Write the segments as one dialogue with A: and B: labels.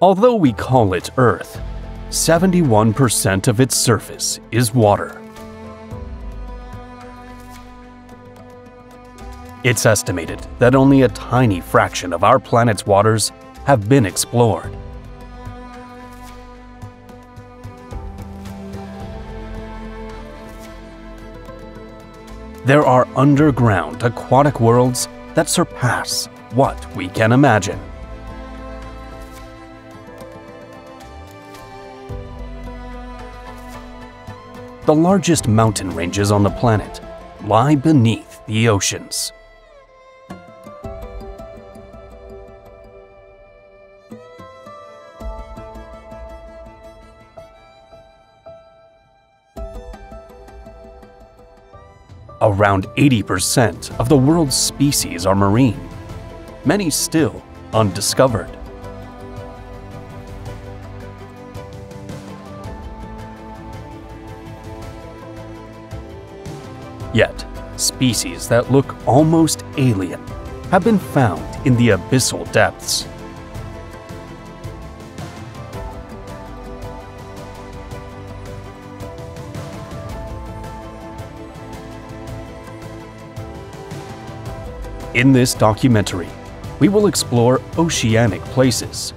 A: Although we call it Earth, 71% of its surface is water. It's estimated that only a tiny fraction of our planet's waters have been explored. There are underground aquatic worlds that surpass what we can imagine. The largest mountain ranges on the planet lie beneath the oceans. Around 80% of the world's species are marine, many still undiscovered. Yet, species that look almost alien have been found in the abyssal depths. In this documentary, we will explore oceanic places,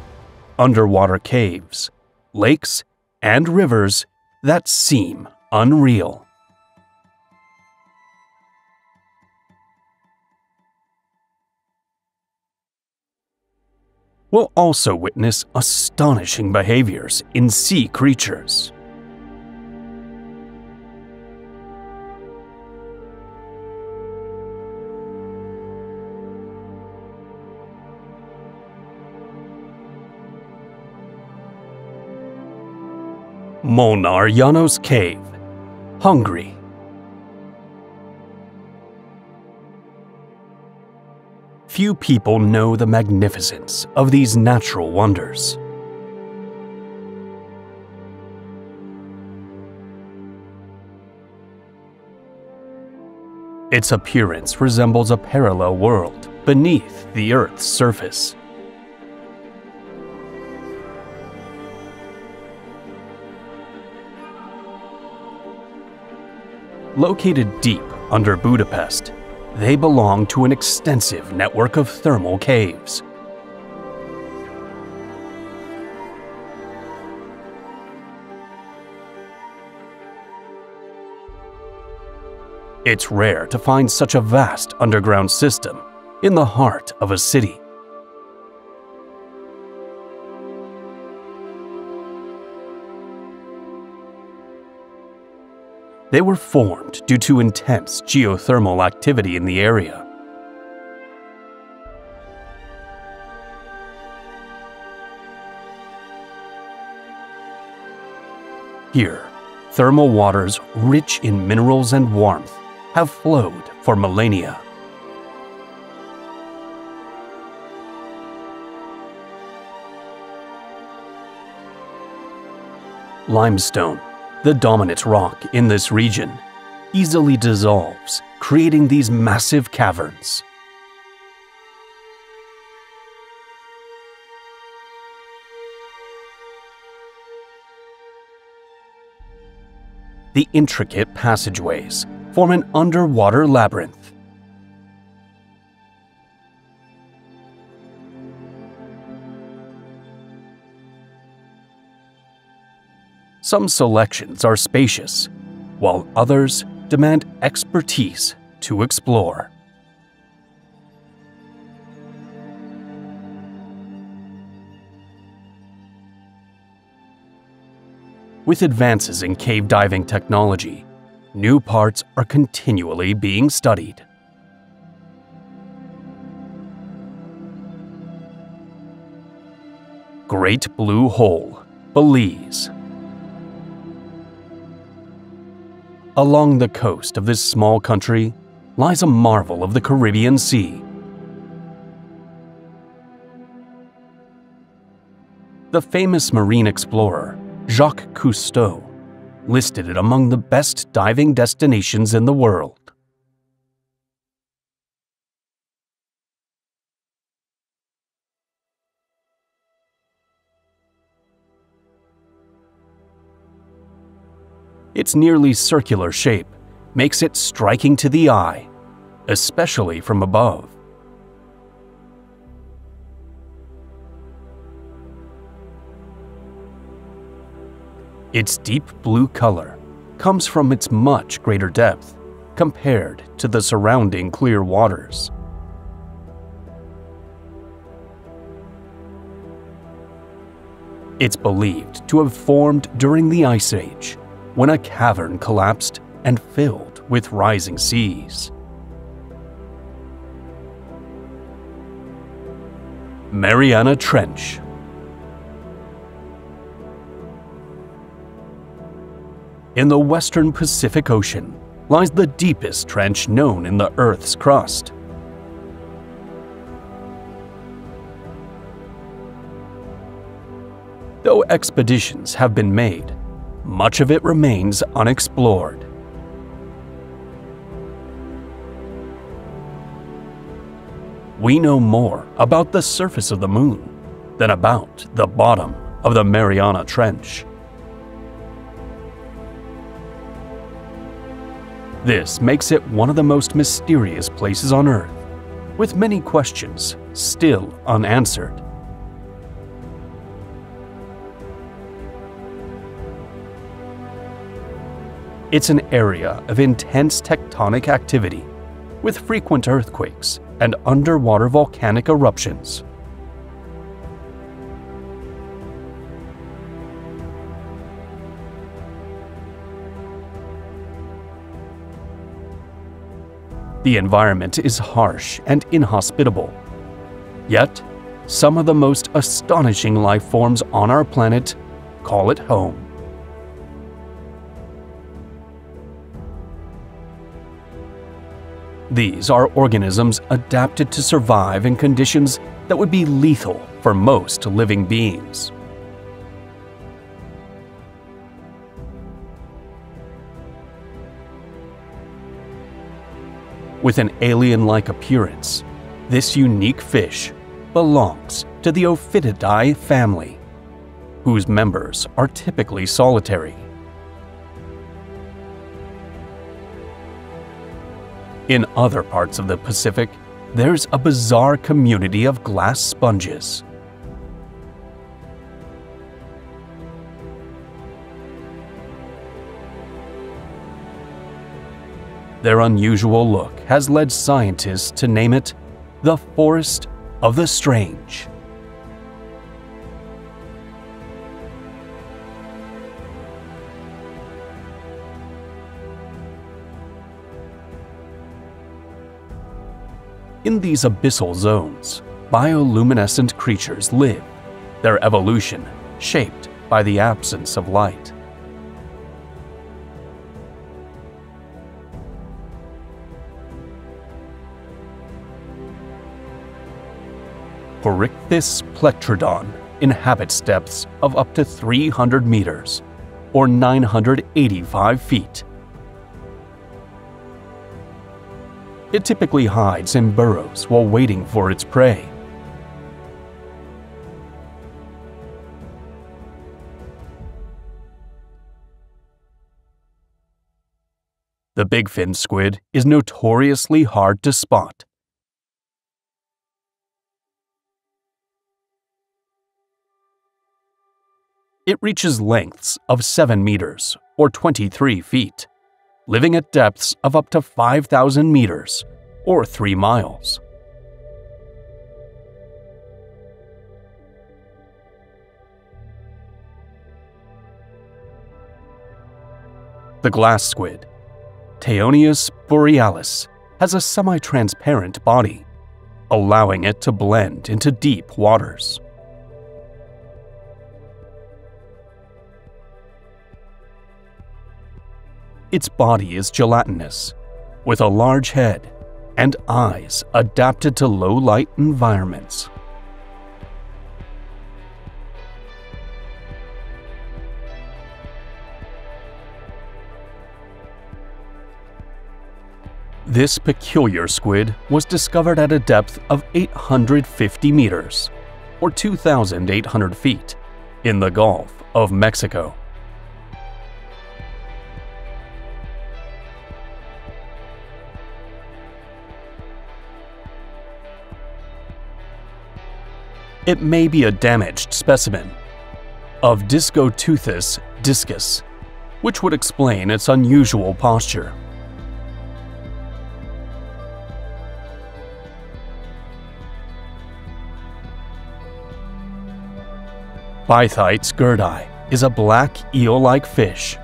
A: underwater caves, lakes, and rivers that seem unreal. We'll also witness astonishing behaviors in sea creatures. Molnar János Cave, Hungary. Few people know the magnificence of these natural wonders. Its appearance resembles a parallel world beneath the Earth's surface. Located deep under Budapest, they belong to an extensive network of thermal caves. It's rare to find such a vast underground system in the heart of a city. They were formed due to intense geothermal activity in the area. Here, thermal waters rich in minerals and warmth have flowed for millennia. Limestone, the dominant rock in this region, easily dissolves, creating these massive caverns. The intricate passageways form an underwater labyrinth. Some selections are spacious, while others demand expertise to explore. With advances in cave diving technology, new parts are continually being studied. Great Blue Hole, Belize. Along the coast of this small country lies a marvel of the Caribbean Sea. The famous marine explorer, Jacques Cousteau, listed it among the best diving destinations in the world. Its nearly circular shape makes it striking to the eye, especially from above. Its deep blue color comes from its much greater depth compared to the surrounding clear waters. It's believed to have formed during the Ice Age, when a cavern collapsed and filled with rising seas. Mariana Trench. In the western Pacific Ocean lies the deepest trench known in the Earth's crust. Though expeditions have been made, much of it remains unexplored. We know more about the surface of the Moon than about the bottom of the Mariana Trench. This makes it one of the most mysterious places on Earth, with many questions still unanswered. It's an area of intense tectonic activity, with frequent earthquakes and underwater volcanic eruptions. The environment is harsh and inhospitable. Yet, some of the most astonishing life forms on our planet call it home. These are organisms adapted to survive in conditions that would be lethal for most living beings. With an alien-like appearance, this unique fish belongs to the Ophidiidae family, whose members are typically solitary. In other parts of the Pacific, there's a bizarre community of glass sponges. Their unusual look has led scientists to name it the Forest of the Strange. In these abyssal zones, bioluminescent creatures live, their evolution shaped by the absence of light. Porichthys plectrodon inhabits depths of up to 300 meters, or 985 feet. It typically hides in burrows while waiting for its prey. The bigfin squid is notoriously hard to spot. It reaches lengths of 7 meters, or 23 feet, living at depths of up to 5,000 meters, or 3 miles. The glass squid, Taonius borealis, has a semi-transparent body, allowing it to blend into deep waters. Its body is gelatinous, with a large head and eyes adapted to low-light environments. This peculiar squid was discovered at a depth of 850 meters, or 2,800 feet, in the Gulf of Mexico. It may be a damaged specimen of Discoteuthis discus, which would explain its unusual posture. Bythites girdi is a black eel-like fish.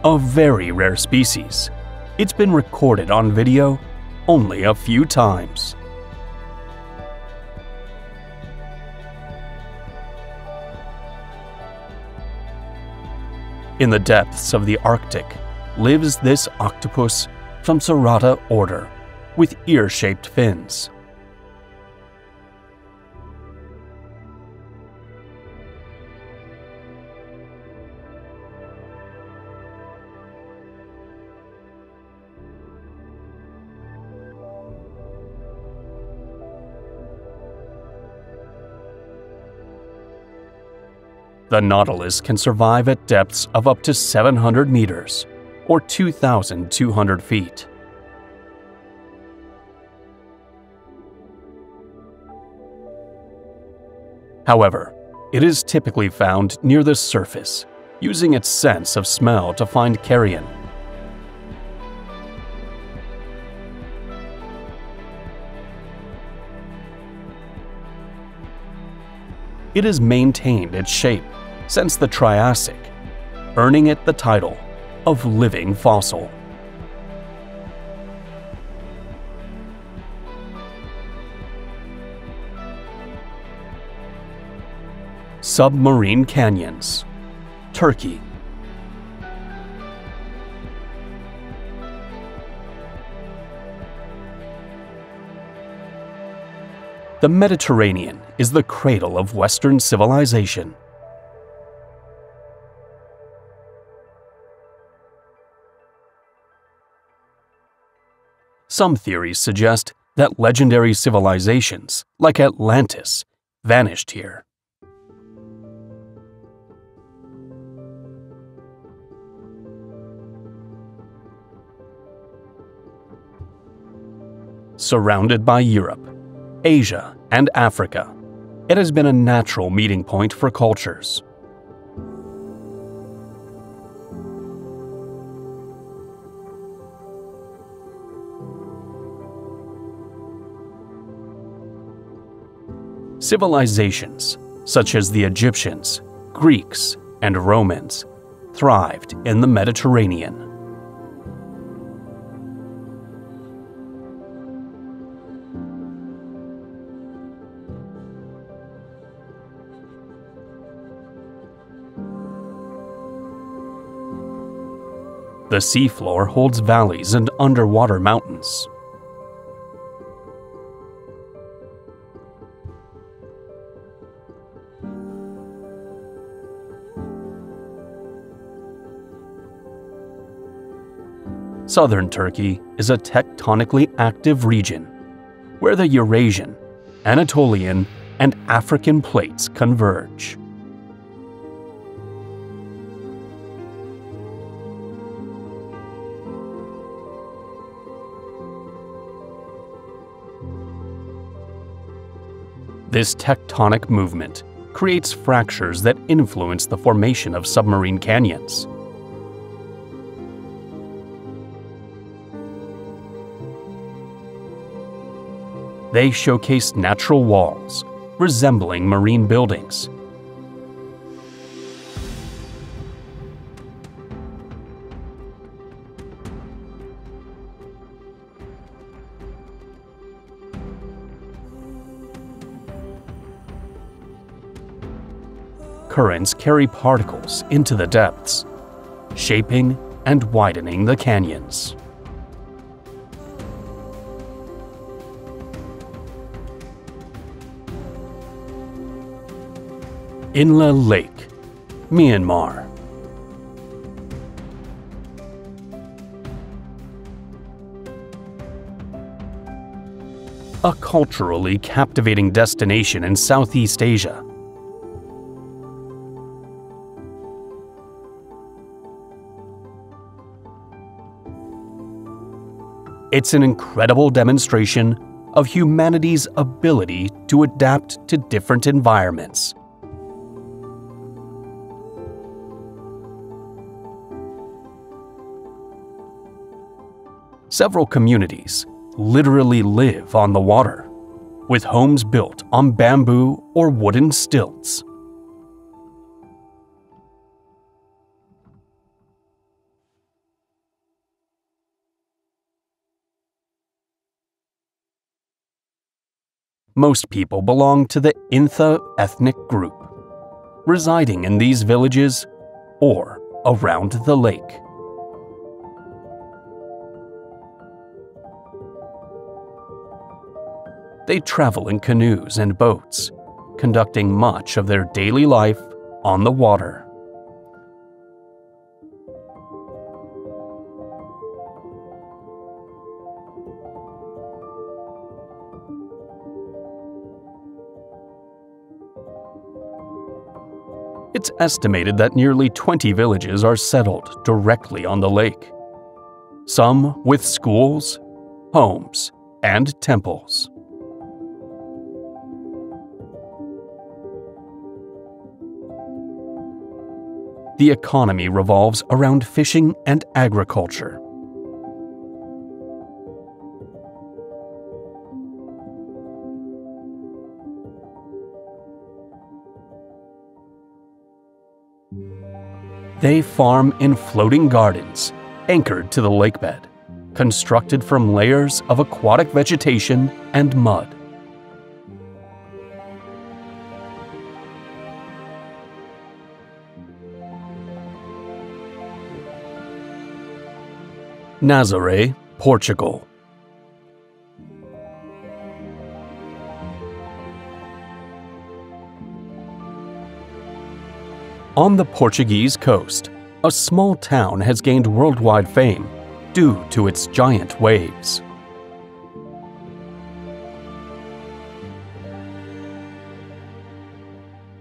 A: A very rare species. It's been recorded on video only a few times. In the depths of the Arctic lives this octopus from Cerata order with ear-shaped fins. The Nautilus can survive at depths of up to 700 meters, or 2,200 feet. However, it is typically found near the surface, using its sense of smell to find carrion. It has maintained its shape since the Triassic, earning it the title of living fossil. Submarine canyons, Turkey. The Mediterranean is the cradle of Western civilization. Some theories suggest that legendary civilizations, like Atlantis, vanished here. Surrounded by Europe, Asia, and Africa, it has been a natural meeting point for cultures. Civilizations, such as the Egyptians, Greeks, and Romans, thrived in the Mediterranean. The seafloor holds valleys and underwater mountains. Southern Turkey is a tectonically active region where the Eurasian, Anatolian, and African plates converge. This tectonic movement creates fractures that influence the formation of submarine canyons. They showcase natural walls, resembling marine buildings. Currents carry particles into the depths, shaping and widening the canyons. Inle Lake, Myanmar. A culturally captivating destination in Southeast Asia. It's an incredible demonstration of humanity's ability to adapt to different environments. Several communities literally live on the water, with homes built on bamboo or wooden stilts. Most people belong to the Intha ethnic group, residing in these villages or around the lake. They travel in canoes and boats, conducting much of their daily life on the water. It's estimated that nearly 20 villages are settled directly on the lake, some with schools, homes, and temples. The economy revolves around fishing and agriculture. They farm in floating gardens anchored to the lakebed, constructed from layers of aquatic vegetation and mud. Nazaré, Portugal. On the Portuguese coast, a small town has gained worldwide fame due to its giant waves.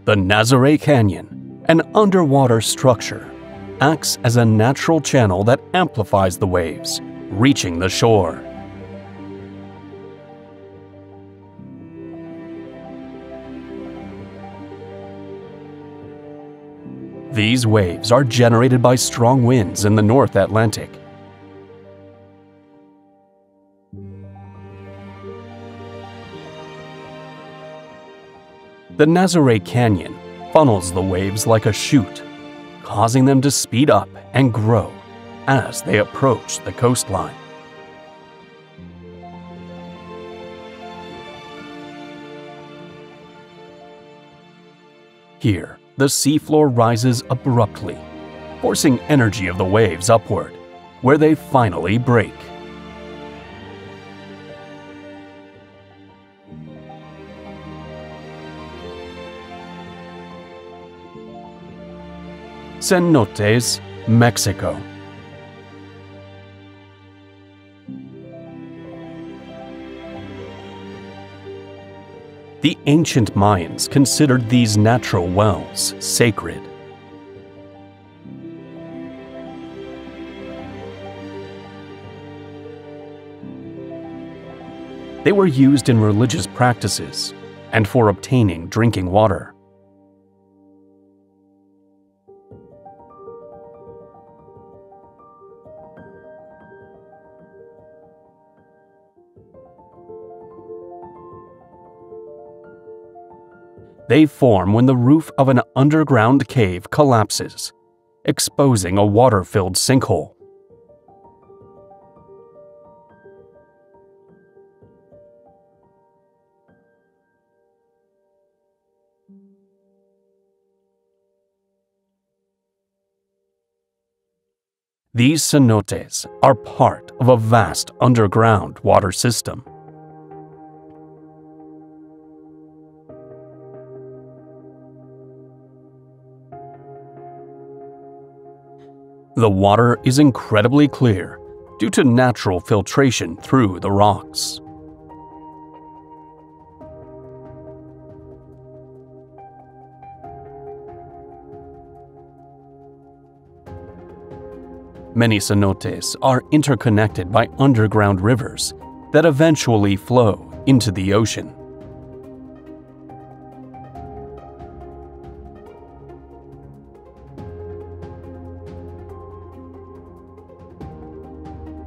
A: The Nazaré Canyon, an underwater structure, acts as a natural channel that amplifies the waves, reaching the shore. These waves are generated by strong winds in the North Atlantic. The Nazaré Canyon funnels the waves like a chute, causing them to speed up and grow as they approach the coastline. Here, the seafloor rises abruptly, forcing energy of the waves upward, where they finally break. Cenotes, Mexico. The ancient Mayans considered these natural wells sacred. They were used in religious practices and for obtaining drinking water. They form when the roof of an underground cave collapses, exposing a water-filled sinkhole. These cenotes are part of a vast underground water system. The water is incredibly clear due to natural filtration through the rocks. Many cenotes are interconnected by underground rivers that eventually flow into the ocean.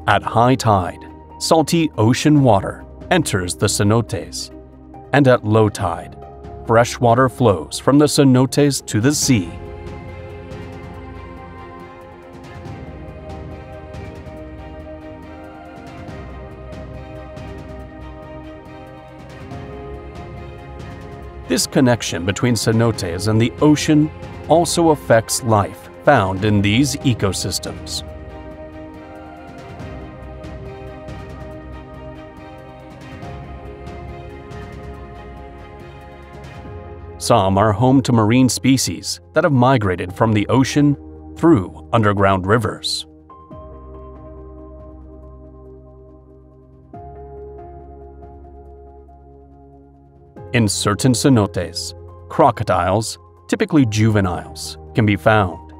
A: At high tide, salty ocean water enters the cenotes, and at low tide, fresh water flows from the cenotes to the sea. This connection between cenotes and the ocean also affects life found in these ecosystems. Some are home to marine species that have migrated from the ocean through underground rivers. In certain cenotes, crocodiles, typically juveniles, can be found.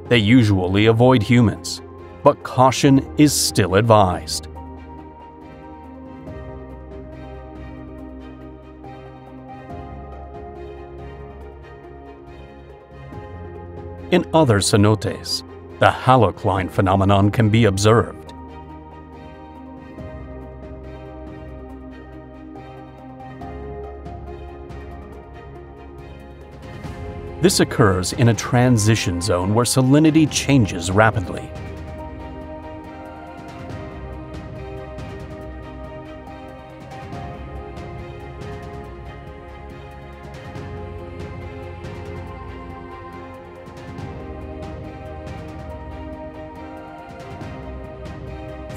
A: They usually avoid humans, but caution is still advised. In other cenotes, the halocline phenomenon can be observed. This occurs in a transition zone where salinity changes rapidly.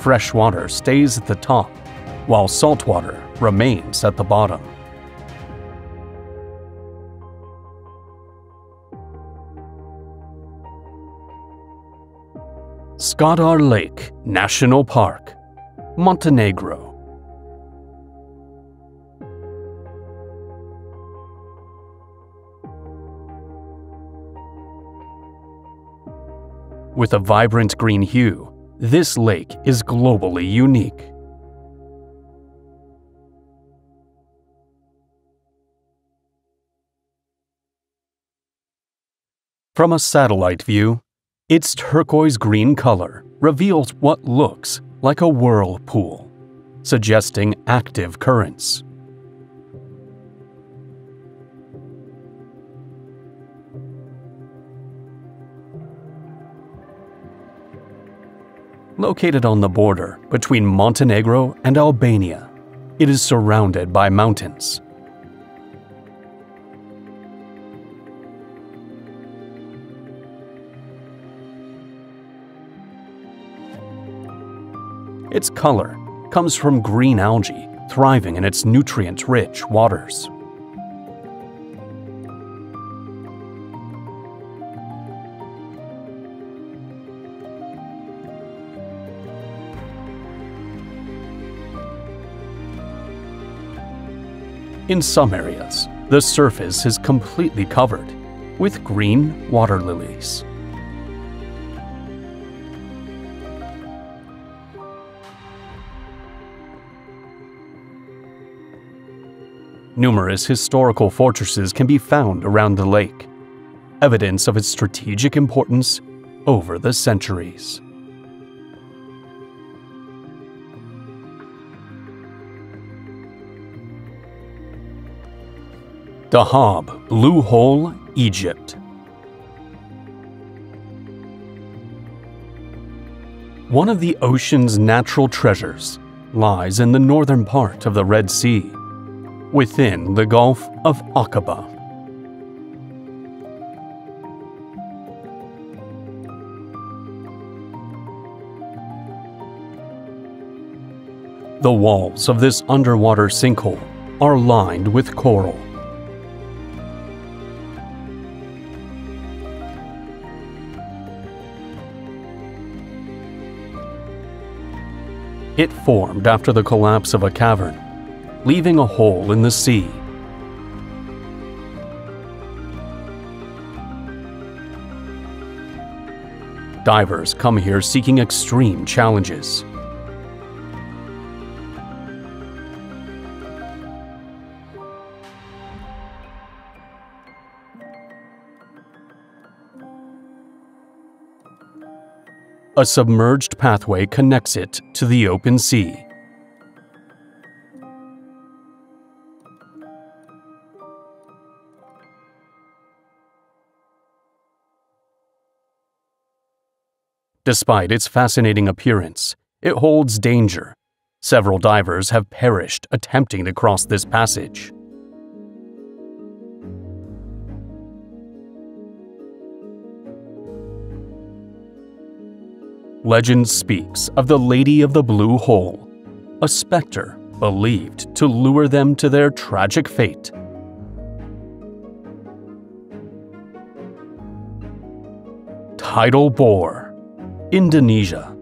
A: Fresh water stays at the top, while salt water remains at the bottom. Skadar Lake National Park, Montenegro. With a vibrant green hue, this lake is globally unique. From a satellite view, its turquoise-green color reveals what looks like a whirlpool, suggesting active currents. Located on the border between Montenegro and Albania, it is surrounded by mountains. Its color comes from green algae thriving in its nutrient-rich waters. In some areas, the surface is completely covered with green water lilies. Numerous historical fortresses can be found around the lake, evidence of its strategic importance over the centuries. Dahab Blue Hole, Egypt. One of the ocean's natural treasures lies in the northern part of the Red Sea, within the Gulf of Aqaba. The walls of this underwater sinkhole are lined with coral. It formed after the collapse of a cavern, leaving a hole in the sea. Divers come here seeking extreme challenges. A submerged pathway connects it to the open sea. Despite its fascinating appearance, it holds danger. Several divers have perished attempting to cross this passage. Legend speaks of the Lady of the Blue Hole, a specter believed to lure them to their tragic fate. Tidal Bore, Indonesia.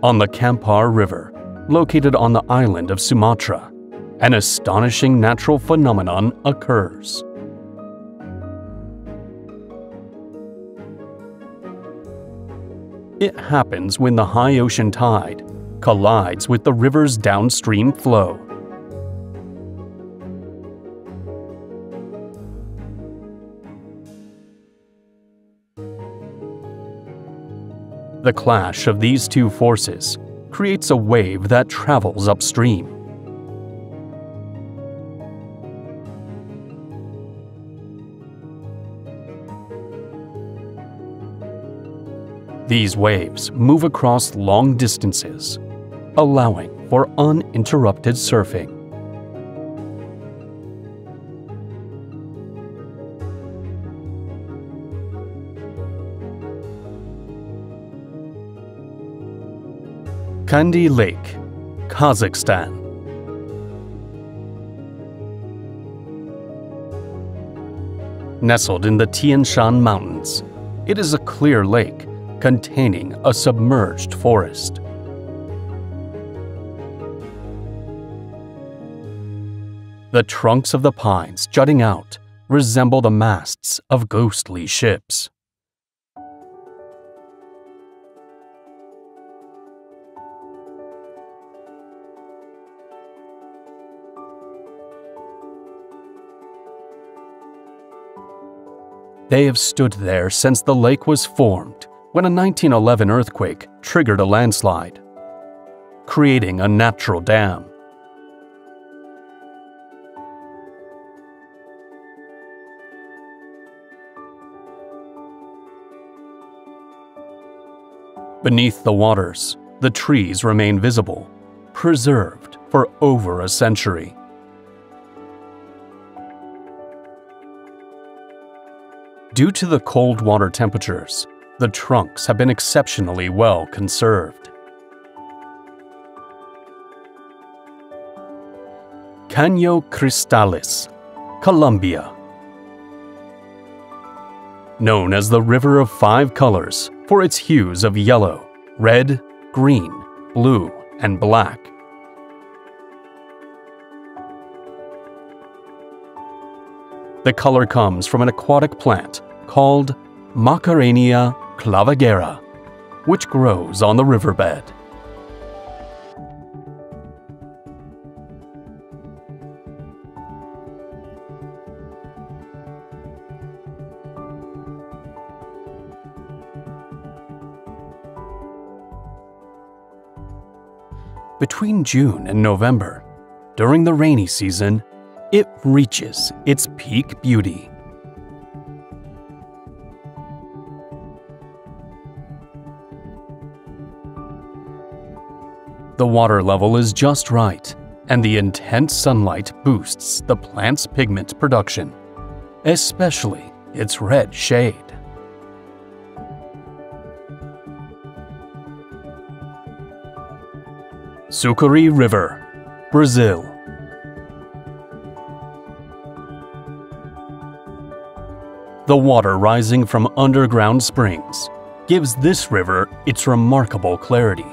A: On the Kampar River, located on the island of Sumatra, an astonishing natural phenomenon occurs. It happens when the high ocean tide collides with the river's downstream flow. The clash of these two forces creates a wave that travels upstream. These waves move across long distances, allowing for uninterrupted surfing. Kandy Lake, Kazakhstan. Nestled in the Tian Shan Mountains, it is a clear lake containing a submerged forest. The trunks of the pines jutting out resemble the masts of ghostly ships. They have stood there since the lake was formed, when a 1911 earthquake triggered a landslide, creating a natural dam. Beneath the waters, the trees remain visible, preserved for over a century. Due to the cold water temperatures, the trunks have been exceptionally well conserved. Caño Cristales, Colombia. Known as the River of Five Colors for its hues of yellow, red, green, blue, and black. The color comes from an aquatic plant called Macarenia clavigera, which grows on the riverbed. Between June and November, during the rainy season, it reaches its peak beauty. The water level is just right, and the intense sunlight boosts the plant's pigment production, especially its red shade. Sucuri River, Brazil. The water rising from underground springs gives this river its remarkable clarity.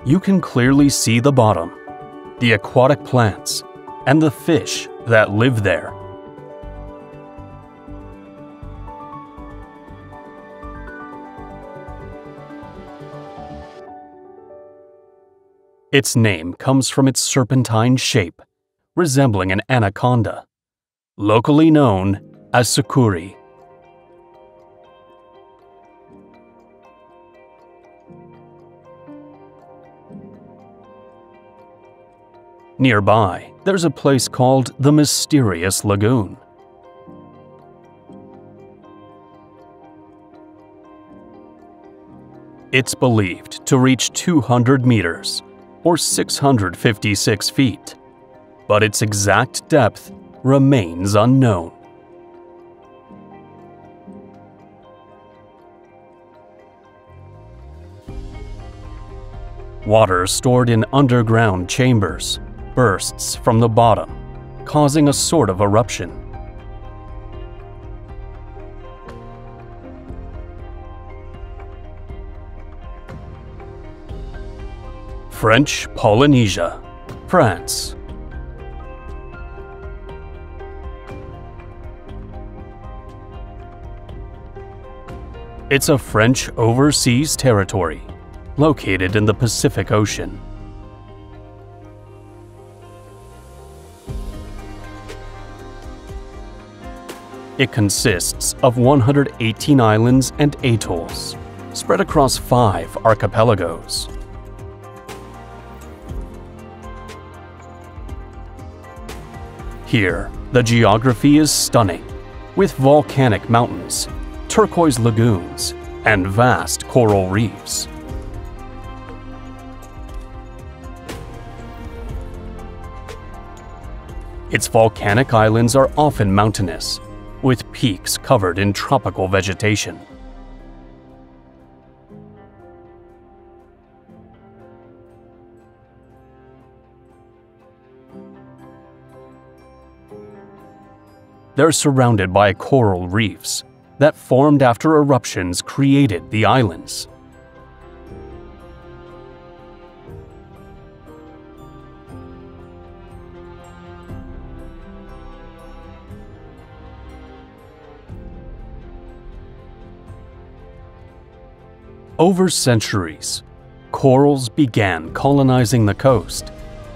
A: You can clearly see the bottom, the aquatic plants, and the fish that live there. Its name comes from its serpentine shape, resembling an anaconda, locally known as Sukuri. Nearby, there's a place called the Mysterious Lagoon. It's believed to reach 200 meters, or 656 feet, but its exact depth remains unknown. Water stored in underground chambers bursts from the bottom, causing a sort of eruption. French Polynesia, France. It's a French overseas territory located in the Pacific Ocean. It consists of 118 islands and atolls, spread across 5 archipelagos. Here, the geography is stunning, with volcanic mountains, turquoise lagoons, and vast coral reefs. Its volcanic islands are often mountainous, with peaks covered in tropical vegetation. They're surrounded by coral reefs that formed after eruptions created the islands. Over centuries, corals began colonizing the coast,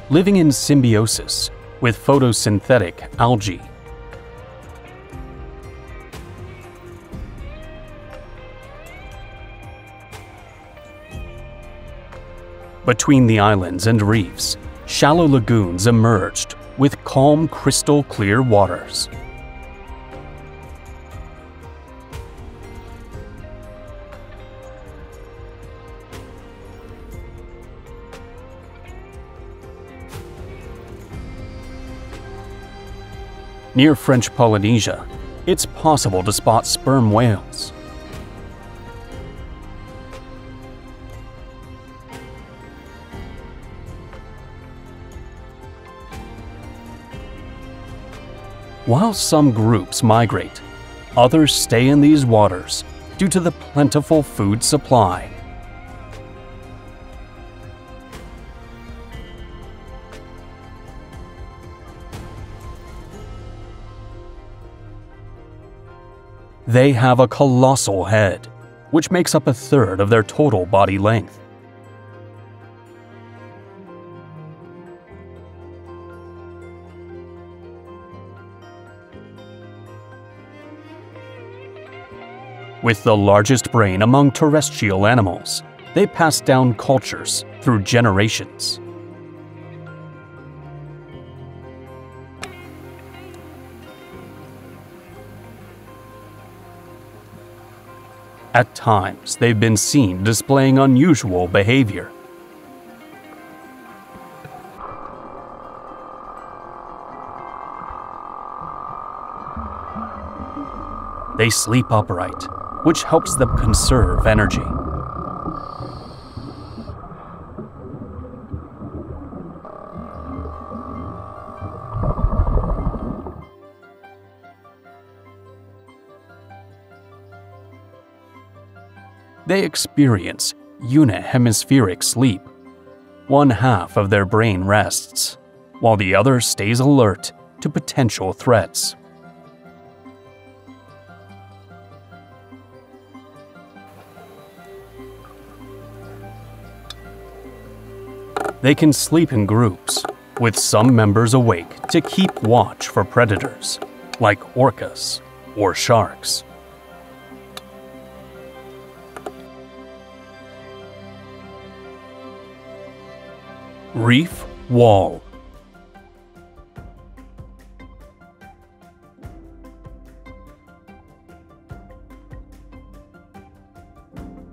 A: living in symbiosis with photosynthetic algae. Between the islands and reefs, shallow lagoons emerged with calm, crystal-clear waters. Near French Polynesia, it's possible to spot sperm whales. While some groups migrate, others stay in these waters due to the plentiful food supply. They have a colossal head, which makes up 1/3 of their total body length. With the largest brain among terrestrial animals, they pass down cultures through generations. At times, they've been seen displaying unusual behavior. They sleep upright, which helps them conserve energy. They experience unihemispheric sleep, one half of their brain rests, while the other stays alert to potential threats. They can sleep in groups, with some members awake to keep watch for predators, like orcas or sharks. Reef wall.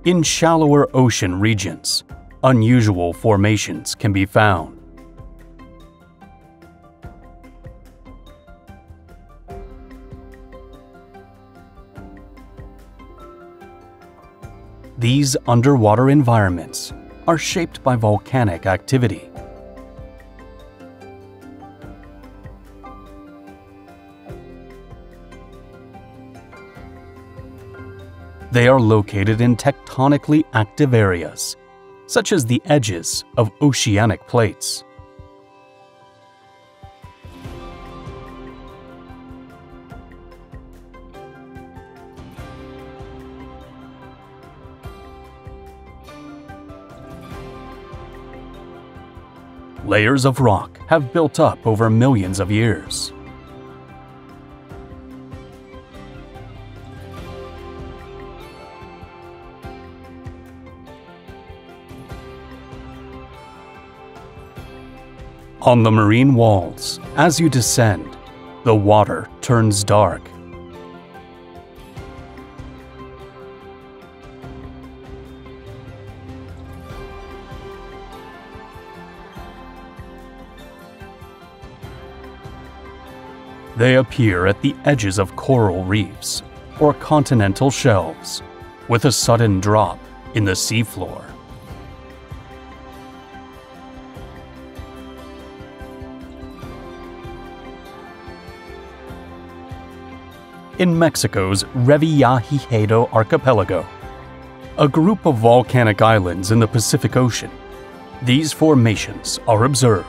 A: In shallower ocean regions, unusual formations can be found. These underwater environments are shaped by volcanic activity. They are located in tectonically active areas, such as the edges of oceanic plates. Layers of rock have built up over millions of years. On the marine walls, as you descend, the water turns dark. They appear at the edges of coral reefs or continental shelves, with a sudden drop in the seafloor. In Mexico's Revillagigedo Archipelago, a group of volcanic islands in the Pacific Ocean, these formations are observed.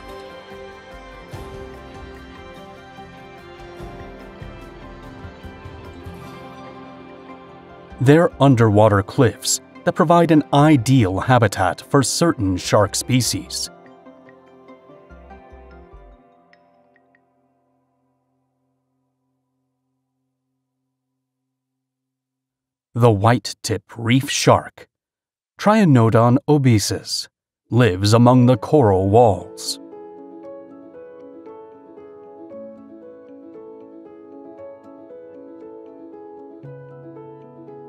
A: They're underwater cliffs that provide an ideal habitat for certain shark species. The white-tip reef shark, Trianodon obesus, lives among the coral walls.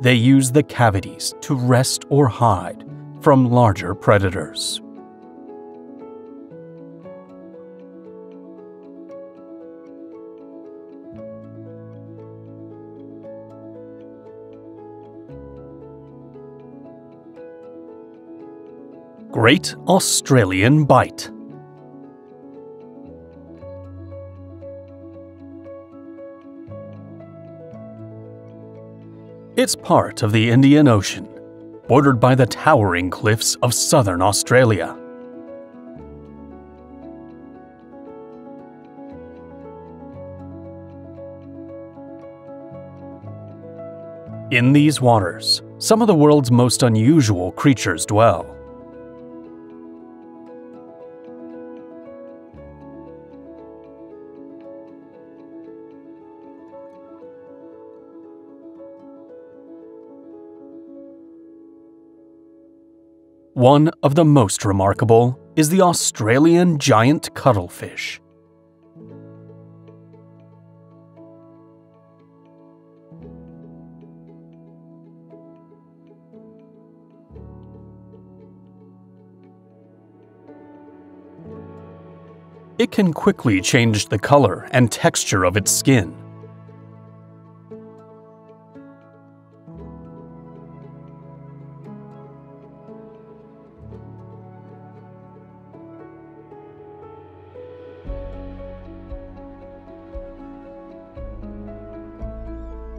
A: They use the cavities to rest or hide from larger predators. Great Australian Bight. It's part of the Indian Ocean, bordered by the towering cliffs of southern Australia. In these waters, some of the world's most unusual creatures dwell. One of the most remarkable is the Australian giant cuttlefish. It can quickly change the color and texture of its skin.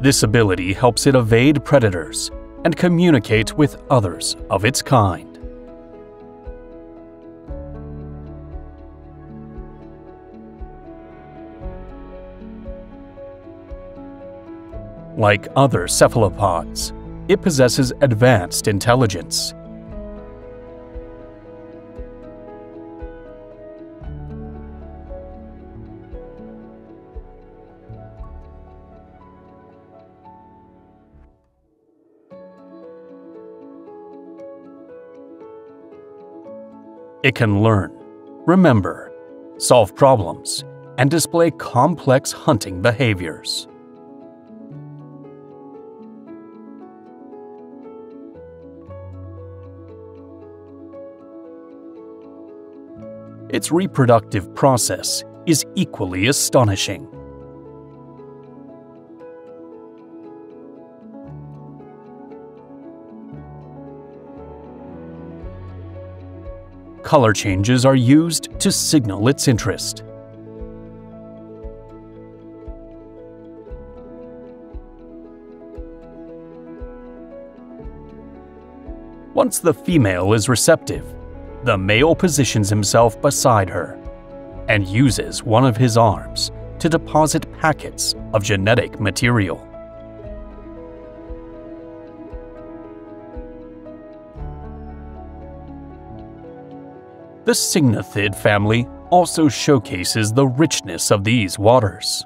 A: This ability helps it evade predators and communicate with others of its kind. Like other cephalopods, it possesses advanced intelligence. It can learn, remember, solve problems, and display complex hunting behaviors. Its reproductive process is equally astonishing. Color changes are used to signal its interest. Once the female is receptive, the male positions himself beside her and uses one of his arms to deposit packets of genetic material. The Cygnothid family also showcases the richness of these waters.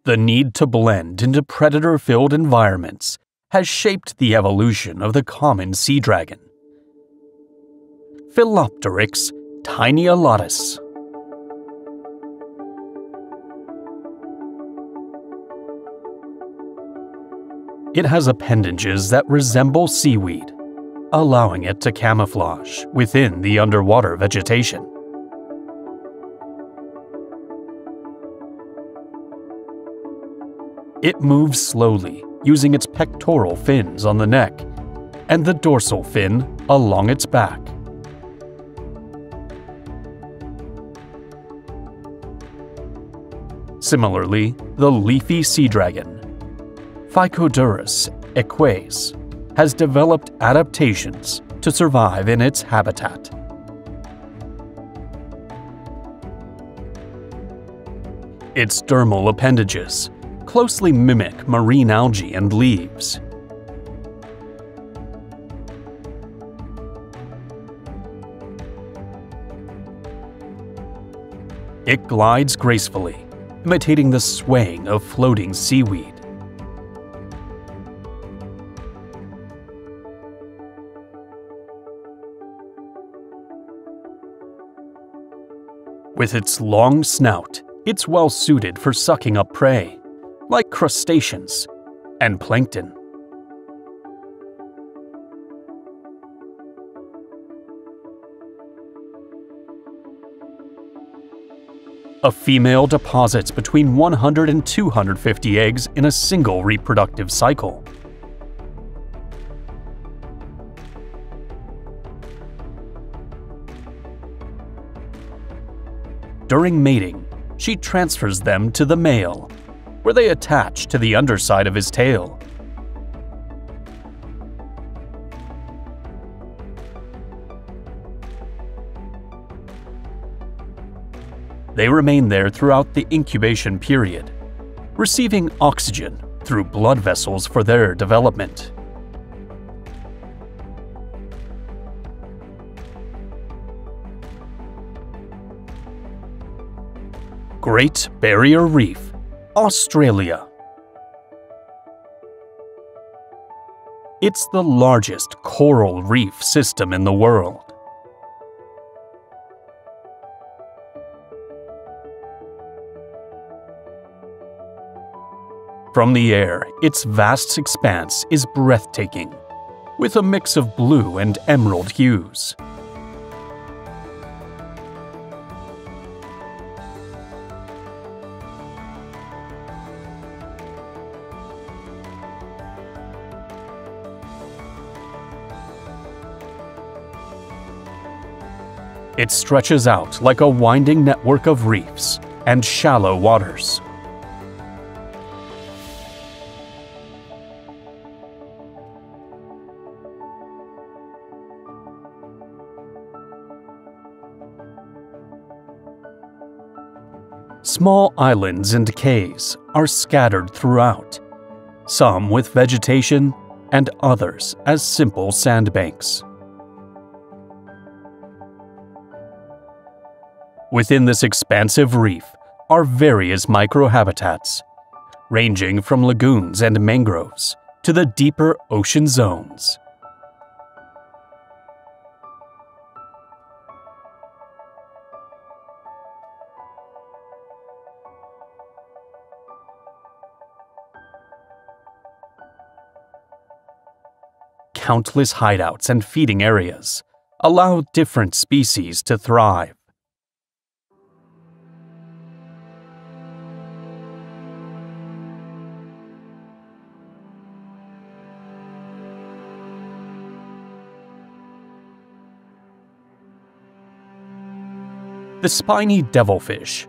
A: The need to blend into predator-filled environments has shaped the evolution of the common sea dragon, Philopteryx tineolatus. It has appendages that resemble seaweed, allowing it to camouflage within the underwater vegetation. It moves slowly, using its pectoral fins on the neck and the dorsal fin along its back. Similarly, the leafy sea dragon, Phycodurus eques, has developed adaptations to survive in its habitat. Its dermal appendages closely mimic marine algae and leaves. It glides gracefully, imitating the swaying of floating seaweed. With its long snout, it's well suited for sucking up prey, like crustaceans and plankton. A female deposits between 100 and 250 eggs in a single reproductive cycle. During mating, she transfers them to the male, where they attach to the underside of his tail. They remain there throughout the incubation period, receiving oxygen through blood vessels for their development. Great Barrier Reef, Australia. It's the largest coral reef system in the world. From the air, its vast expanse is breathtaking, with a mix of blue and emerald hues. It stretches out like a winding network of reefs and shallow waters. Small islands and cays are scattered throughout, some with vegetation and others as simple sandbanks. Within this expansive reef are various microhabitats, ranging from lagoons and mangroves to the deeper ocean zones. Countless hideouts and feeding areas allow different species to thrive. The spiny devilfish,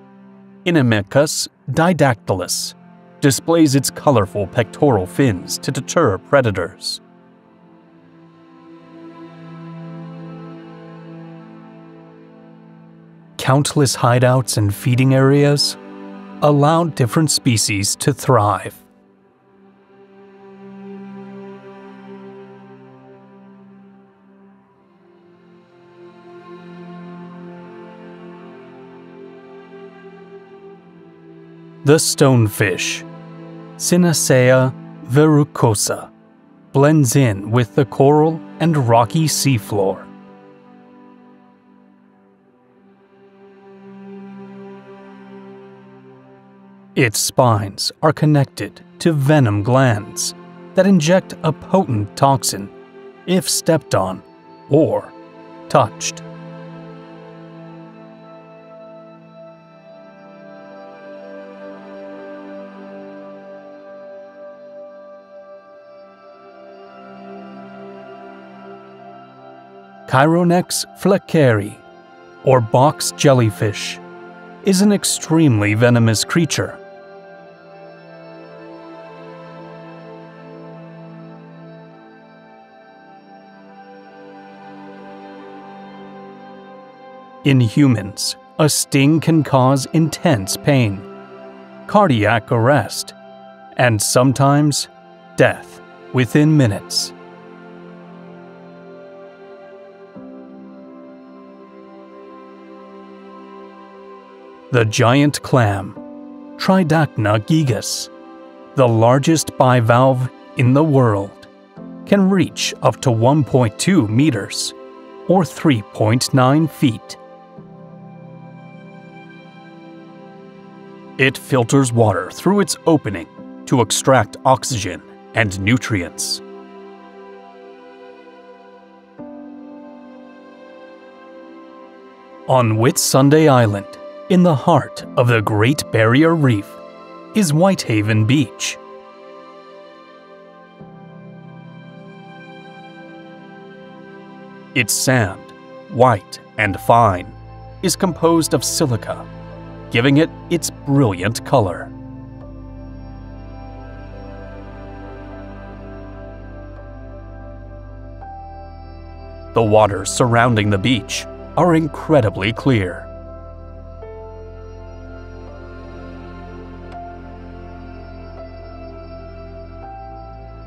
A: Inomechus didactylus, displays its colorful pectoral fins to deter predators. Countless hideouts and feeding areas allow different species to thrive. The stonefish, Synaceae verrucosa, blends in with the coral and rocky seafloor. Its spines are connected to venom glands that inject a potent toxin if stepped on or touched. Chironex fleckeri, or box jellyfish, is an extremely venomous creature. In humans, a sting can cause intense pain, cardiac arrest, and sometimes death within minutes. The giant clam, Tridacna gigas, the largest bivalve in the world, can reach up to 1.2 meters, or 3.9 feet. It filters water through its opening to extract oxygen and nutrients. On Whitsunday Island, in the heart of the Great Barrier Reef, is Whitehaven Beach. Its sand, white and fine, is composed of silica, giving it its brilliant color. The waters surrounding the beach are incredibly clear.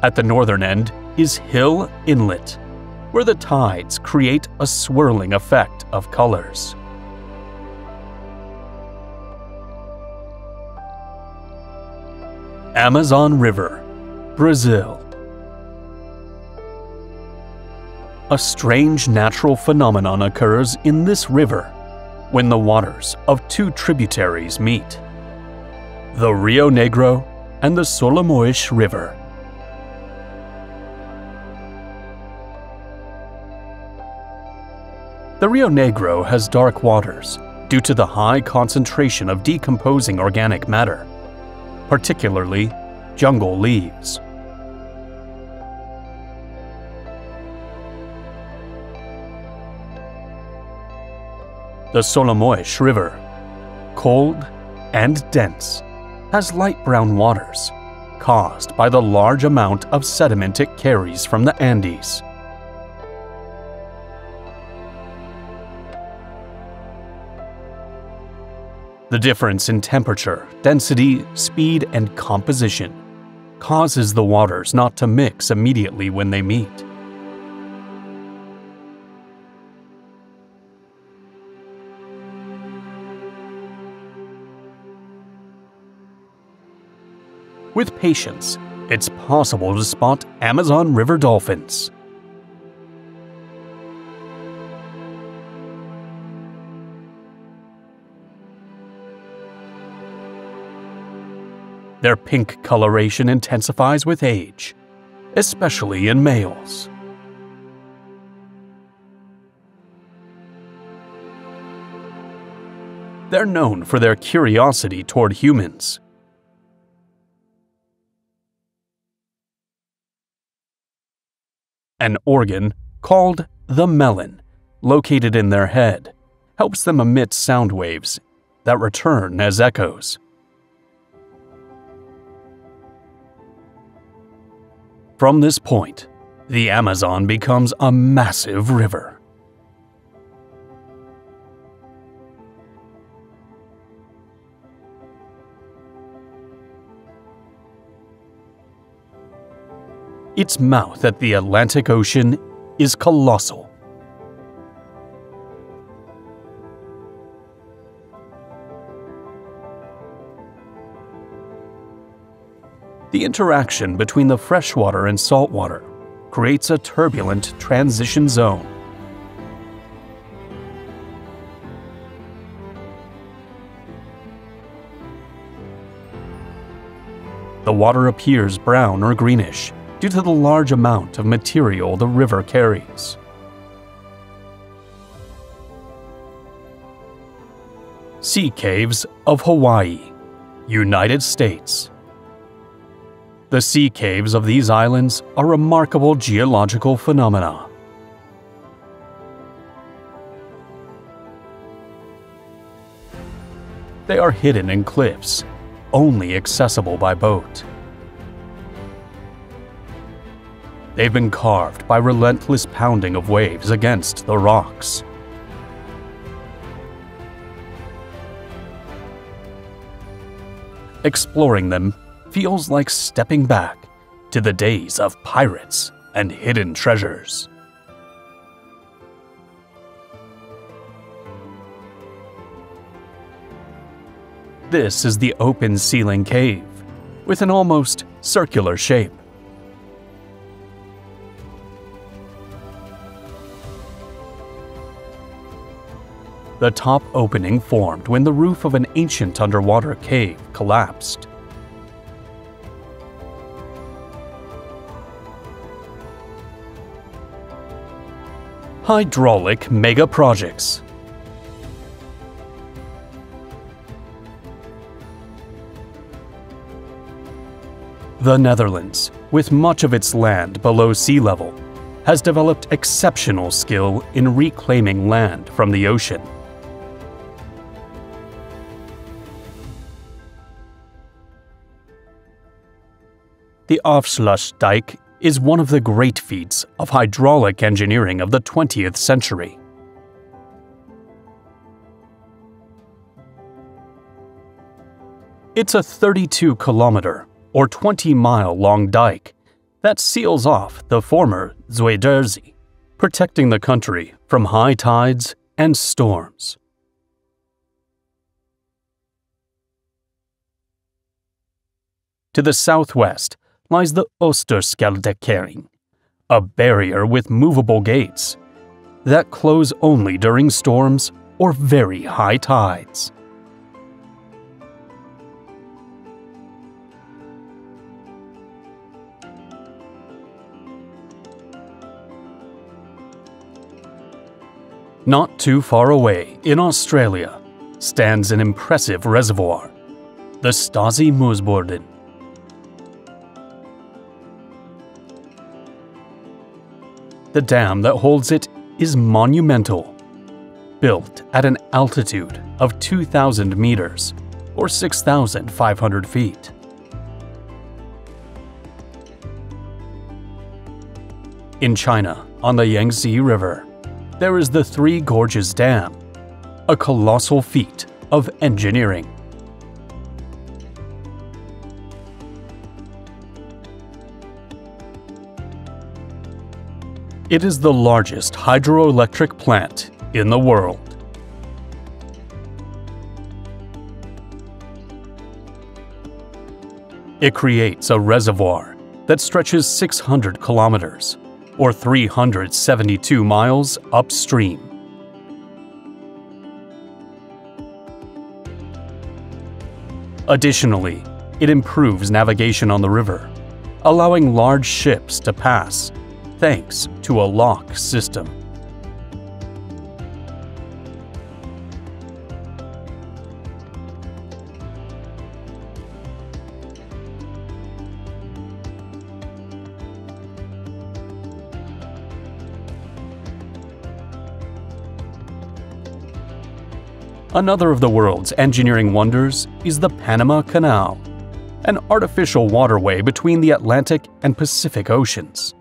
A: At the northern end is Hill Inlet, where the tides create a swirling effect of colors. Amazon River, Brazil. A strange natural phenomenon occurs in this river when the waters of two tributaries meet, the Rio Negro and the Solimões River. The Rio Negro has dark waters due to the high concentration of decomposing organic matter, particularly jungle leaves. The Solimões River, cold and dense, has light brown waters caused by the large amount of sediment it carries from the Andes. The difference in temperature, density, speed, and composition causes the waters not to mix immediately when they meet. With patience, it's possible to spot Amazon River dolphins. Their pink coloration intensifies with age, especially in males. They're known for their curiosity toward humans. An organ called the melon, located in their head, helps them emit sound waves that return as echoes. From this point, the Amazon becomes a massive river. Its mouth at the Atlantic Ocean is colossal. The interaction between the freshwater and saltwater creates a turbulent transition zone. The water appears brown or greenish due to the large amount of material the river carries. Sea caves of Hawaii, United States. The sea caves of these islands are remarkable geological phenomena. They are hidden in cliffs, only accessible by boat. They've been carved by relentless pounding of waves against the rocks. Exploring them feels like stepping back to the days of pirates and hidden treasures. This is the open ceiling cave, with an almost circular shape. The top opening formed when the roof of an ancient underwater cave collapsed. Hydraulic mega-projects. The Netherlands, with much of its land below sea level, has developed exceptional skill in reclaiming land from the ocean. The Afsluitdijk is one of the great feats of hydraulic engineering of the 20th century. It's a 32-kilometer or 20-mile-long dike that seals off the former Zuiderzee, protecting the country from high tides and storms. To the southwest lies the Oosterscheldekering, a barrier with movable gates that close only during storms or very high tides. Not too far away, in Australia, stands an impressive reservoir, the Stasi-Moosboorden. The dam that holds it is monumental, built at an altitude of 2,000 meters, or 6,500 feet. In China, on the Yangtze River, there is the Three Gorges Dam, a colossal feat of engineering. It is the largest hydroelectric plant in the world. It creates a reservoir that stretches 600 kilometers, or 372 miles upstream. Additionally, it improves navigation on the river, allowing large ships to pass thanks to a lock system. Another of the world's engineering wonders is the Panama Canal, an artificial waterway between the Atlantic and Pacific Oceans.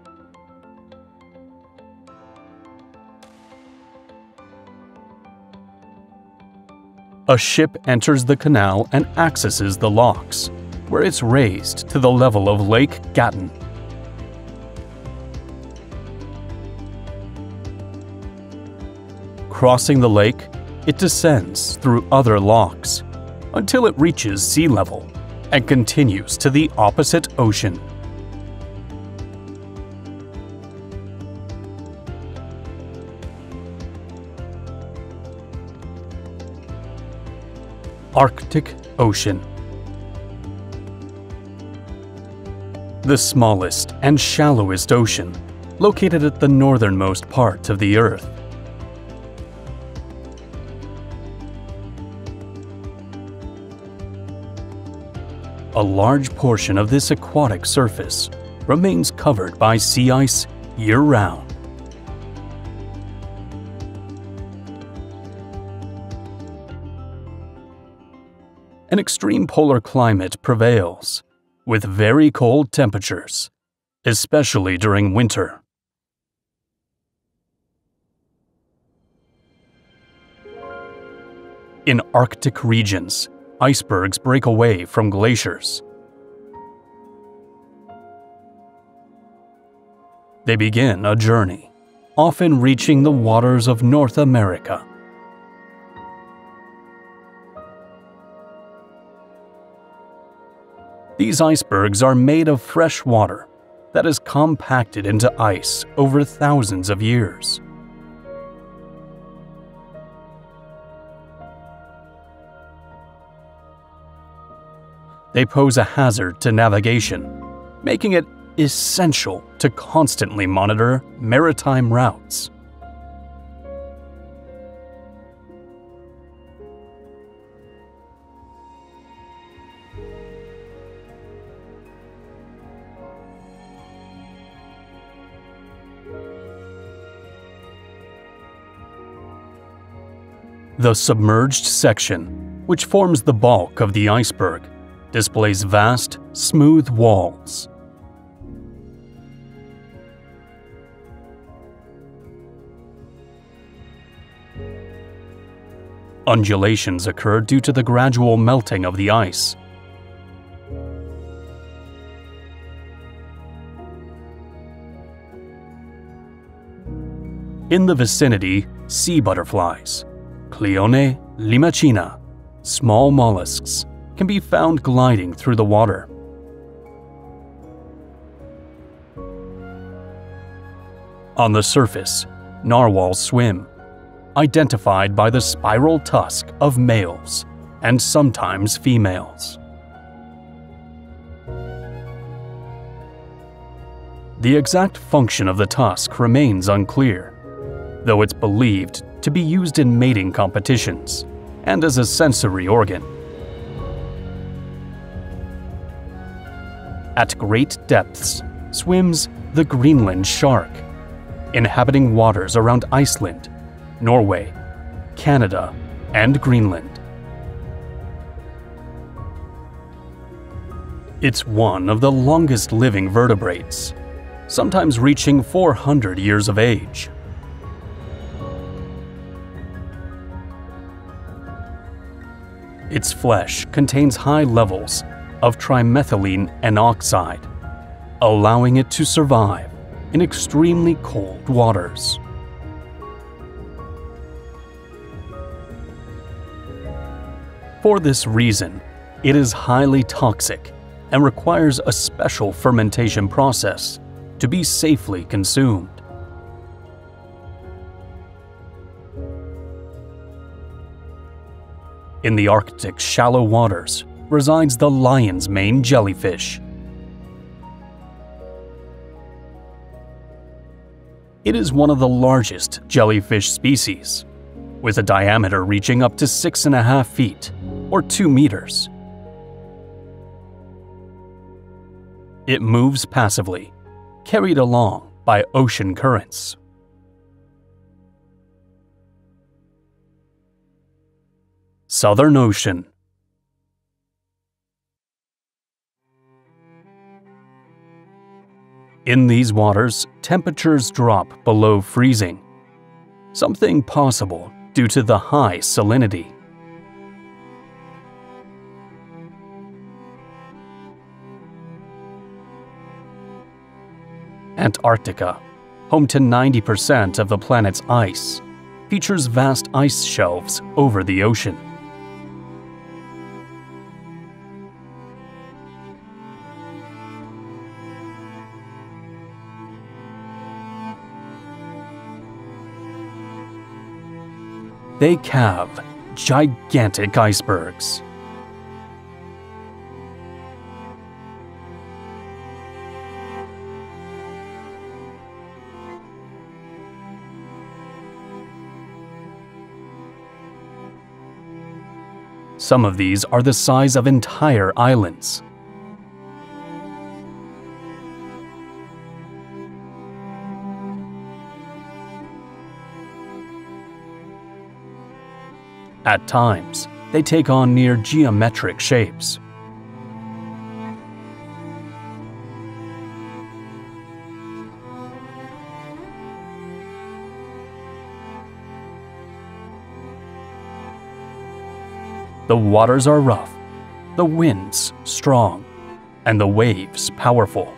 A: A ship enters the canal and accesses the locks, where it's raised to the level of Lake Gatun. Crossing the lake, it descends through other locks until it reaches sea level and continues to the opposite ocean. Arctic Ocean. The smallest and shallowest ocean, located at the northernmost part of the Earth. A large portion of this aquatic surface remains covered by sea ice year-round. An extreme polar climate prevails, with very cold temperatures, especially during winter. In Arctic regions, icebergs break away from glaciers. They begin a journey, often reaching the waters of North America. These icebergs are made of fresh water that is compacted into ice over thousands of years. They pose a hazard to navigation, making it essential to constantly monitor maritime routes. The submerged section, which forms the bulk of the iceberg, displays vast, smooth walls. Undulations occur due to the gradual melting of the ice. In the vicinity, sea butterflies, Cleone limacina, small mollusks, can be found gliding through the water. On the surface, narwhals swim, identified by the spiral tusk of males and sometimes females. The exact function of the tusk remains unclear, though it's believed to be used in mating competitions and as a sensory organ. At great depths swims the Greenland shark, inhabiting waters around Iceland, Norway, Canada, and Greenland. It's one of the longest living vertebrates, sometimes reaching 400 years of age. Its flesh contains high levels of trimethylene N-oxide, allowing it to survive in extremely cold waters. For this reason, it is highly toxic and requires a special fermentation process to be safely consumed. In the Arctic's shallow waters resides the lion's mane jellyfish. It is one of the largest jellyfish species, with a diameter reaching up to 6.5 feet or 2 meters. It moves passively, carried along by ocean currents. Southern Ocean. In these waters, temperatures drop below freezing, something possible due to the high salinity. Antarctica, home to 90% of the planet's ice, features vast ice shelves over the ocean. They calve gigantic icebergs. Some of these are the size of entire islands. At times, they take on near geometric shapes. The waters are rough, the winds strong, and the waves powerful.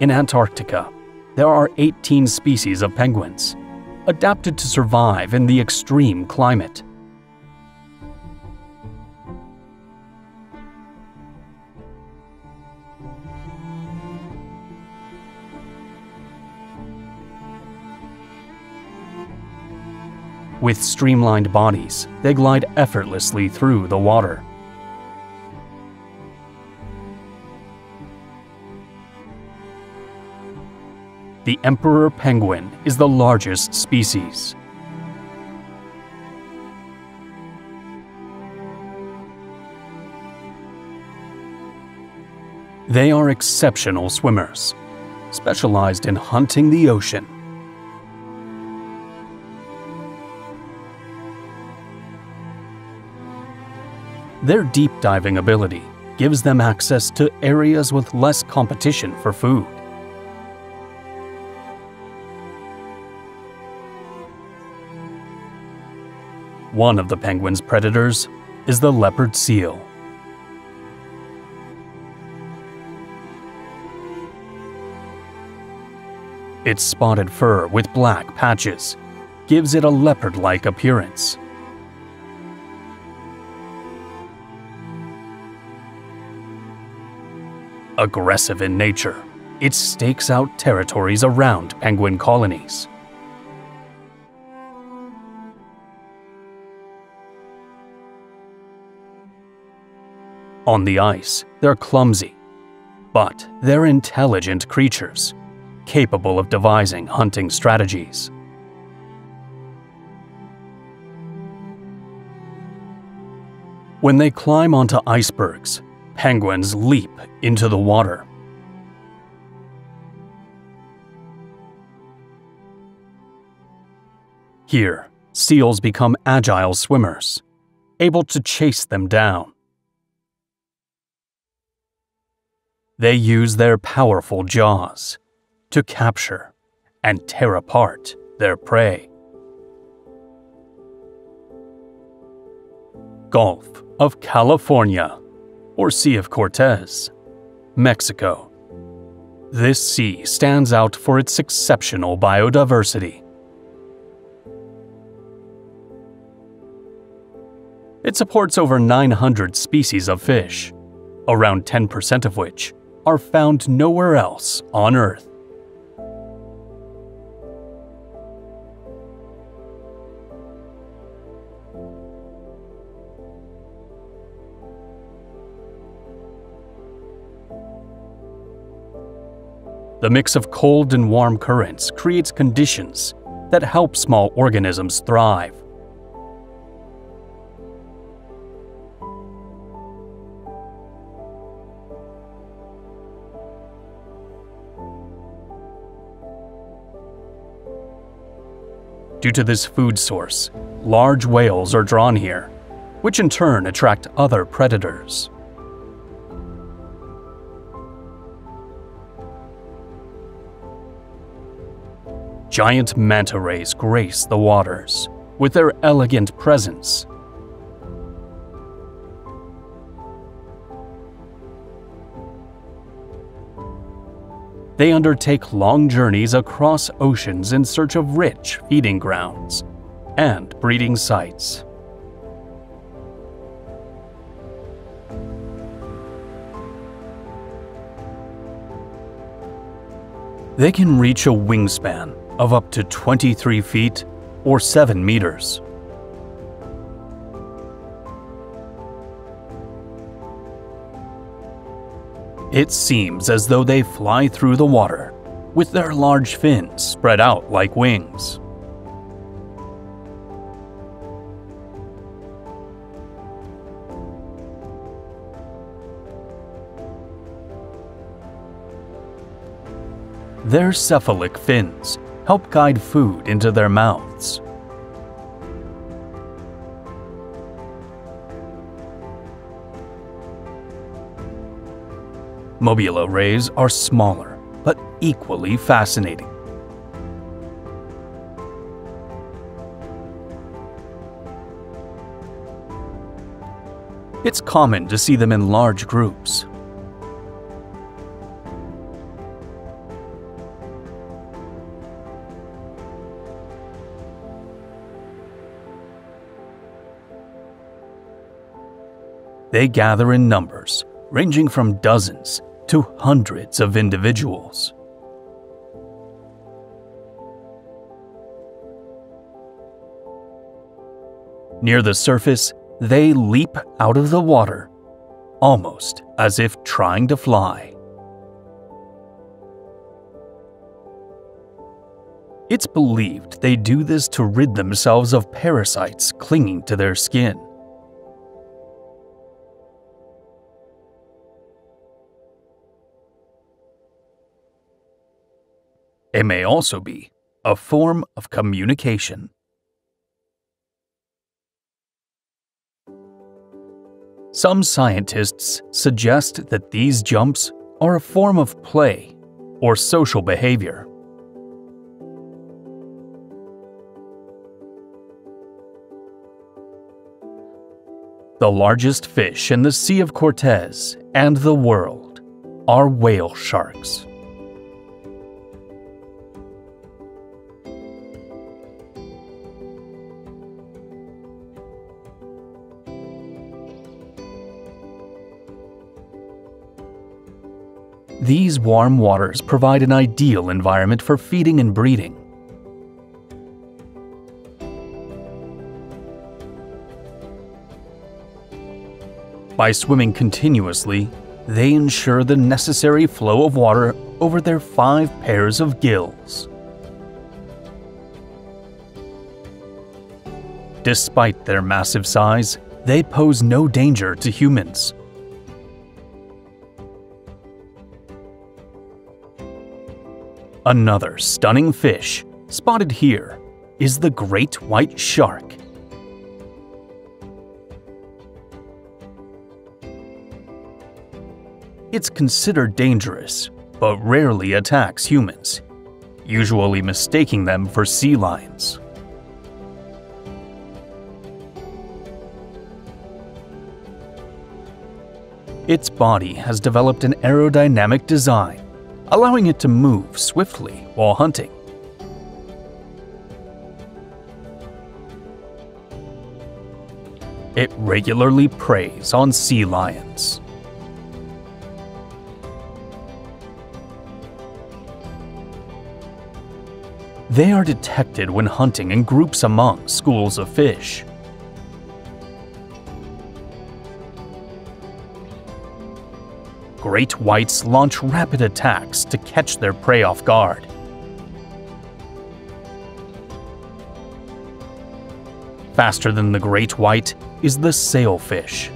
A: In Antarctica, there are 18 species of penguins, adapted to survive in the extreme climate. With streamlined bodies, they glide effortlessly through the water. The emperor penguin is the largest species. They are exceptional swimmers, specialized in hunting the ocean. Their deep diving ability gives them access to areas with less competition for food. One of the penguin's predators is the leopard seal. Its spotted fur with black patches gives it a leopard-like appearance. Aggressive in nature, it stakes out territories around penguin colonies. On the ice, they're clumsy, but they're intelligent creatures, capable of devising hunting strategies. When they climb onto icebergs, penguins leap into the water. Here, seals become agile swimmers, able to chase them down. They use their powerful jaws to capture and tear apart their prey. Gulf of California, or Sea of Cortez, Mexico. This sea stands out for its exceptional biodiversity. It supports over 900 species of fish, around 10% of which are found nowhere else on Earth. The mix of cold and warm currents creates conditions that help small organisms thrive. Due to this food source, large whales are drawn here, which in turn attract other predators. Giant manta rays grace the waters with their elegant presence. They undertake long journeys across oceans in search of rich feeding grounds and breeding sites. They can reach a wingspan of up to 23 feet or 7 meters. It seems as though they fly through the water with their large fins spread out like wings. Their cephalic fins help guide food into their mouths. Mobula rays are smaller, but equally fascinating. It's common to see them in large groups. They gather in numbers ranging from dozens to hundreds of individuals. Near the surface, they leap out of the water, almost as if trying to fly. It's believed they do this to rid themselves of parasites clinging to their skin. It may also be a form of communication. Some scientists suggest that these jumps are a form of play or social behavior. The largest fish in the Sea of Cortez and the world are whale sharks. These warm waters provide an ideal environment for feeding and breeding. By swimming continuously, they ensure the necessary flow of water over their 5 pairs of gills. Despite their massive size, they pose no danger to humans. Another stunning fish spotted here is the great white shark. It's considered dangerous, but rarely attacks humans, usually mistaking them for sea lions. Its body has developed an aerodynamic design, allowing it to move swiftly while hunting. It regularly preys on sea lions. They are detected when hunting in groups among schools of fish. Great whites launch rapid attacks to catch their prey off guard. Faster than the great white is the sailfish.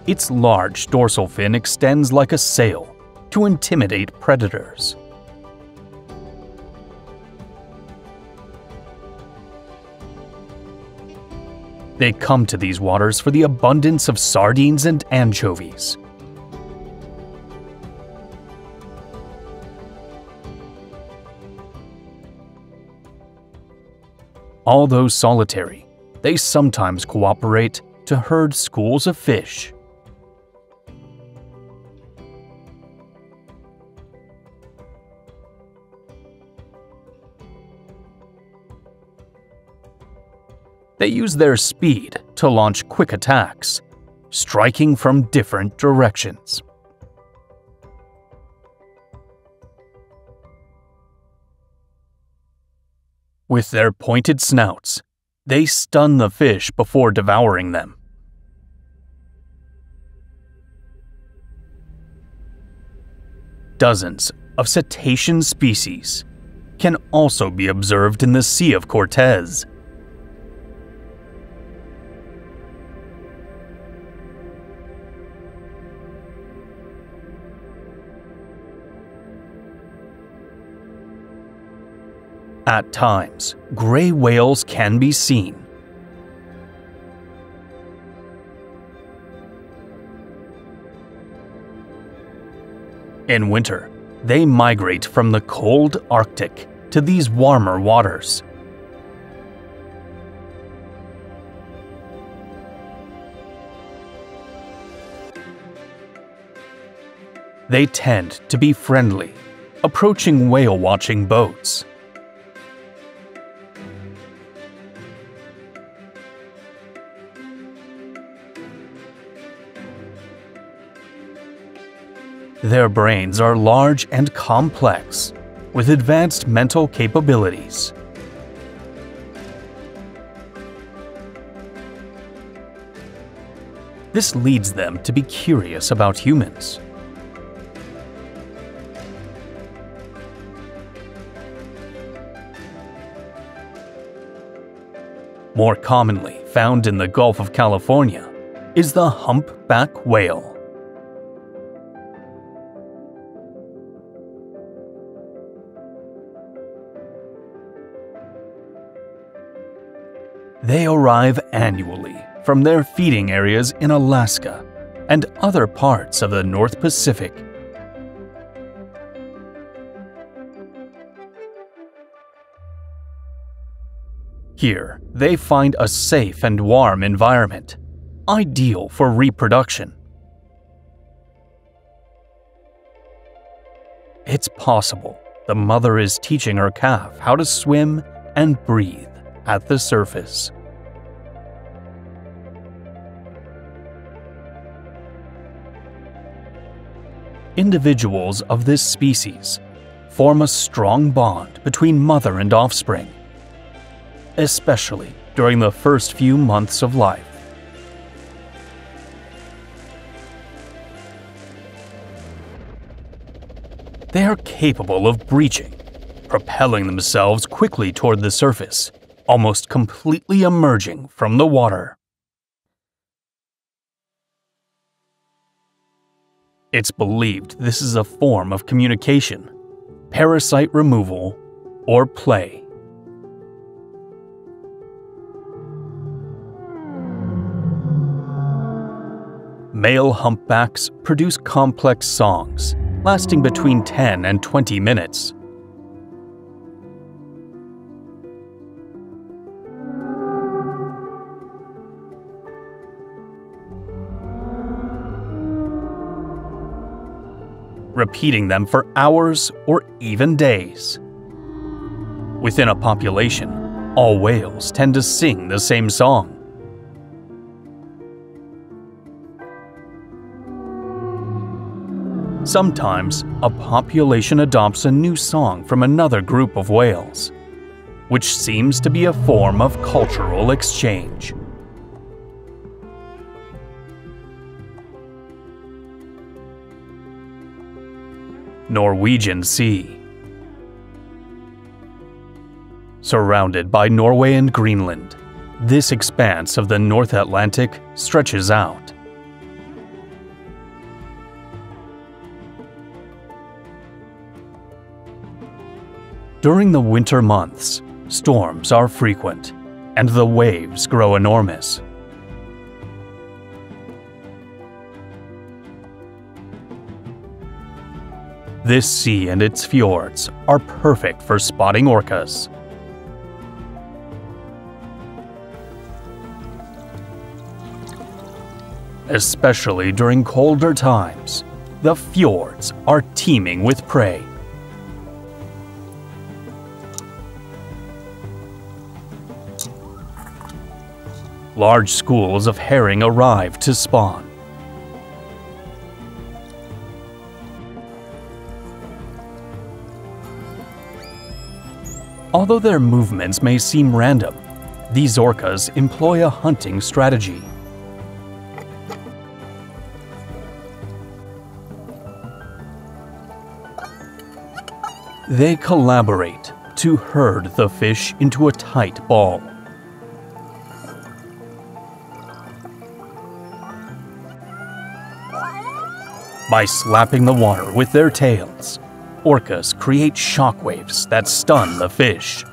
A: Its large dorsal fin extends like a sail to intimidate predators. They come to these waters for the abundance of sardines and anchovies. Although solitary, they sometimes cooperate to herd schools of fish. They use their speed to launch quick attacks, striking from different directions. With their pointed snouts, they stun the fish before devouring them. Dozens of cetacean species can also be observed in the Sea of Cortez. At times, gray whales can be seen. In winter, they migrate from the cold Arctic to these warmer waters. They tend to be friendly, approaching whale-watching boats. Their brains are large and complex, with advanced mental capabilities. This leads them to be curious about humans. More commonly found in the Gulf of California is the humpback whale. They arrive annually from their feeding areas in Alaska and other parts of the North Pacific. Here, they find a safe and warm environment, ideal for reproduction. It's possible the mother is teaching her calf how to swim and breathe at the surface. Individuals of this species form a strong bond between mother and offspring, especially during the first few months of life. They are capable of breaching, propelling themselves quickly toward the surface, almost completely emerging from the water. It's believed this is a form of communication, parasite removal, or play. Male humpbacks produce complex songs, lasting between 10 and 20 minutes. Repeating them for hours or even days. Within a population, all whales tend to sing the same song. Sometimes, a population adopts a new song from another group of whales, which seems to be a form of cultural exchange. Norwegian Sea. Surrounded by Norway and Greenland, this expanse of the North Atlantic stretches out. During the winter months, storms are frequent, and the waves grow enormous. This sea and its fjords are perfect for spotting orcas. Especially during colder times, the fjords are teeming with prey. Large schools of herring arrive to spawn. Although their movements may seem random, these orcas employ a hunting strategy. They collaborate to herd the fish into a tight ball. By slapping the water with their tails, orcas create shockwaves that stun the fish.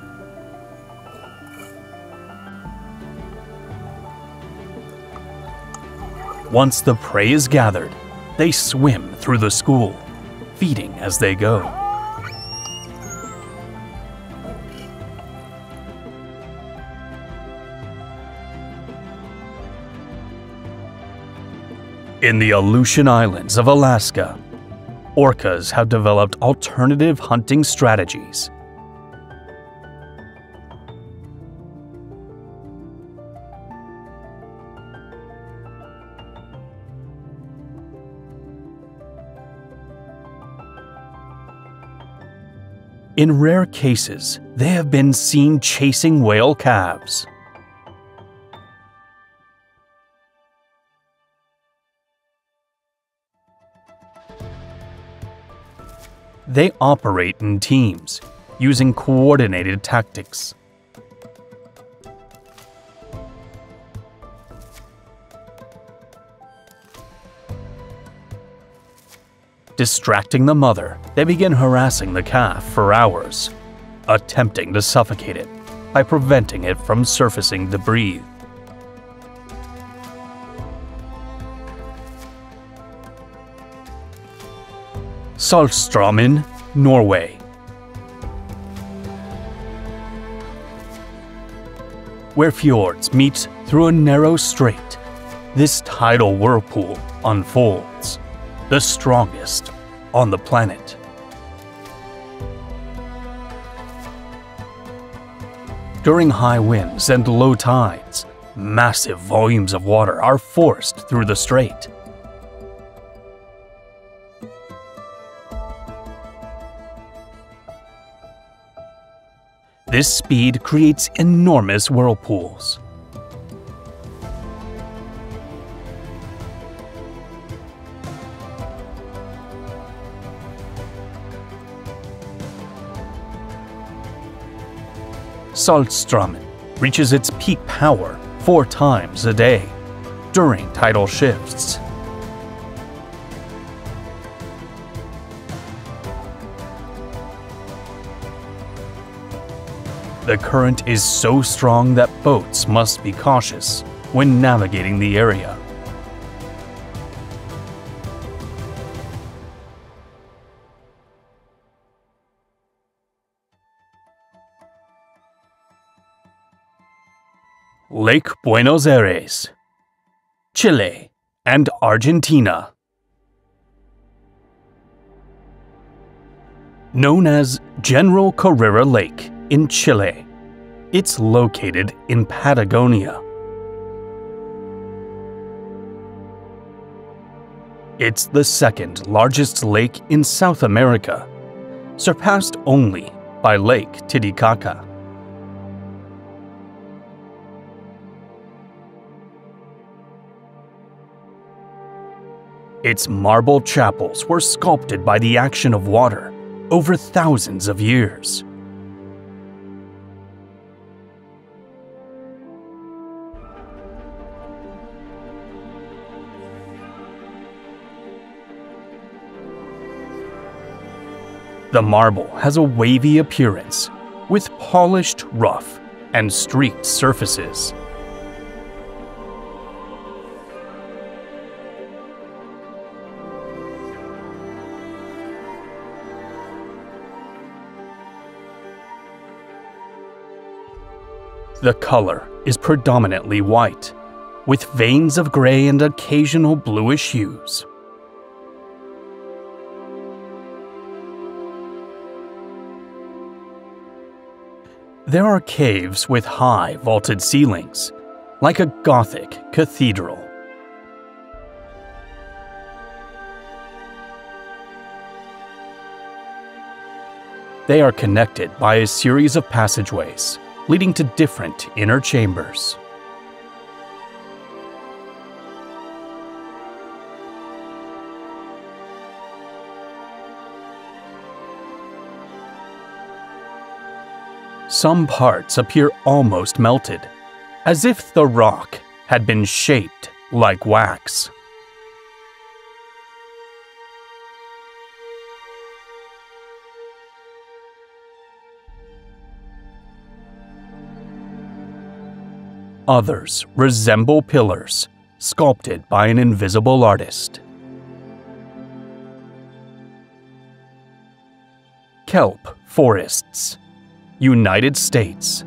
A: Once the prey is gathered, they swim through the school, feeding as they go. In the Aleutian Islands of Alaska, orcas have developed alternative hunting strategies. In rare cases, they have been seen chasing whale calves. They operate in teams, using coordinated tactics. Distracting the mother, they begin harassing the calf for hours, attempting to suffocate it by preventing it from surfacing to breathe. Saltstraumen, Norway. Where fjords meet through a narrow strait, this tidal whirlpool unfolds, the strongest on the planet. During high winds and low tides, massive volumes of water are forced through the strait. This speed creates enormous whirlpools. Saltstraumen reaches its peak power 4 times a day during tidal shifts. The current is so strong that boats must be cautious when navigating the area. Lake Buenos Aires, Chile, and Argentina. Known as General Carrera Lake in Chile, it's located in Patagonia. It's the second largest lake in South America, surpassed only by Lake Titicaca. Its marble chapels were sculpted by the action of water over thousands of years. The marble has a wavy appearance, with polished, rough, and streaked surfaces. The color is predominantly white, with veins of gray and occasional bluish hues. There are caves with high vaulted ceilings, like a Gothic cathedral. They are connected by a series of passageways, leading to different inner chambers. Some parts appear almost melted, as if the rock had been shaped like wax. Others resemble pillars sculpted by an invisible artist. Kelp forests, United States.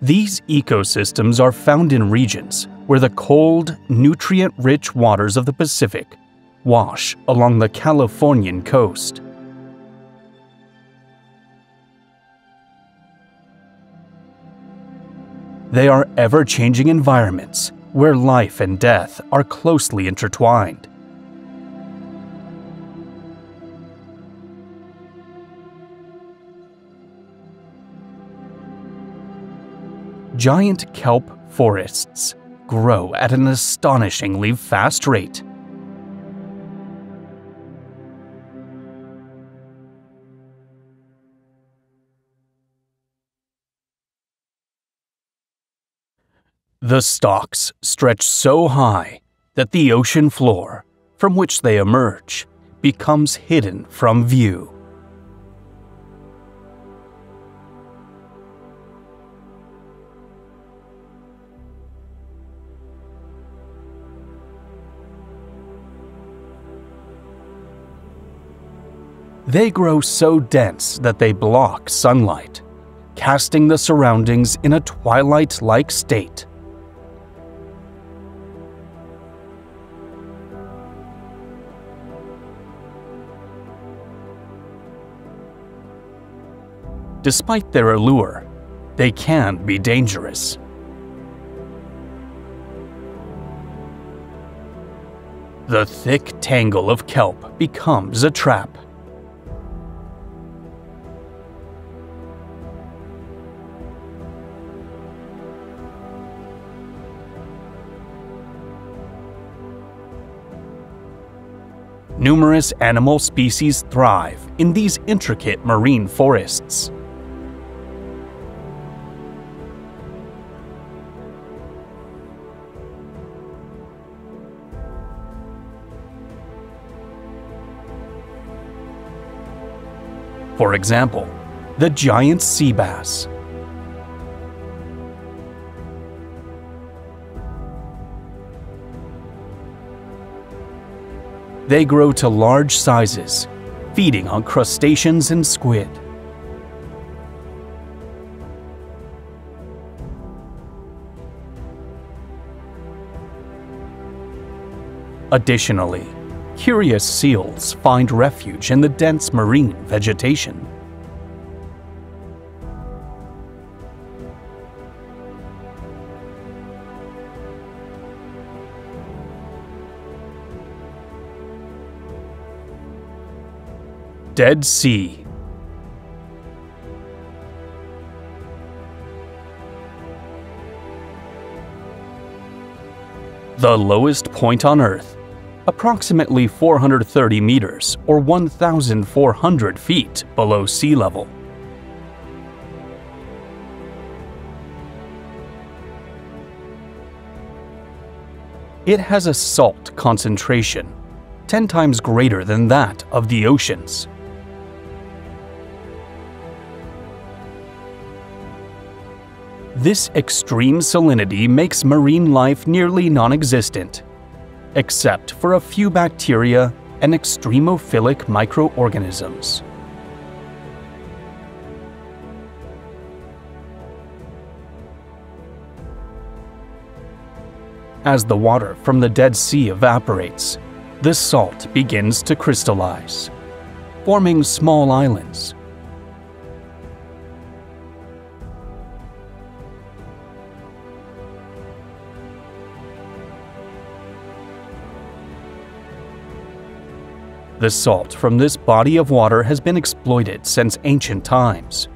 A: These ecosystems are found in regions where the cold, nutrient-rich waters of the Pacific wash along the Californian coast. They are ever-changing environments where life and death are closely intertwined. Giant kelp forests grow at an astonishingly fast rate. The stalks stretch so high that the ocean floor, from which they emerge, becomes hidden from view. They grow so dense that they block sunlight, casting the surroundings in a twilight-like state. Despite their allure, they can be dangerous. The thick tangle of kelp becomes a trap. Numerous animal species thrive in these intricate marine forests. For example, the giant sea bass. They grow to large sizes, feeding on crustaceans and squid. Additionally, curious seals find refuge in the dense marine vegetation. Dead Sea. The lowest point on Earth, approximately 430 meters or 1,400 feet below sea level. It has a salt concentration 10 times greater than that of the oceans. This extreme salinity makes marine life nearly non-existent, except for a few bacteria and extremophilic microorganisms. As the water from the Dead Sea evaporates, the salt begins to crystallize, forming small islands. The salt from this body of water has been exploited since ancient times.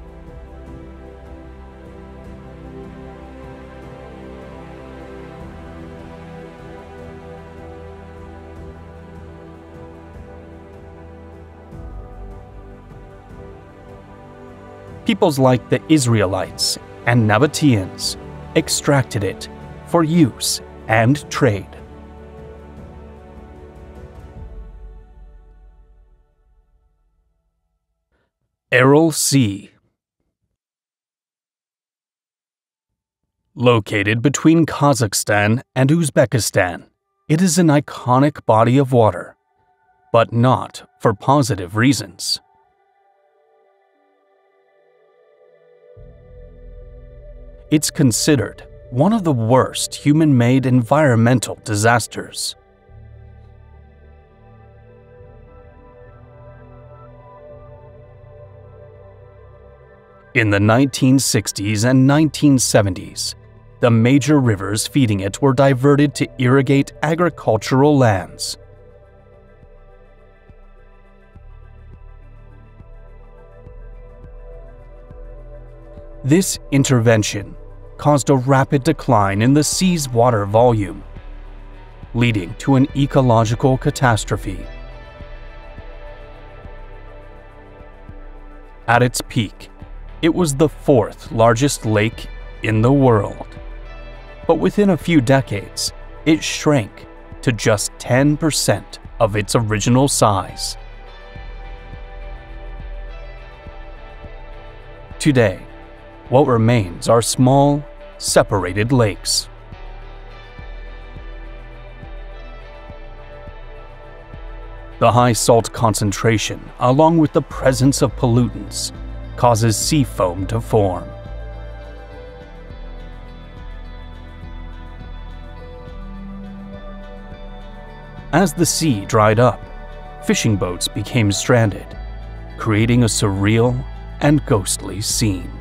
A: Peoples like the Israelites and Nabateans extracted it for use and trade. Aral Sea. Located between Kazakhstan and Uzbekistan, it is an iconic body of water, but not for positive reasons. It's considered one of the worst human-made environmental disasters. In the 1960s and 1970s, the major rivers feeding it were diverted to irrigate agricultural lands. This intervention caused a rapid decline in the sea's water volume, leading to an ecological catastrophe. At its peak, it was the fourth largest lake in the world, but within a few decades, it shrank to just 10% of its original size. Today, what remains are small, separated lakes. The high salt concentration, along with the presence of pollutants, causes sea foam to form. As the sea dried up, fishing boats became stranded, creating a surreal and ghostly scene.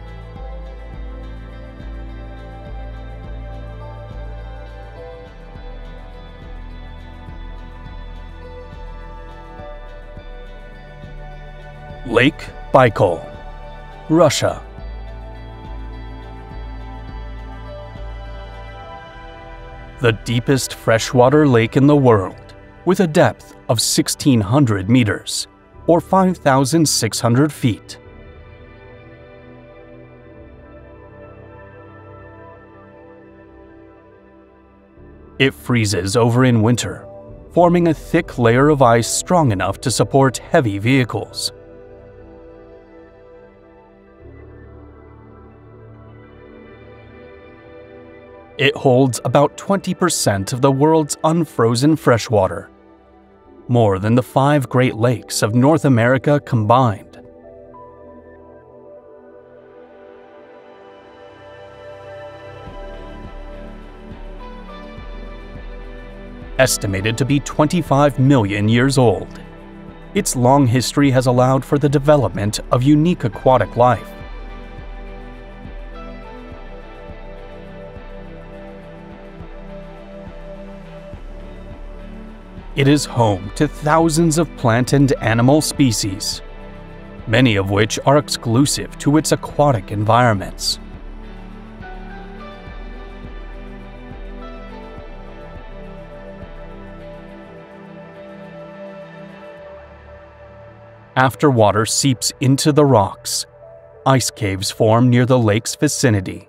A: Lake Baikal, Russia. The deepest freshwater lake in the world, with a depth of 1,600 meters, or 5,600 feet. It freezes over in winter, forming a thick layer of ice strong enough to support heavy vehicles. It holds about 20% of the world's unfrozen freshwater, more than the 5 Great Lakes of North America combined. estimated to be 25 million years old. Its long history has allowed for the development of unique aquatic life. It is home to thousands of plant and animal species, many of which are exclusive to its aquatic environments. After water seeps into the rocks, ice caves form near the lake's vicinity.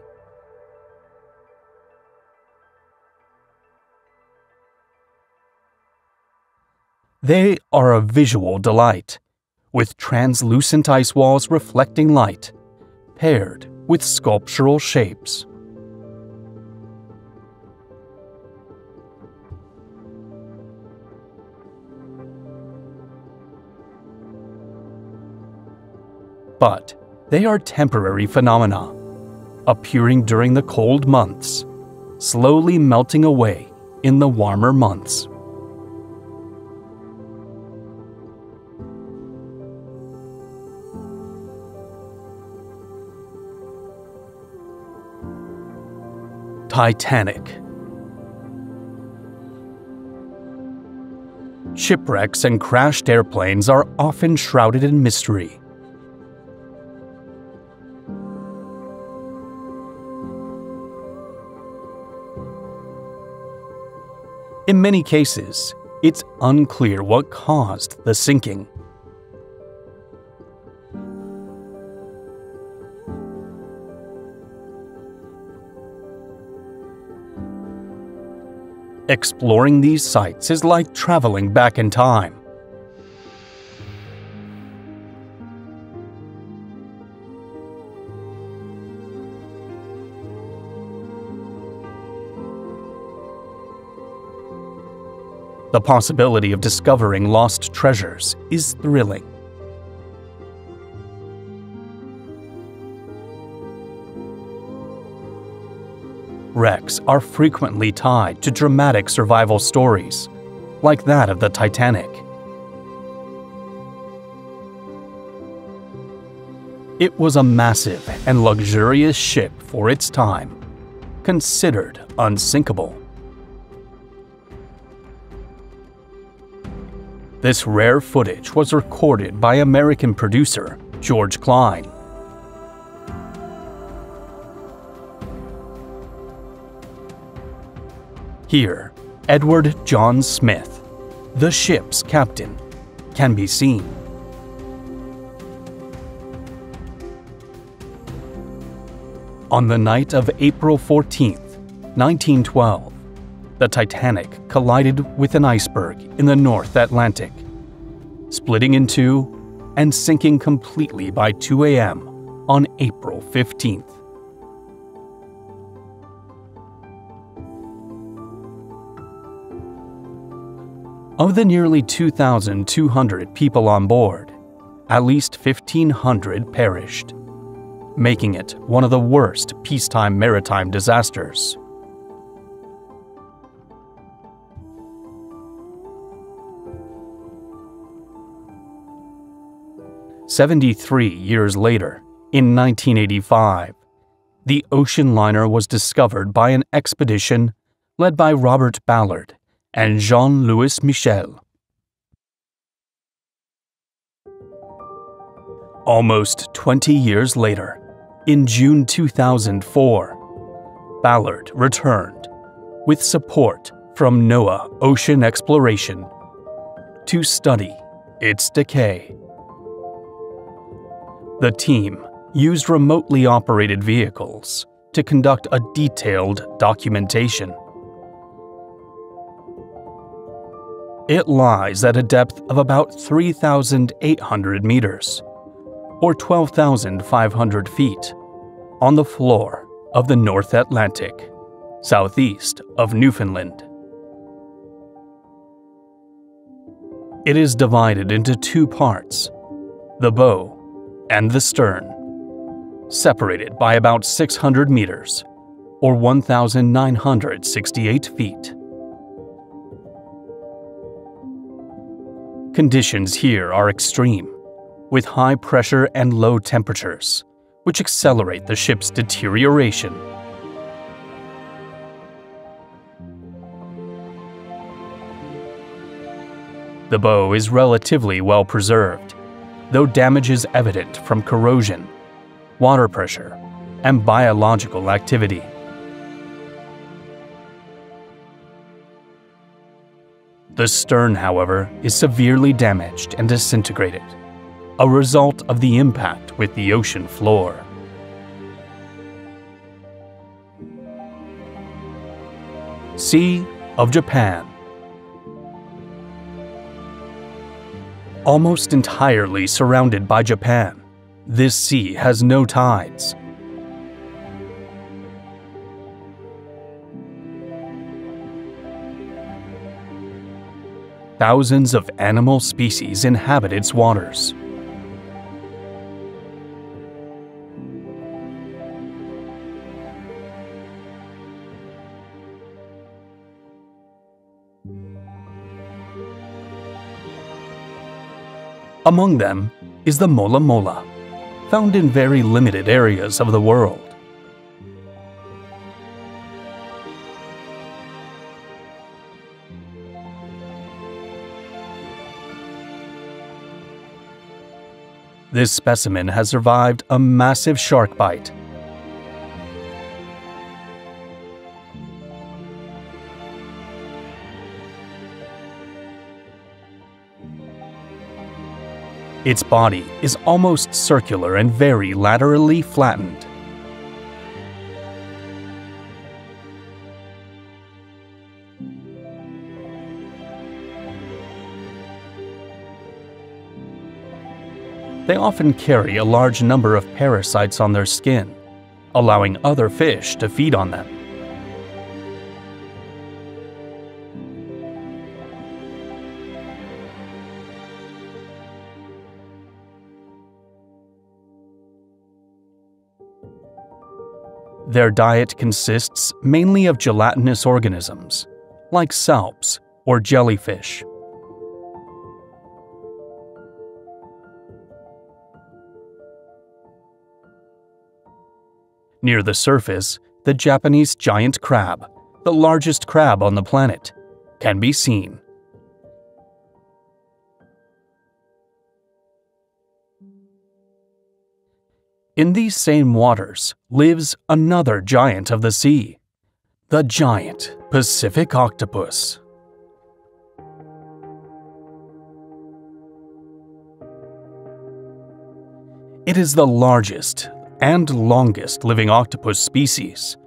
A: They are a visual delight, with translucent ice walls reflecting light, paired with sculptural shapes. But they are temporary phenomena, appearing during the cold months, slowly melting away in the warmer months. Titanic. Shipwrecks and crashed airplanes are often shrouded in mystery. In many cases, it's unclear what caused the sinking. Exploring these sites is like traveling back in time. The possibility of discovering lost treasures is thrilling. Wrecks are frequently tied to dramatic survival stories, like that of the Titanic. It was a massive and luxurious ship for its time, considered unsinkable. This rare footage was recorded by American producer George Klein. Here, Edward John Smith, the ship's captain, can be seen. On the night of April 14, 1912, the Titanic collided with an iceberg in the North Atlantic, splitting in two and sinking completely by 2 a.m. on April 15th. Of the nearly 2,200 people on board, at least 1,500 perished, making it one of the worst peacetime maritime disasters. "73 years later, in 1985, the ocean liner was discovered by an expedition led by Robert Ballard and Jean-Louis Michel. Almost 20 years later, in June 2004, Ballard returned with support from NOAA Ocean Exploration to study its decay. The team used remotely operated vehicles to conduct a detailed documentation. It lies at a depth of about 3,800 meters, or 12,500 feet, on the floor of the North Atlantic, southeast of Newfoundland. It is divided into two parts, the bow and the stern, separated by about 600 meters, or 1,968 feet. Conditions here are extreme, with high pressure and low temperatures, which accelerate the ship's deterioration. The bow is relatively well preserved, though damage is evident from corrosion, water pressure, and biological activity. The stern, however, is severely damaged and disintegrated, a result of the impact with the ocean floor. Sea of Japan. Almost entirely surrounded by Japan, this sea has no tides. Thousands of animal species inhabit its waters. Among them is the mola mola, found in very limited areas of the world. This specimen has survived a massive shark bite. Its body is almost circular and very laterally flattened. They often carry a large number of parasites on their skin, allowing other fish to feed on them. Their diet consists mainly of gelatinous organisms, like salps or jellyfish. Near the surface, the Japanese giant crab, the largest crab on the planet, can be seen. In these same waters lives another giant of the sea, the giant Pacific octopus. It is the largest and longest living octopus species,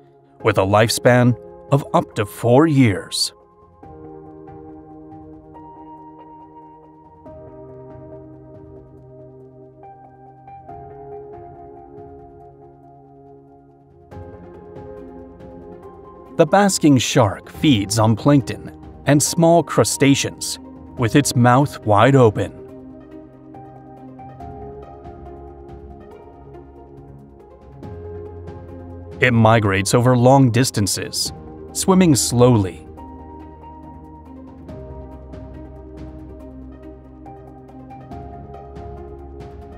A: with a lifespan of up to 4 years. The basking shark feeds on plankton and small crustaceans, with its mouth wide open. It migrates over long distances, swimming slowly.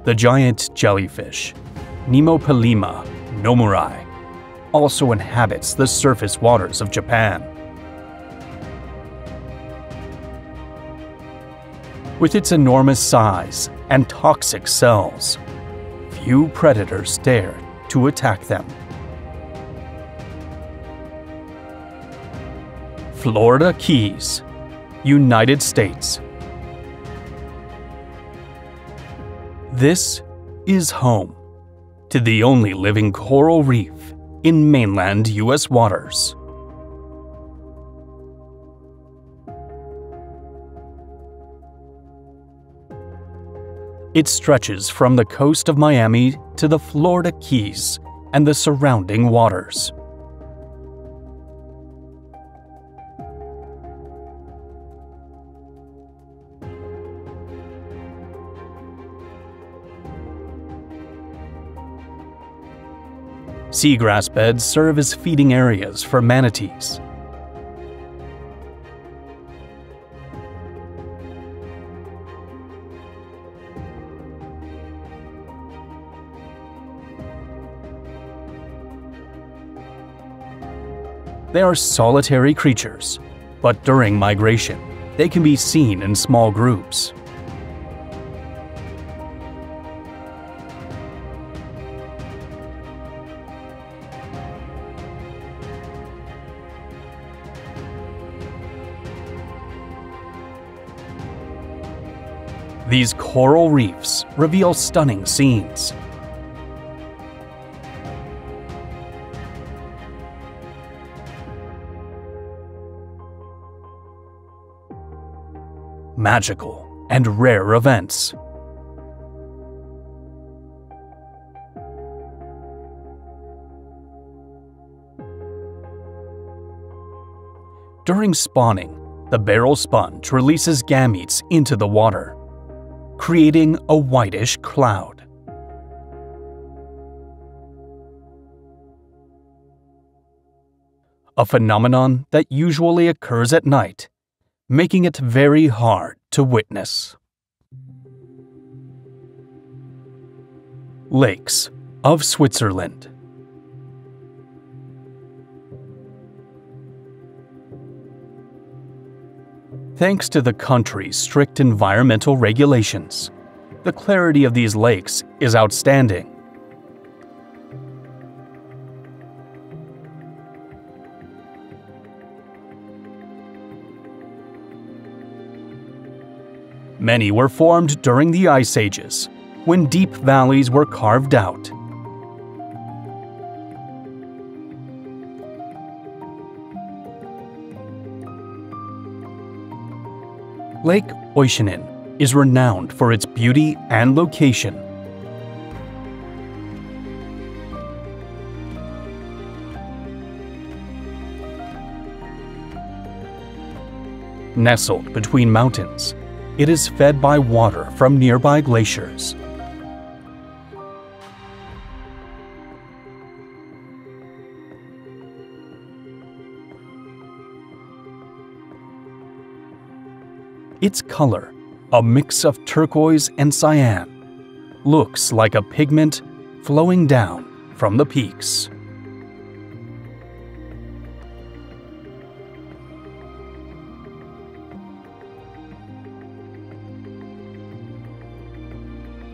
A: The giant jellyfish, Nemopolima nomurai, also inhabits the surface waters of Japan. With its enormous size and toxic cells, few predators dare to attack them. Florida Keys, United States. This is home to the only living coral reef in mainland U.S. waters. It stretches from the coast of Miami to the Florida Keys and the surrounding waters. Seagrass beds serve as feeding areas for manatees. They are solitary creatures, but during migration, they can be seen in small groups. These coral reefs reveal stunning scenes. Magical and rare events. During spawning, the barrel sponge releases gametes into the water, creating a whitish cloud. A phenomenon that usually occurs at night, making it very hard to witness. Lakes of Switzerland. Thanks to the country's strict environmental regulations, the clarity of these lakes is outstanding. Many were formed during the Ice Ages, when deep valleys were carved out. Lake Oischinen is renowned for its beauty and location. Nestled between mountains, it is fed by water from nearby glaciers. Its color, a mix of turquoise and cyan, looks like a pigment flowing down from the peaks.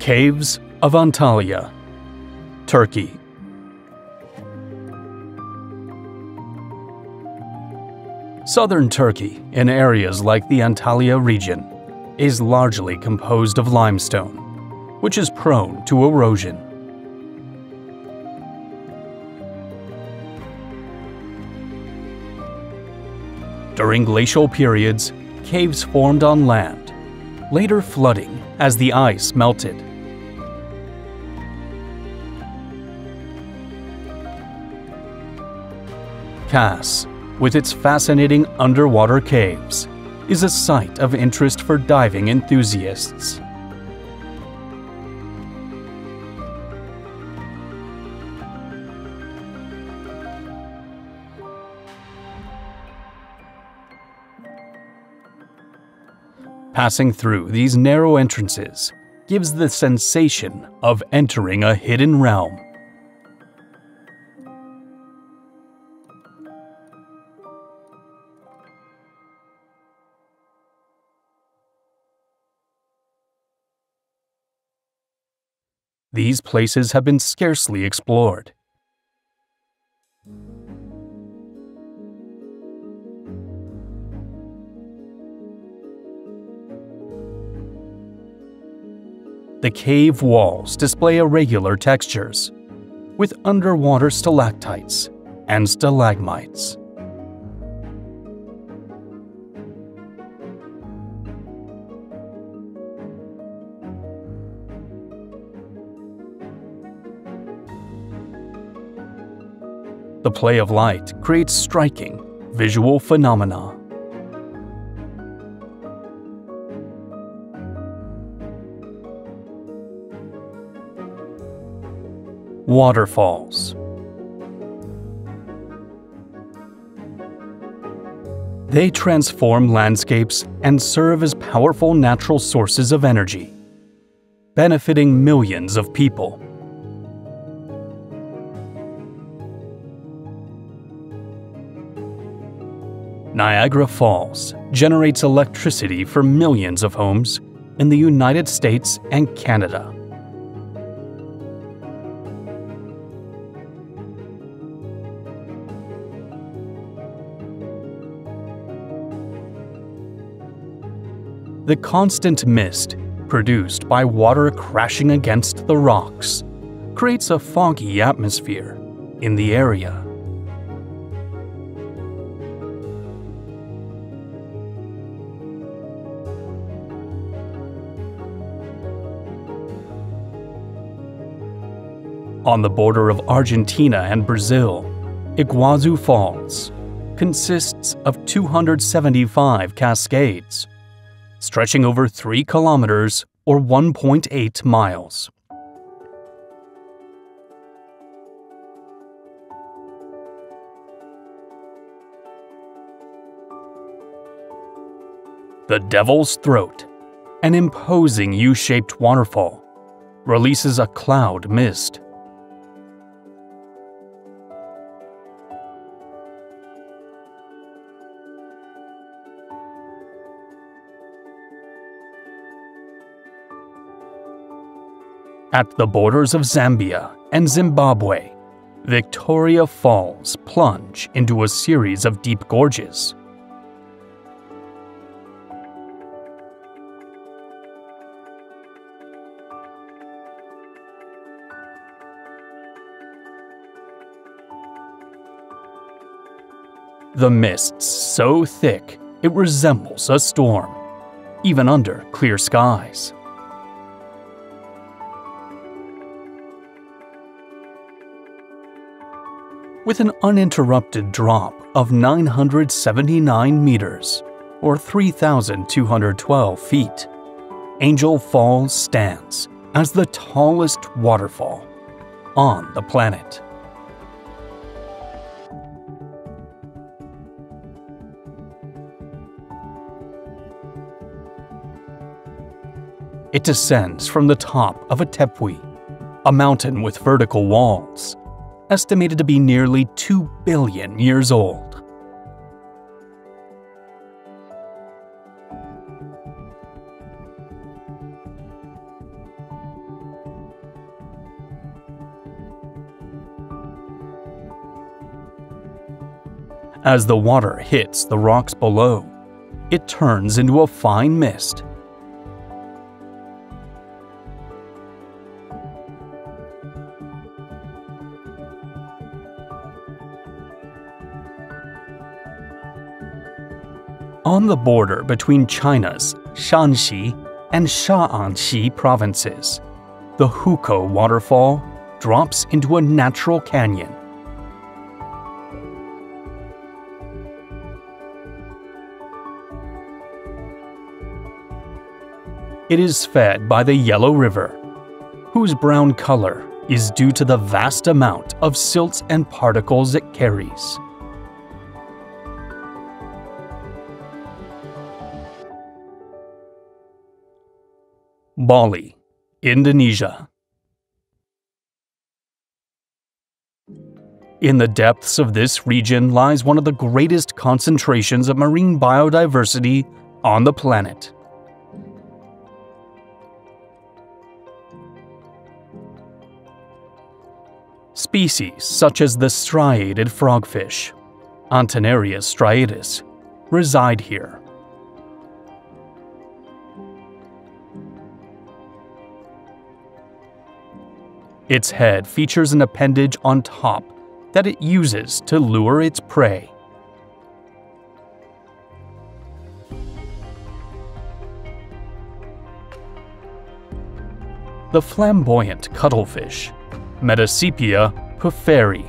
A: Caves of Antalya, Turkey. Southern Turkey, in areas like the Antalya region, is largely composed of limestone, which is prone to erosion. During glacial periods, caves formed on land, later flooding as the ice melted. Kars, with its fascinating underwater caves, is a site of interest for diving enthusiasts. Passing through these narrow entrances gives the sensation of entering a hidden realm. These places have been scarcely explored. The cave walls display irregular textures, with underwater stalactites and stalagmites. The play of light creates striking visual phenomena. Waterfalls. They transform landscapes and serve as powerful natural sources of energy, benefiting millions of people. Niagara Falls generates electricity for millions of homes in the United States and Canada. The constant mist produced by water crashing against the rocks creates a foggy atmosphere in the area. On the border of Argentina and Brazil, Iguazu Falls consists of 275 cascades, stretching over 3 kilometers or 1.8 miles. The Devil's Throat, an imposing U-shaped waterfall, releases a cloud mist. At the borders of Zambia and Zimbabwe, Victoria Falls plunge into a series of deep gorges. The mist's so thick it resembles a storm, even under clear skies. With an uninterrupted drop of 979 meters, or 3,212 feet, Angel Falls stands as the tallest waterfall on the planet. It descends from the top of a tepui, a mountain with vertical walls, estimated to be nearly 2 billion years old. As the water hits the rocks below, it turns into a fine mist. On the border between China's Shanxi and Shaanxi provinces, the Hukou waterfall drops into a natural canyon. It is fed by the Yellow River, whose brown color is due to the vast amount of silts and particles it carries. Bali, Indonesia. In the depths of this region lies one of the greatest concentrations of marine biodiversity on the planet. Species such as the striated frogfish, Antenarius striatus, reside here. Its head features an appendage on top that it uses to lure its prey. The flamboyant cuttlefish, Metasepia pufferi,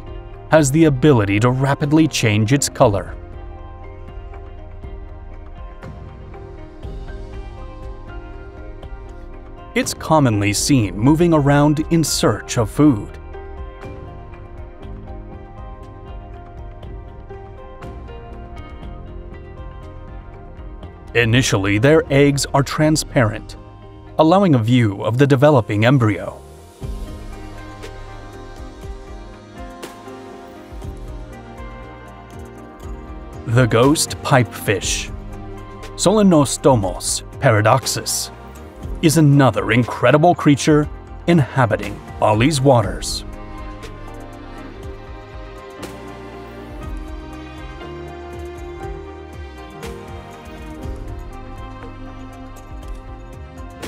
A: has the ability to rapidly change its color. It's commonly seen moving around in search of food. Initially, their eggs are transparent, allowing a view of the developing embryo. The ghost pipefish, Solenostomos paradoxus, is another incredible creature inhabiting Bali's waters.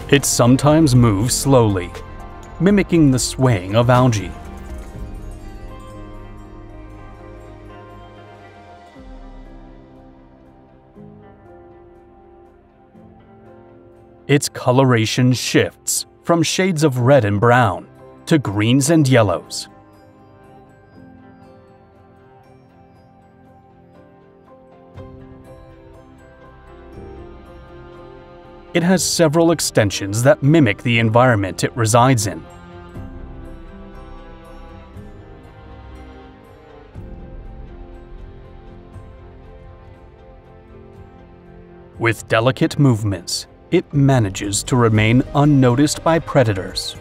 A: It sometimes moves slowly, mimicking the swaying of algae. Its coloration shifts from shades of red and brown to greens and yellows. It has several extensions that mimic the environment it resides in. With delicate movements, it manages to remain unnoticed by predators.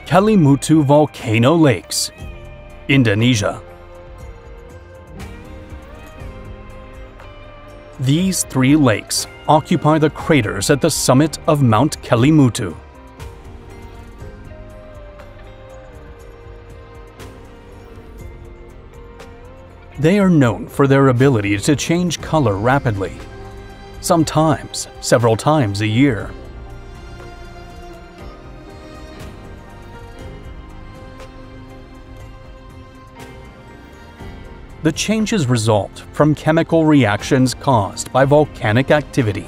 A: Kelimutu Volcano Lakes, Indonesia. These 3 lakes occupy the craters at the summit of Mount Kelimutu. They are known for their ability to change color rapidly, sometimes several times a year. The changes result from chemical reactions caused by volcanic activity.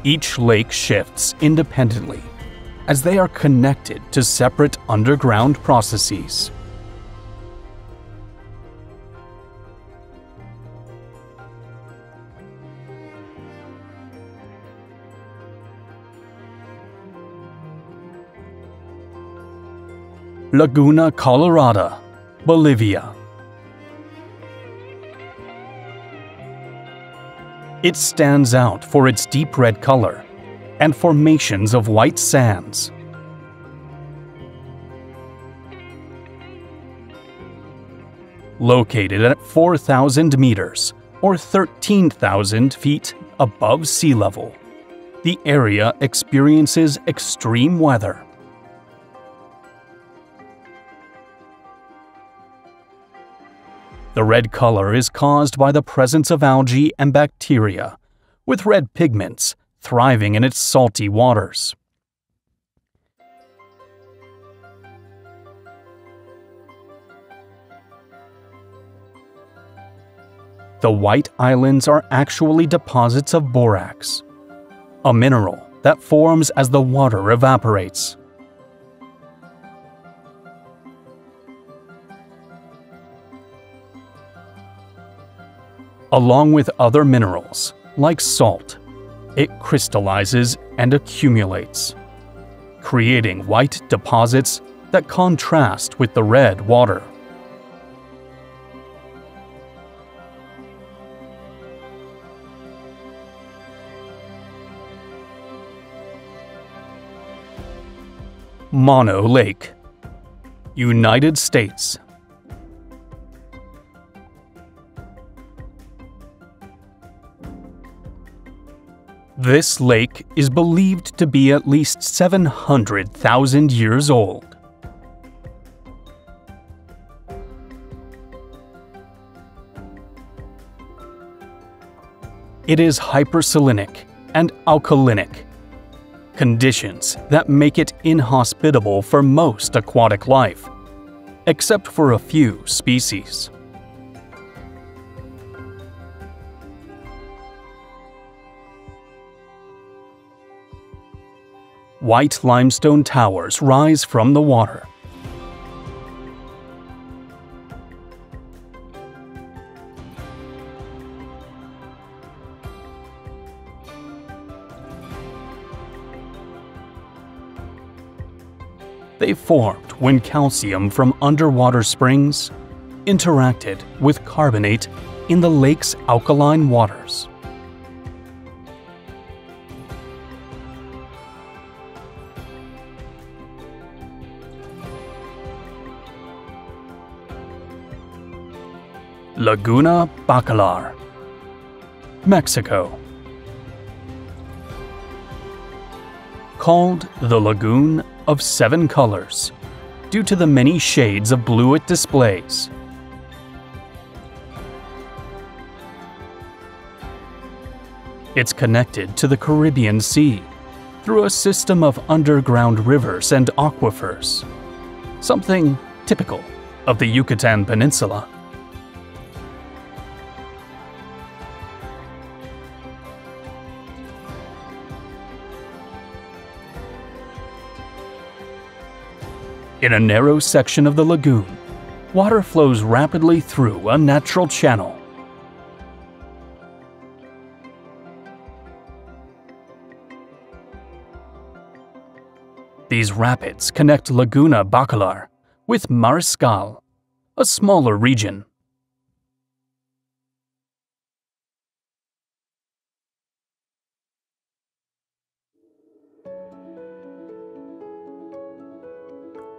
A: Each lake shifts independently, as they are connected to separate underground processes. Laguna Colorada, Bolivia. It stands out for its deep red color and formations of white sands. Located at 4,000 meters or 13,000 feet above sea level, the area experiences extreme weather. The red color is caused by the presence of algae and bacteria, with red pigments thriving in its salty waters. The white islands are actually deposits of borax, a mineral that forms as the water evaporates. Along with other minerals, like salt, it crystallizes and accumulates, creating white deposits that contrast with the red water. Mono Lake, United States. This lake is believed to be at least 700,000 years old. It is hypersalinic and alkalinic, conditions that make it inhospitable for most aquatic life, except for a few species. White limestone towers rise from the water. They formed when calcium from underwater springs interacted with carbonate in the lake's alkaline waters. Laguna Bacalar, Mexico. Called the Lagoon of Seven Colors due to the many shades of blue it displays. It's connected to the Caribbean Sea through a system of underground rivers and aquifers, something typical of the Yucatan Peninsula. In a narrow section of the lagoon, water flows rapidly through a natural channel. These rapids connect Laguna Bacalar with Mariscal, a smaller region.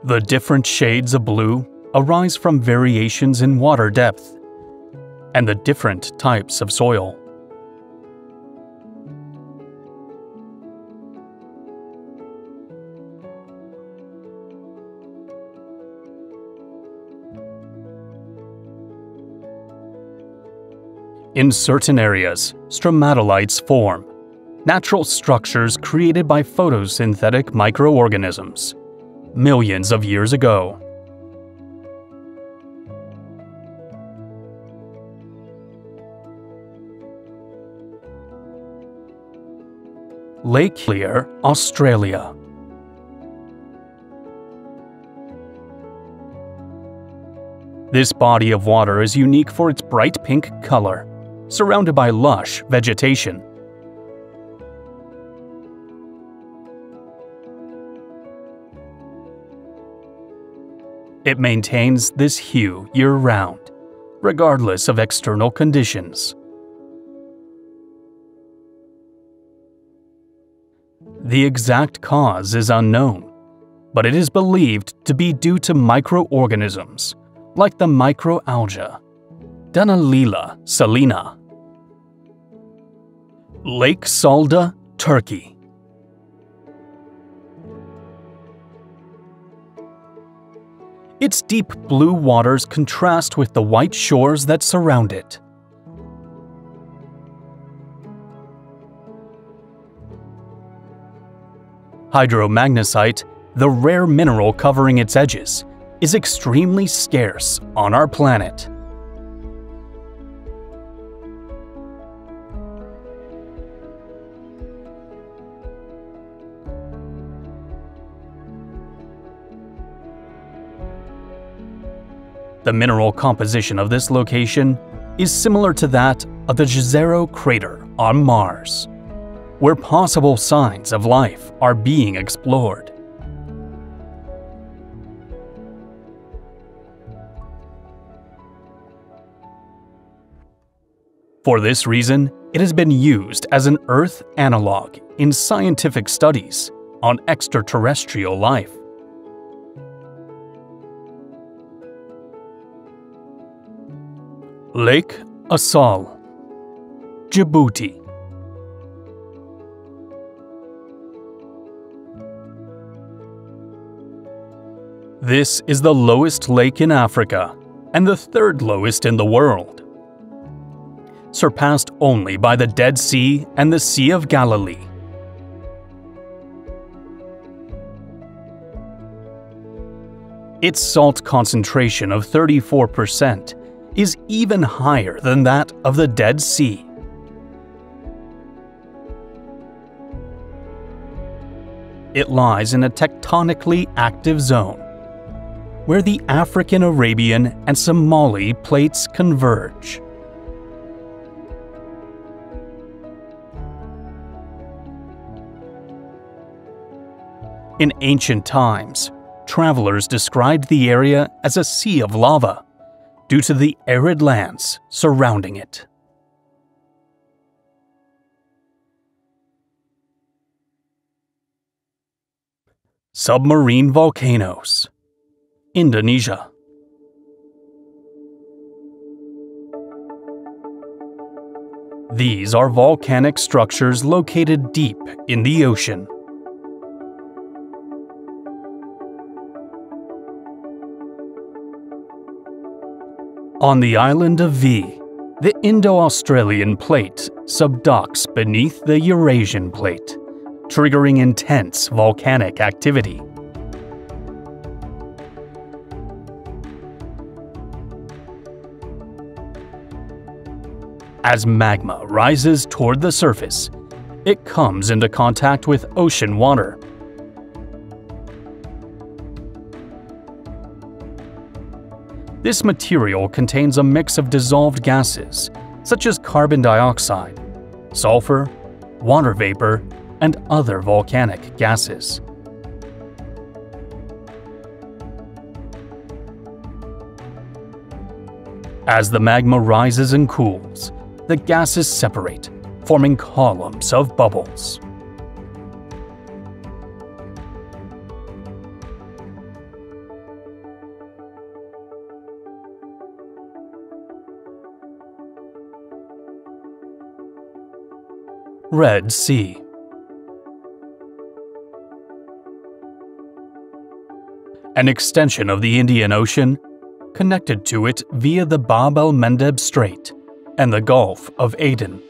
A: The different shades of blue arise from variations in water depth and the different types of soil. In certain areas, stromatolites form, natural structures created by photosynthetic microorganisms, millions of years ago. Lake Clear, Australia. This body of water is unique for its bright pink color, surrounded by lush vegetation. It maintains this hue year-round, regardless of external conditions. The exact cause is unknown, but it is believed to be due to microorganisms, like the microalga Dunaliella salina. Lake Salda, Turkey. Its deep blue waters contrast with the white shores that surround it. Hydromagnesite, the rare mineral covering its edges, is extremely scarce on our planet. The mineral composition of this location is similar to that of the Jezero crater on Mars, where possible signs of life are being explored. For this reason, it has been used as an Earth analog in scientific studies on extraterrestrial life. Lake Assal, Djibouti. This is the lowest lake in Africa and the third lowest in the world, surpassed only by the Dead Sea and the Sea of Galilee. Its salt concentration of 34% is even higher than that of the Dead Sea. It lies in a tectonically active zone, where the African, Arabian, and Somali plates converge. In ancient times, travelers described the area as a sea of lava, due to the arid lands surrounding it. Submarine volcanoes. Indonesia. These are volcanic structures located deep in the ocean. On the island of V, the Indo-Australian plate subducts beneath the Eurasian plate, triggering intense volcanic activity. As magma rises toward the surface, it comes into contact with ocean water. This material contains a mix of dissolved gases, such as carbon dioxide, sulfur, water vapor, and other volcanic gases. As the magma rises and cools, the gases separate, forming columns of bubbles. Red Sea. An extension of the Indian Ocean, connected to it via the Bab el-Mandeb Strait and the Gulf of Aden.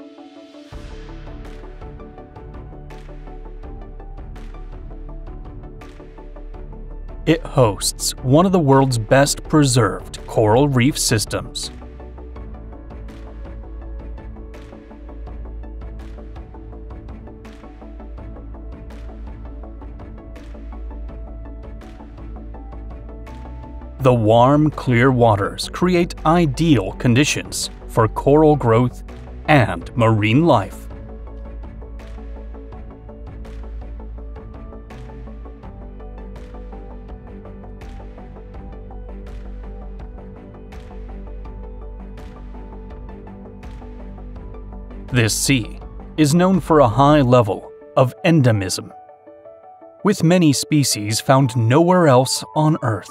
A: It hosts one of the world's best preserved coral reef systems. The warm, clear waters create ideal conditions for coral growth and marine life. This sea is known for a high level of endemism, with many species found nowhere else on Earth.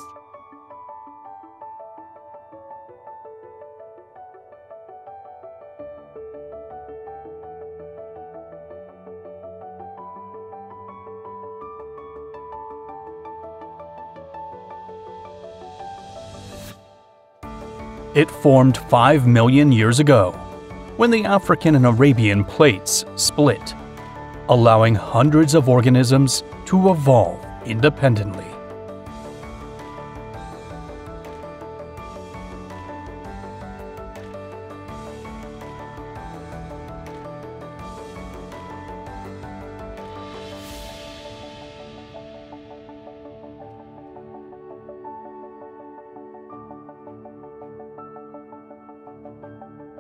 A: It formed 5 million years ago, when the African and Arabian plates split, allowing hundreds of organisms to evolve independently.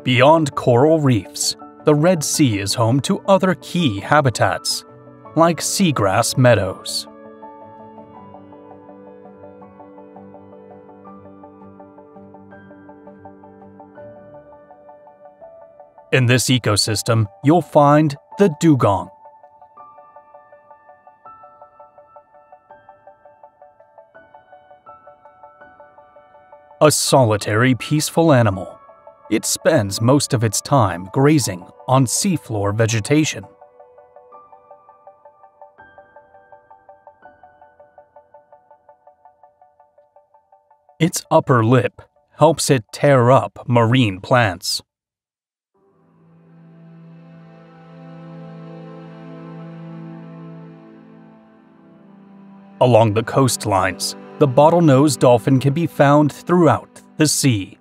A: Beyond coral reefs, the Red Sea is home to other key habitats, like seagrass meadows. In this ecosystem, you'll find the dugong, a solitary, peaceful animal. It spends most of its time grazing on seafloor vegetation. Its upper lip helps it tear up marine plants. Along the coastlines, the bottlenose dolphin can be found throughout the sea.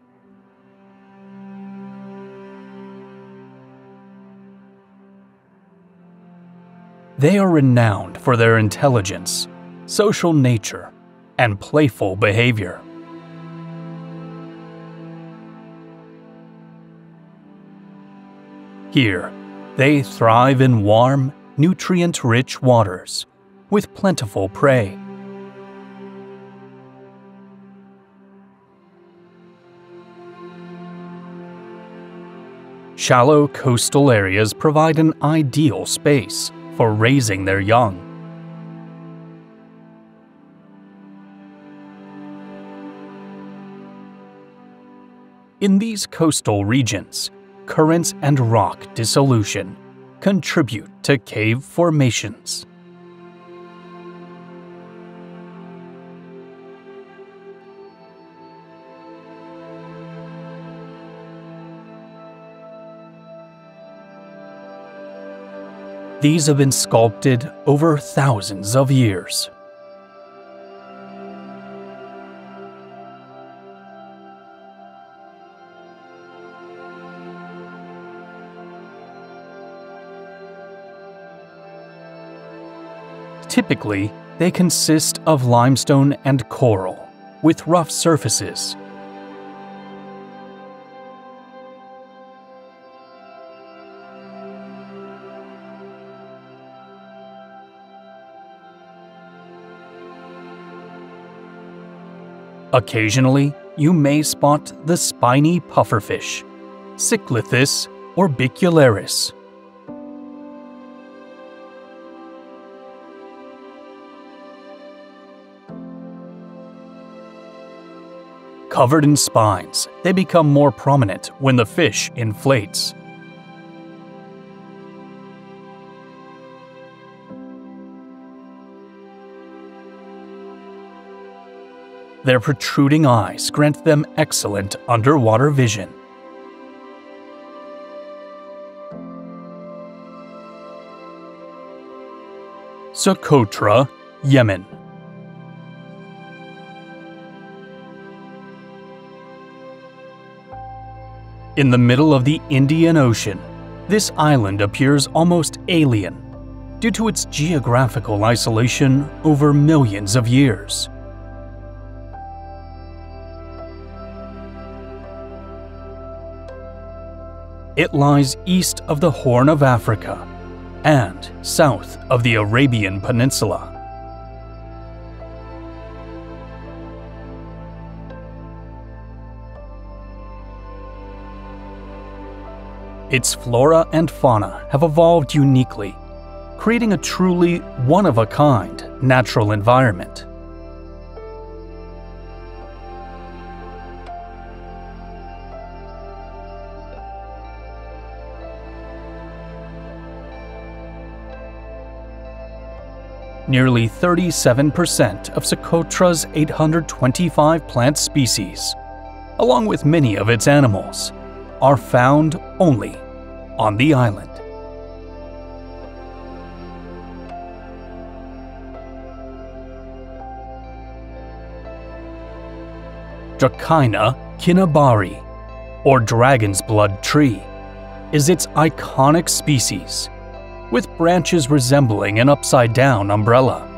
A: They are renowned for their intelligence, social nature, and playful behavior. Here, they thrive in warm, nutrient-rich waters, with plentiful prey. Shallow coastal areas provide an ideal space for raising their young. In these coastal regions, currents and rock dissolution contribute to cave formations. These have been sculpted over thousands of years. Typically, they consist of limestone and coral, with rough surfaces. Occasionally, you may spot the spiny pufferfish, Cyclithis orbicularis. Covered in spines, they become more prominent when the fish inflates. Their protruding eyes grant them excellent underwater vision. Socotra, Yemen. In the middle of the Indian Ocean, this island appears almost alien due to its geographical isolation over millions of years. It lies east of the Horn of Africa and south of the Arabian Peninsula. Its flora and fauna have evolved uniquely, creating a truly one-of-a-kind natural environment. Nearly 37% of Socotra's 825 plant species, along with many of its animals, are found only on the island. Dracaena kinnabari, or dragon's blood tree, is its iconic species, with branches resembling an upside-down umbrella.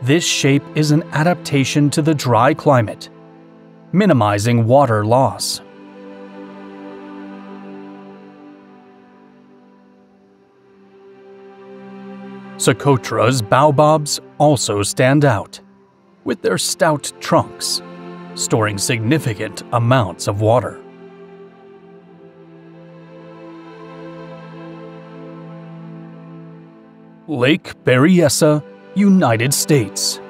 A: This shape is an adaptation to the dry climate, minimizing water loss. Socotra's baobabs also stand out, with their stout trunks, storing significant amounts of water. Lake Berryessa, United States.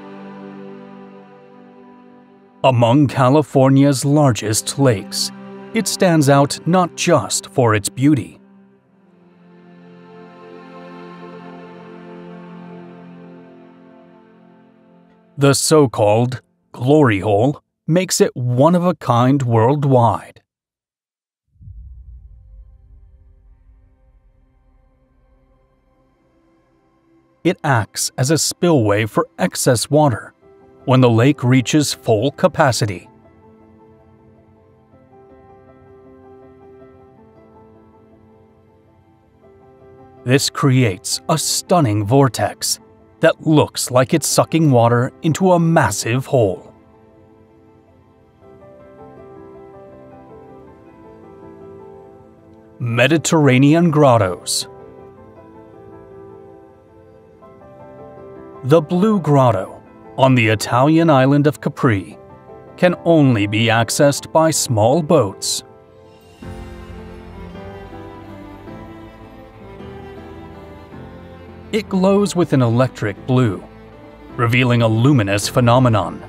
A: Among California's largest lakes, it stands out not just for its beauty. The so-called glory hole makes it one of a kind worldwide. It acts as a spillway for excess water when the lake reaches full capacity. This creates a stunning vortex that looks like it's sucking water into a massive hole. Mediterranean grottos. The Blue Grotto, on the Italian island of Capri, can only be accessed by small boats. It glows with an electric blue, revealing a luminous phenomenon.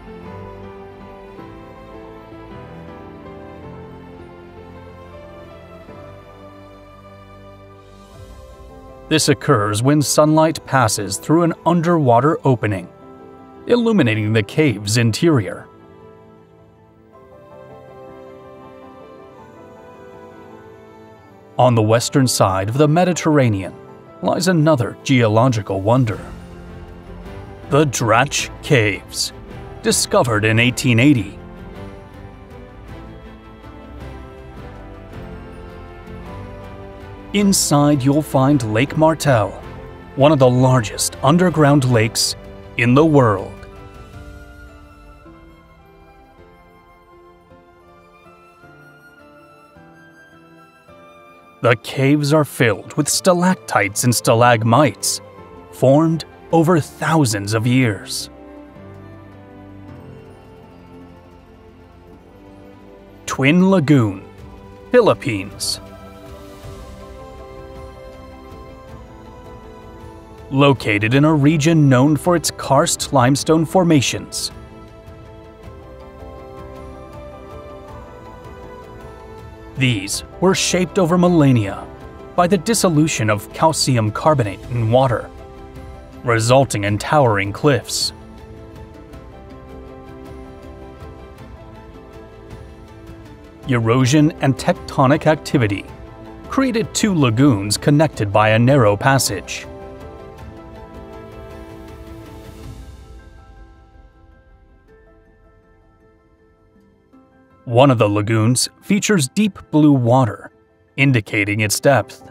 A: This occurs when sunlight passes through an underwater opening, illuminating the cave's interior. On the western side of the Mediterranean lies another geological wonder. The Drach Caves, discovered in 1880. Inside you'll find Lake Martel, one of the largest underground lakes in the world. The caves are filled with stalactites and stalagmites, formed over thousands of years. Twin Lagoon, Philippines. Located in a region known for its karst limestone formations. These were shaped over millennia by the dissolution of calcium carbonate in water, resulting in towering cliffs. Erosion and tectonic activity created two lagoons connected by a narrow passage. One of the lagoons features deep blue water, indicating its depth.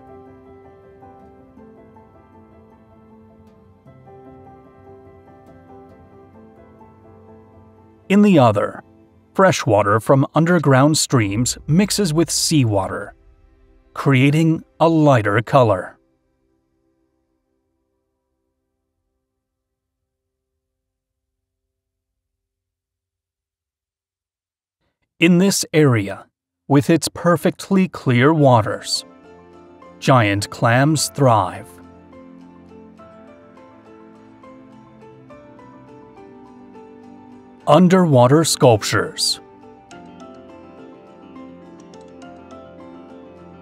A: In the other, fresh water from underground streams mixes with seawater, creating a lighter color. In this area, with its perfectly clear waters, giant clams thrive. Underwater sculptures.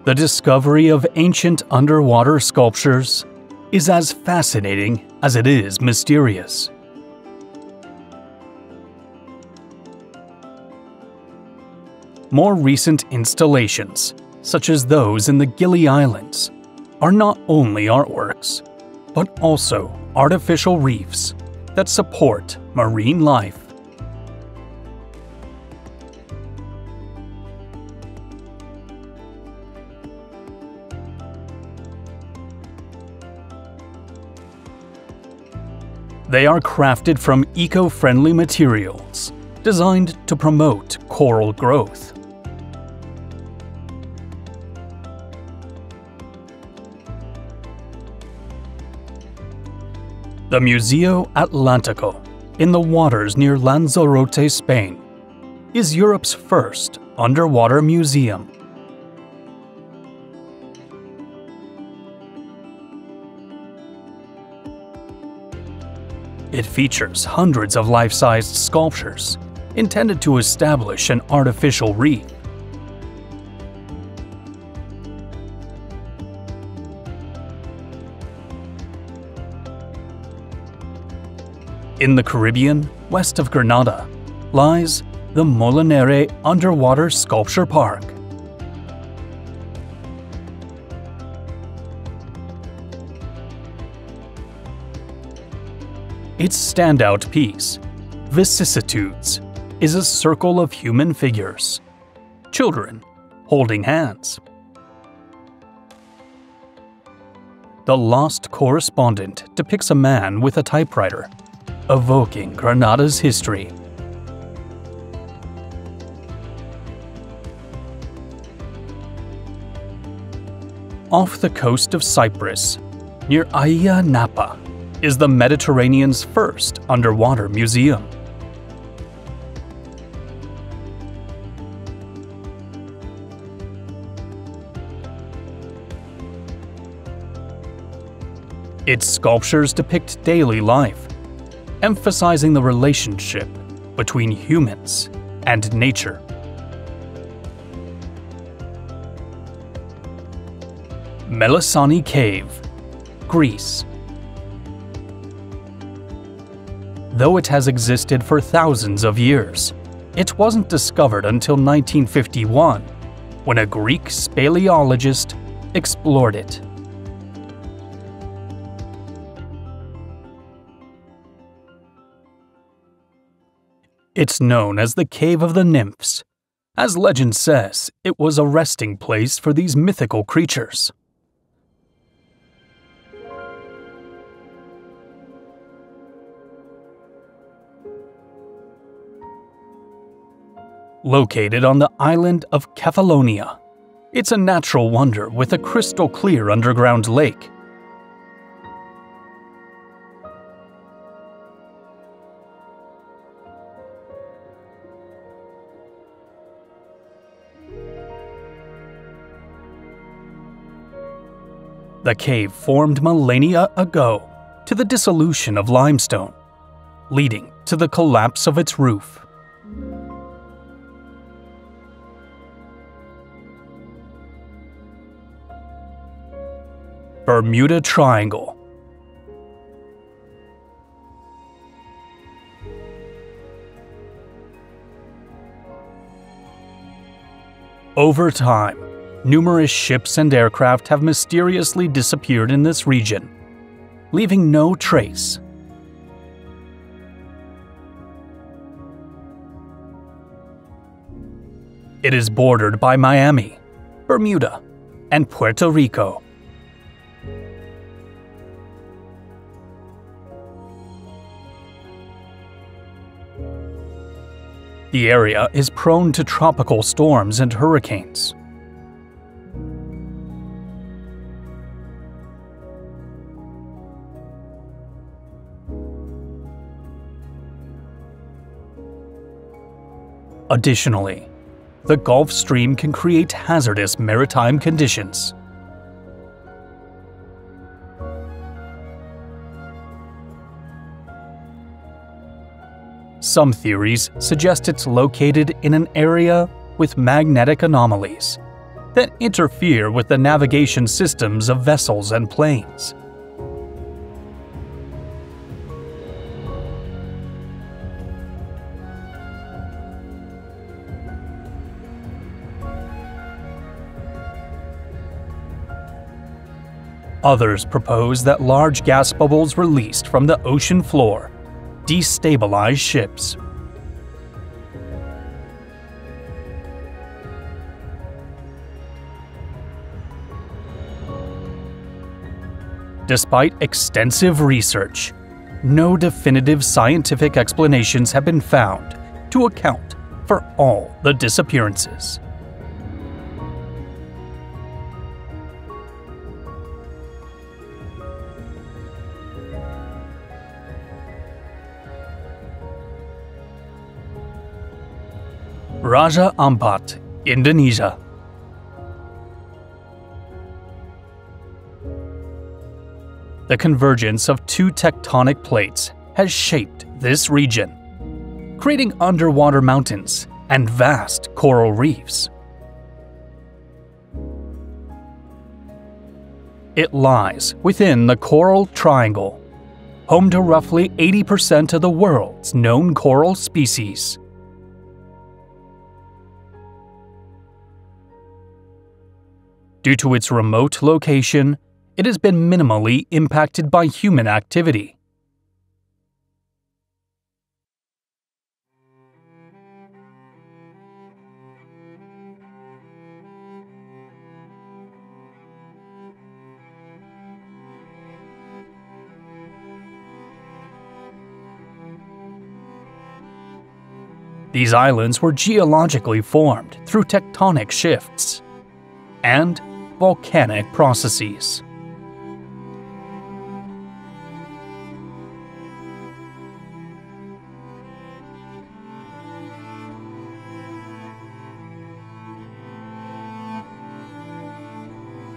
A: The discovery of ancient underwater sculptures is as fascinating as it is mysterious. More recent installations, such as those in the Gili Islands, are not only artworks, but also artificial reefs that support marine life. They are crafted from eco-friendly materials, designed to promote coral growth. The Museo Atlántico, in the waters near Lanzarote, Spain, is Europe's first underwater museum. It features hundreds of life-sized sculptures intended to establish an artificial reef. In the Caribbean, west of Grenada, lies the Molinere Underwater Sculpture Park. Its standout piece, Vicissitudes, is a circle of human figures, children holding hands. The Lost Correspondent depicts a man with a typewriter, evoking Grenada's history. Off the coast of Cyprus, near Ayia Napa, is the Mediterranean's first underwater museum. Its sculptures depict daily life, emphasizing the relationship between humans and nature. Melisani Cave, Greece. Though it has existed for thousands of years, it wasn't discovered until 1951, when a Greek speleologist explored it. It's known as the Cave of the Nymphs. As legend says, it was a resting place for these mythical creatures. Located on the island of Kefalonia, it's a natural wonder with a crystal-clear underground lake. The cave formed millennia ago to the dissolution of limestone, leading to the collapse of its roof. Bermuda Triangle. Over time, numerous ships and aircraft have mysteriously disappeared in this region, leaving no trace. It is bordered by Miami, Bermuda, and Puerto Rico. The area is prone to tropical storms and hurricanes. Additionally, the Gulf Stream can create hazardous maritime conditions. Some theories suggest it's located in an area with magnetic anomalies that interfere with the navigation systems of vessels and planes. Others propose that large gas bubbles released from the ocean floor destabilize ships. Despite extensive research, no definitive scientific explanations have been found to account for all the disappearances. Raja Ampat, Indonesia. The convergence of two tectonic plates has shaped this region, creating underwater mountains and vast coral reefs. It lies within the Coral Triangle, home to roughly 80% of the world's known coral species. Due to its remote location, it has been minimally impacted by human activity. These islands were geologically formed through tectonic shifts and volcanic processes.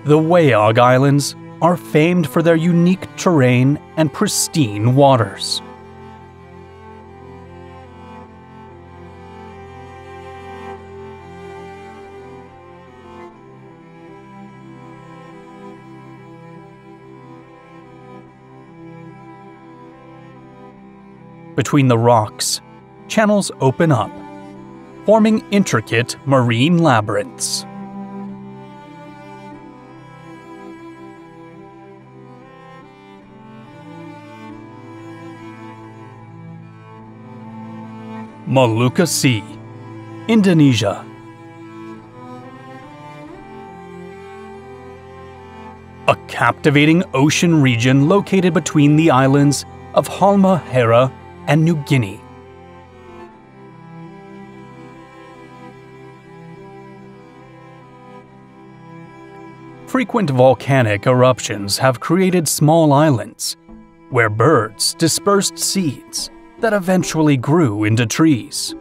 A: The Wayog Islands are famed for their unique terrain and pristine waters. Between the rocks, channels open up, forming intricate marine labyrinths. Molucca Sea, Indonesia. A captivating ocean region located between the islands of Halmahera and New Guinea. Frequent volcanic eruptions have created small islands where birds dispersed seeds that eventually grew into trees.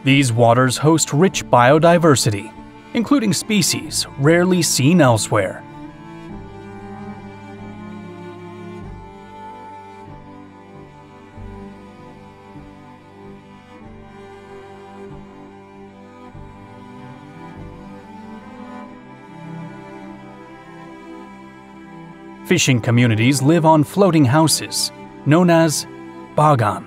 A: These waters host rich biodiversity, including species rarely seen elsewhere. Fishing communities live on floating houses, known as bagan.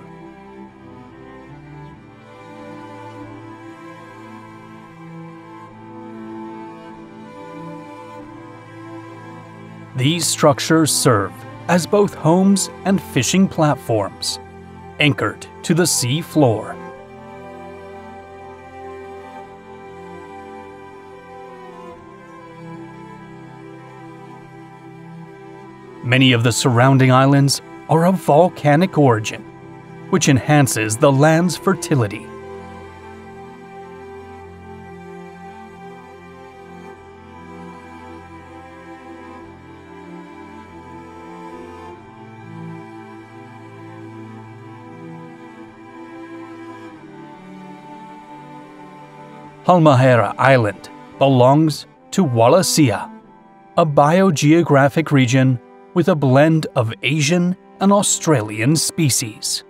A: These structures serve as both homes and fishing platforms, anchored to the sea floor. Many of the surrounding islands are of volcanic origin, which enhances the land's fertility. Halmahera Island belongs to Wallacea, a biogeographic region with a blend of Asian and Australian species.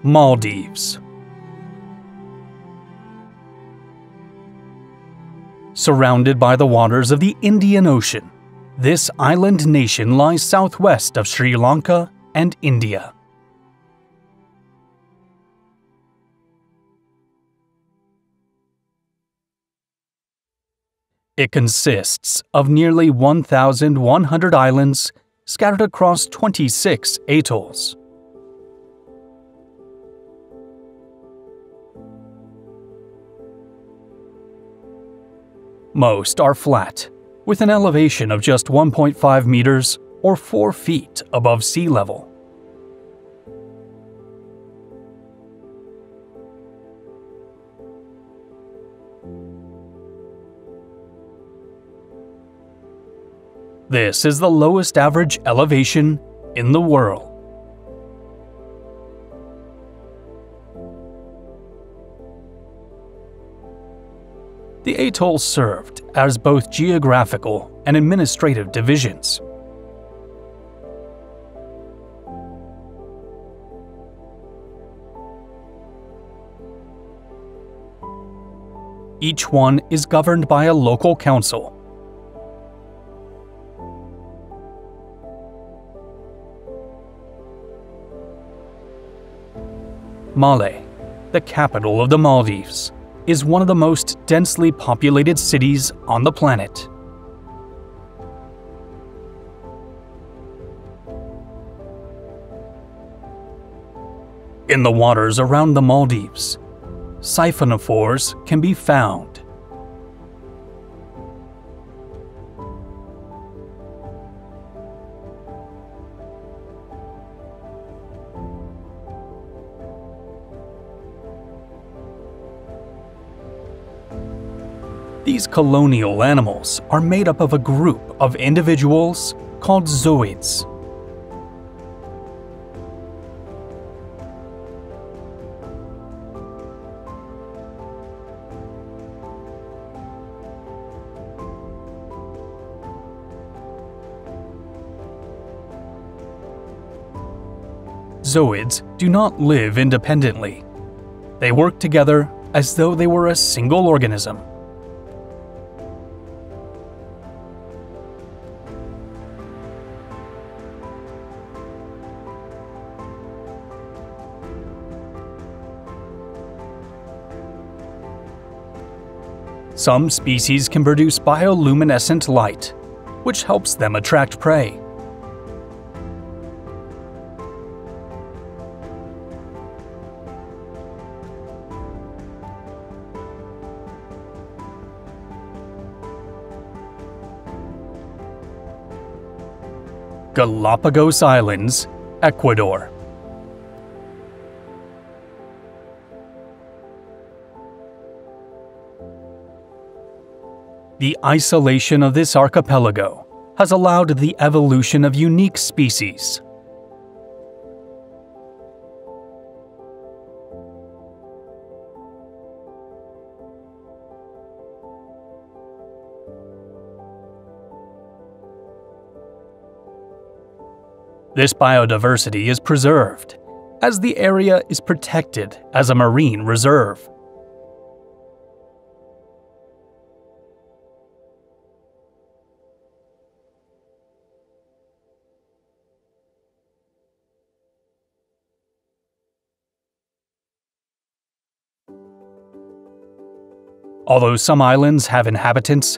A: Maldives. Surrounded by the waters of the Indian Ocean, this island nation lies southwest of Sri Lanka and India. It consists of nearly 1,100 islands scattered across 26 atolls. Most are flat, with an elevation of just 1.5 meters or 4 feet above sea level. This is the lowest average elevation in the world. The atoll served as both geographical and administrative divisions. Each one is governed by a local council. Malé, the capital of the Maldives, is one of the most densely populated cities on the planet. In the waters around the Maldives, siphonophores can be found. These colonial animals are made up of a group of individuals called zooids. Zooids do not live independently. They work together as though they were a single organism. Some species can produce bioluminescent light, which helps them attract prey. Galapagos Islands, Ecuador. The isolation of this archipelago has allowed the evolution of unique species. This biodiversity is preserved, as the area is protected as a marine reserve. Although some islands have inhabitants,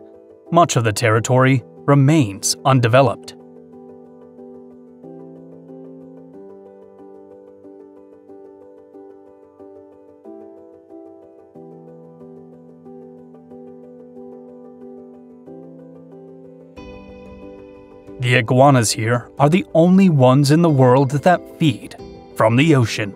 A: much of the territory remains undeveloped. The iguanas here are the only ones in the world that feed from the ocean.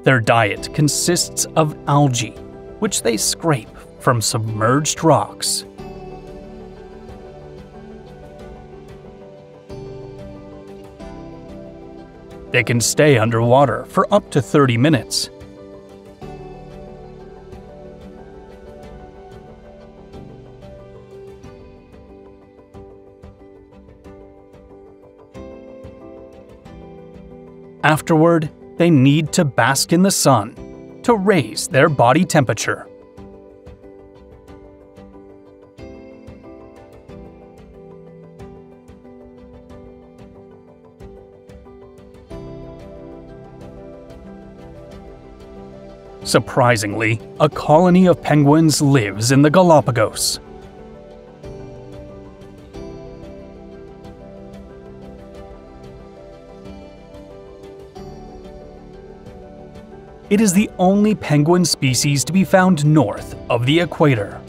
A: Their diet consists of algae, which they scrape from submerged rocks. They can stay underwater for up to 30 minutes. Afterward, they need to bask in the sun to raise their body temperature. Surprisingly, a colony of penguins lives in the Galapagos. It is the only penguin species to be found north of the equator.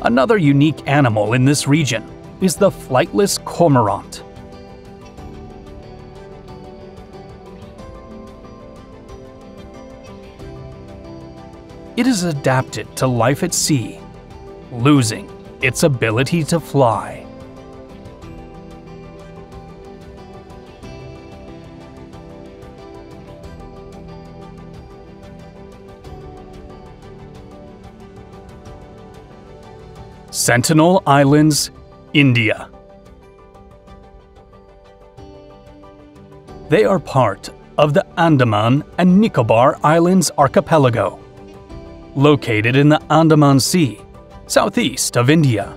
A: Another unique animal in this region is the flightless cormorant. It is adapted to life at sea, losing its ability to fly. Sentinel Islands, India. They are part of the Andaman and Nicobar Islands archipelago, located in the Andaman Sea, southeast of India.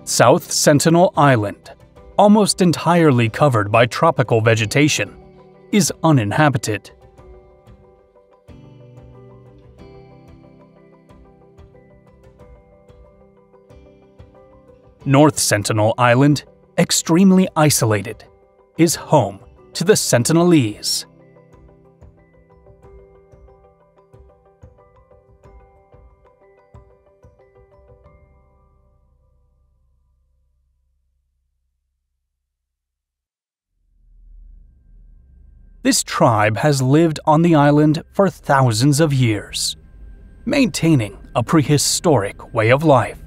A: South Sentinel Island, almost entirely covered by tropical vegetation, is uninhabited. North Sentinel Island, extremely isolated, is home to the Sentinelese. This tribe has lived on the island for thousands of years, maintaining a prehistoric way of life.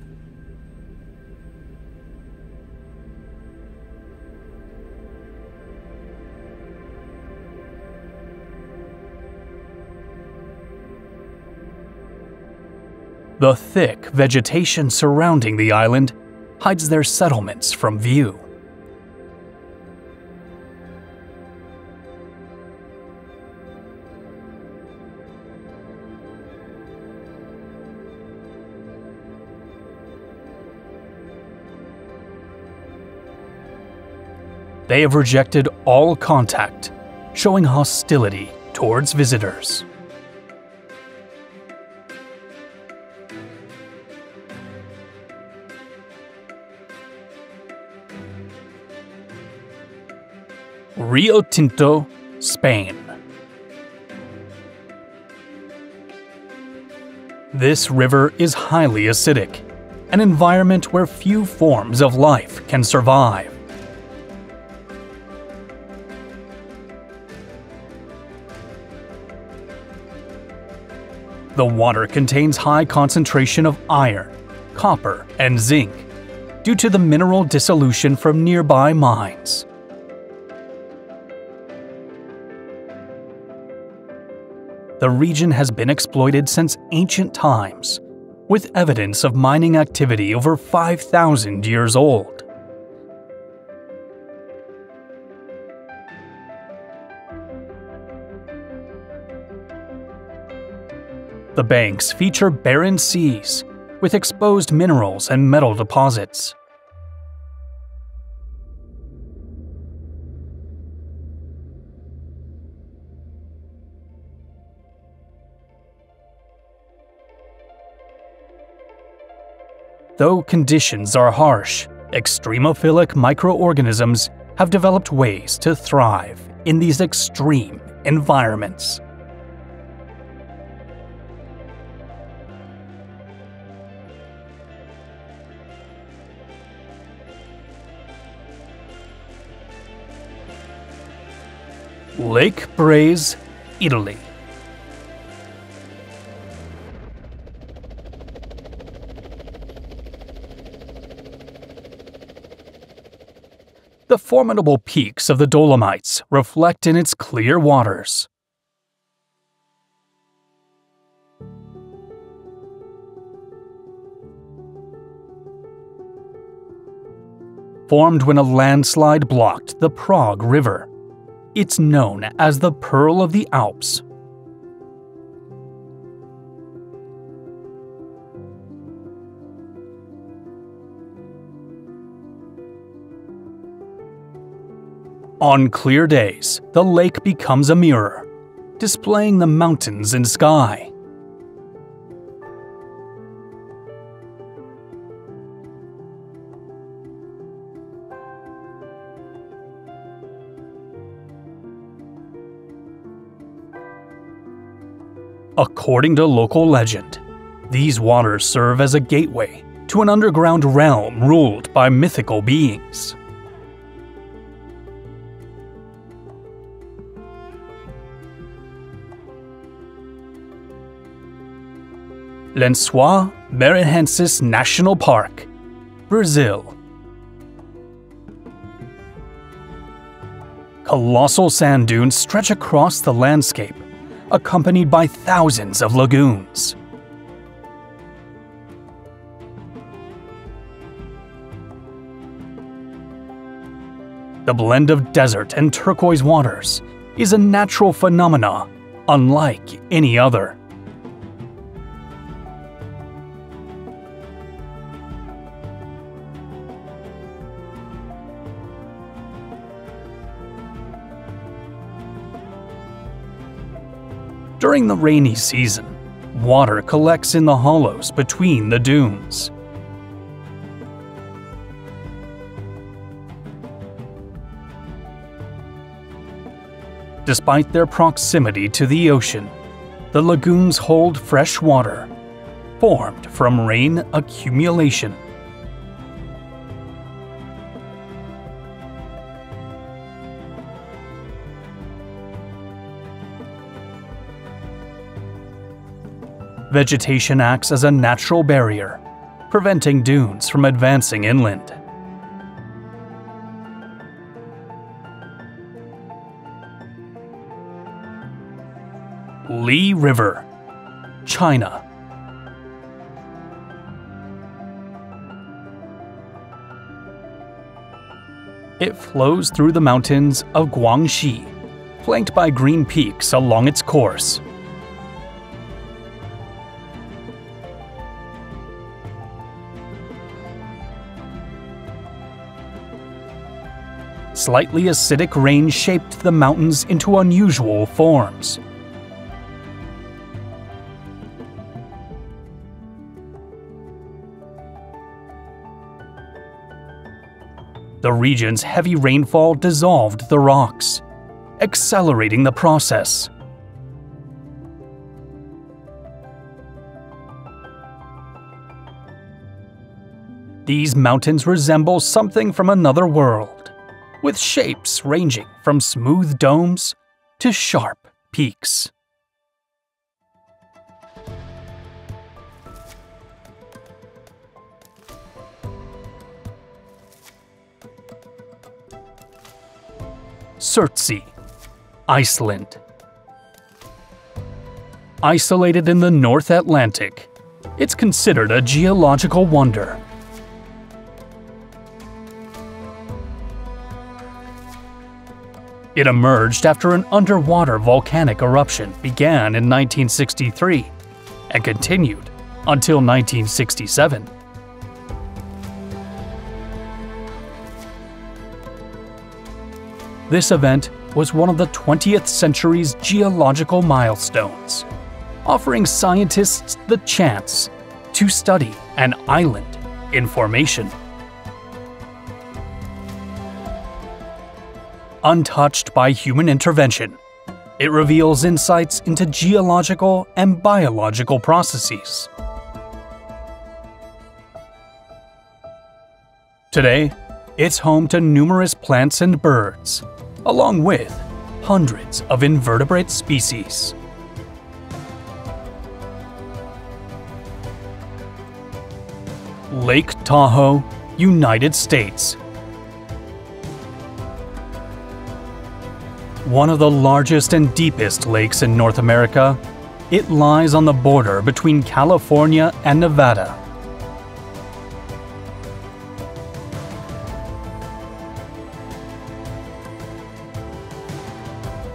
A: The thick vegetation surrounding the island hides their settlements from view. They have rejected all contact, showing hostility towards visitors. Rio Tinto, Spain. This river is highly acidic, an environment where few forms of life can survive. The water contains high concentration of iron, copper, and zinc due to the mineral dissolution from nearby mines. The region has been exploited since ancient times, with evidence of mining activity over 5,000 years old. The banks feature barren seas, with exposed minerals and metal deposits. Though conditions are harsh, extremophilic microorganisms have developed ways to thrive in these extreme environments. Lake Braize, Italy. The formidable peaks of the Dolomites reflect in its clear waters. Formed when a landslide blocked the Prague River, it's known as the Pearl of the Alps. On clear days, the lake becomes a mirror, displaying the mountains and sky. According to local legend, these waters serve as a gateway to an underground realm ruled by mythical beings. Lençóis Maranhenses National Park, Brazil. Colossal sand dunes stretch across the landscape, accompanied by thousands of lagoons. The blend of desert and turquoise waters is a natural phenomena unlike any other. During the rainy season, water collects in the hollows between the dunes. Despite their proximity to the ocean, the lagoons hold fresh water, formed from rain accumulation. Vegetation acts as a natural barrier, preventing dunes from advancing inland. Li River, China. It flows through the mountains of Guangxi, flanked by green peaks along its course. Slightly acidic rain shaped the mountains into unusual forms. The region's heavy rainfall dissolved the rocks, accelerating the process. These mountains resemble something from another world, with shapes ranging from smooth domes to sharp peaks. Surtsey, Iceland. Isolated in the North Atlantic, it's considered a geological wonder. It emerged after an underwater volcanic eruption began in 1963 and continued until 1967. This event was one of the 20th century's geological milestones, offering scientists the chance to study an island in formation. Untouched by human intervention, it reveals insights into geological and biological processes. Today, it's home to numerous plants and birds, along with hundreds of invertebrate species. Lake Tahoe, United States. One of the largest and deepest lakes in North America, it lies on the border between California and Nevada.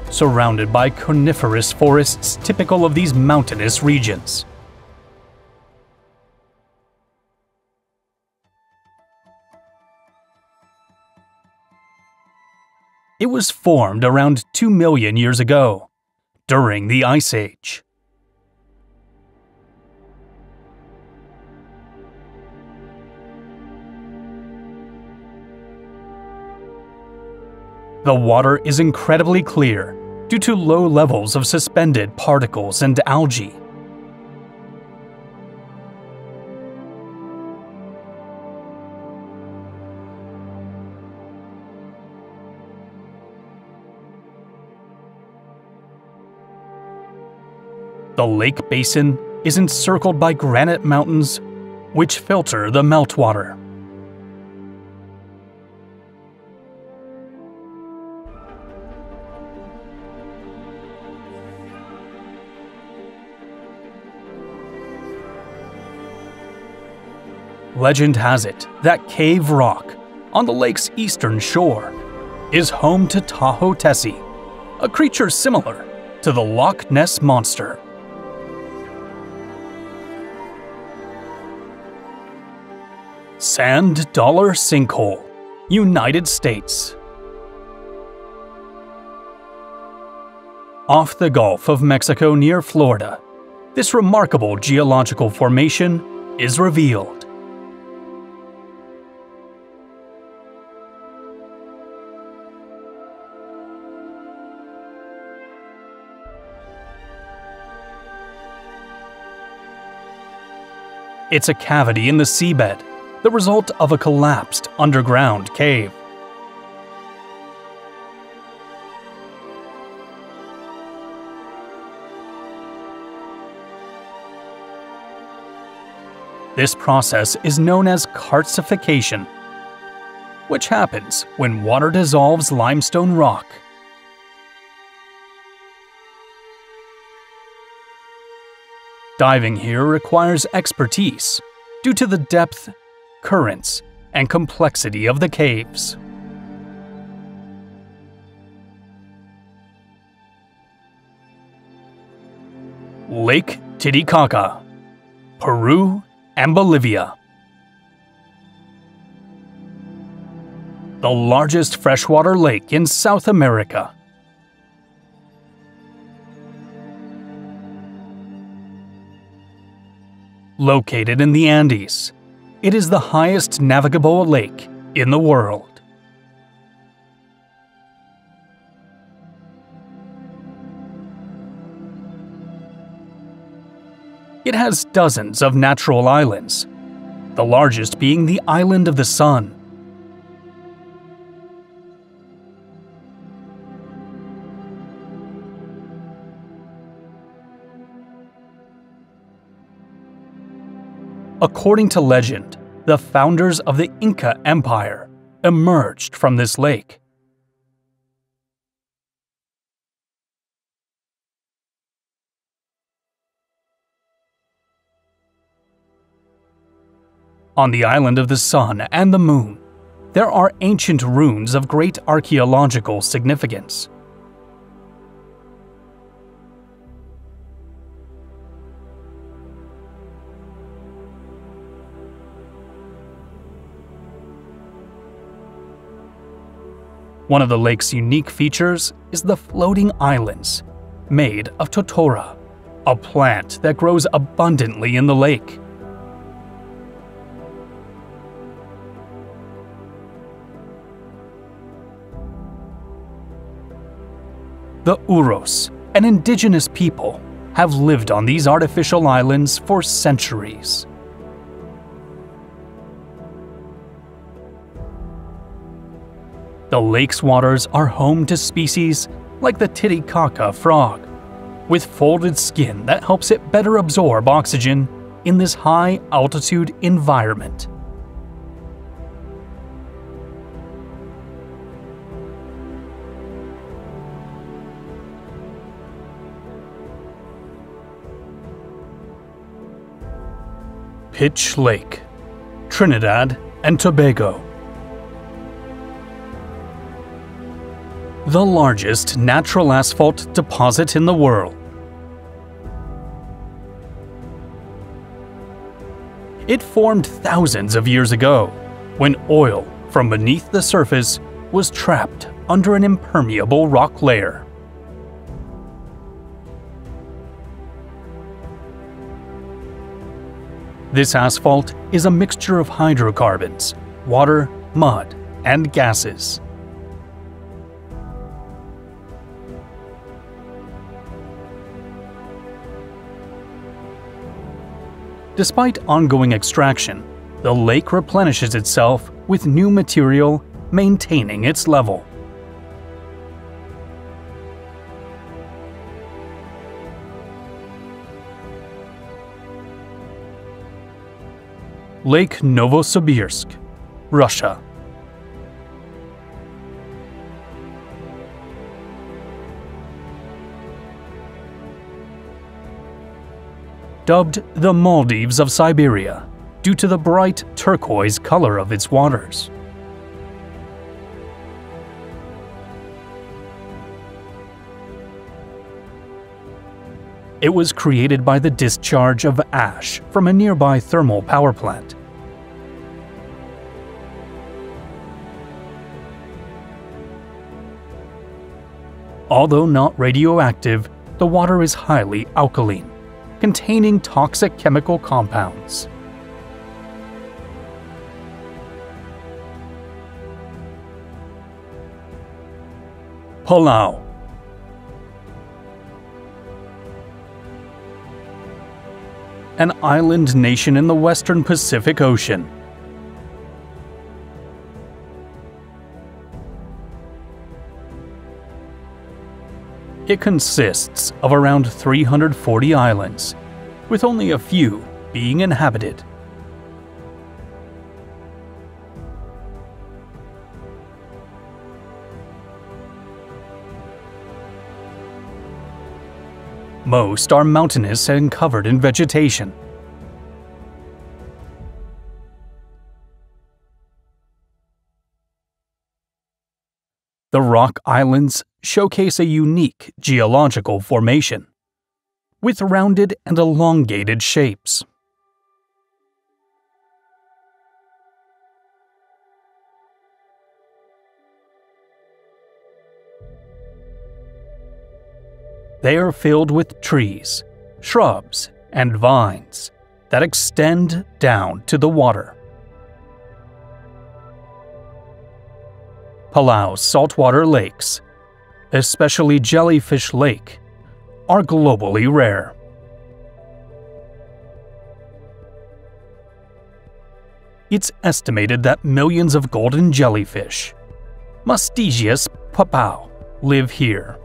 A: Surrounded by coniferous forests typical of these mountainous regions. It was formed around 2 million years ago, during the Ice Age. The water is incredibly clear due to low levels of suspended particles and algae. The lake basin is encircled by granite mountains, which filter the meltwater. Legend has it that Cave Rock, on the lake's eastern shore, is home to Tahoe Tessie, a creature similar to the Loch Ness Monster. Sand Dollar Sinkhole, United States. Off the Gulf of Mexico near Florida, this remarkable geological formation is revealed. It's a cavity in the seabed, the result of a collapsed underground cave. This process is known as karstification, which happens when water dissolves limestone rock. Diving here requires expertise due to the depth, currents, and complexity of the caves. Lake Titicaca, Peru and Bolivia. The largest freshwater lake in South America. Located in the Andes, it is the highest navigable lake in the world. It has dozens of natural islands, the largest being the Island of the Sun. According to legend, the founders of the Inca Empire emerged from this lake. On the Island of the Sun and the Moon, there are ancient ruins of great archaeological significance. One of the lake's unique features is the floating islands, made of totora, a plant that grows abundantly in the lake. The Uros, an indigenous people, have lived on these artificial islands for centuries. The lake's waters are home to species like the Titicaca frog, with folded skin that helps it better absorb oxygen in this high-altitude environment. Pitch Lake, Trinidad and Tobago. The largest natural asphalt deposit in the world. It formed thousands of years ago, when oil from beneath the surface was trapped under an impermeable rock layer. This asphalt is a mixture of hydrocarbons, water, mud, and gases. Despite ongoing extraction, the lake replenishes itself with new material, maintaining its level. Lake Novosibirsk, Russia. Dubbed the Maldives of Siberia due to the bright turquoise color of its waters. It was created by the discharge of ash from a nearby thermal power plant. Although not radioactive, the water is highly alkaline, containing toxic chemical compounds. Palau. an island nation in the western Pacific Ocean. It consists of around 340 islands, with only a few being inhabited. Most are mountainous and covered in vegetation. The rock islands showcase a unique geological formation, with rounded and elongated shapes. They are filled with trees, shrubs, and vines that extend down to the water. Palau's saltwater lakes, especially Jellyfish Lake, are globally rare. It's estimated that millions of golden jellyfish, Mastigius papau, live here.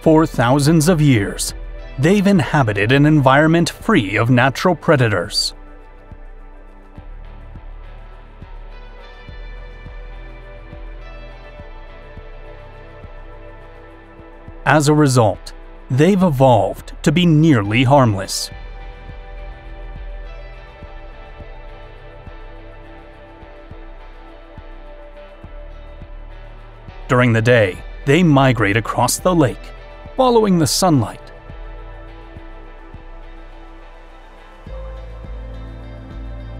A: For thousands of years, they've inhabited an environment free of natural predators. As a result, they've evolved to be nearly harmless. During the day, they migrate across the lake, following the sunlight.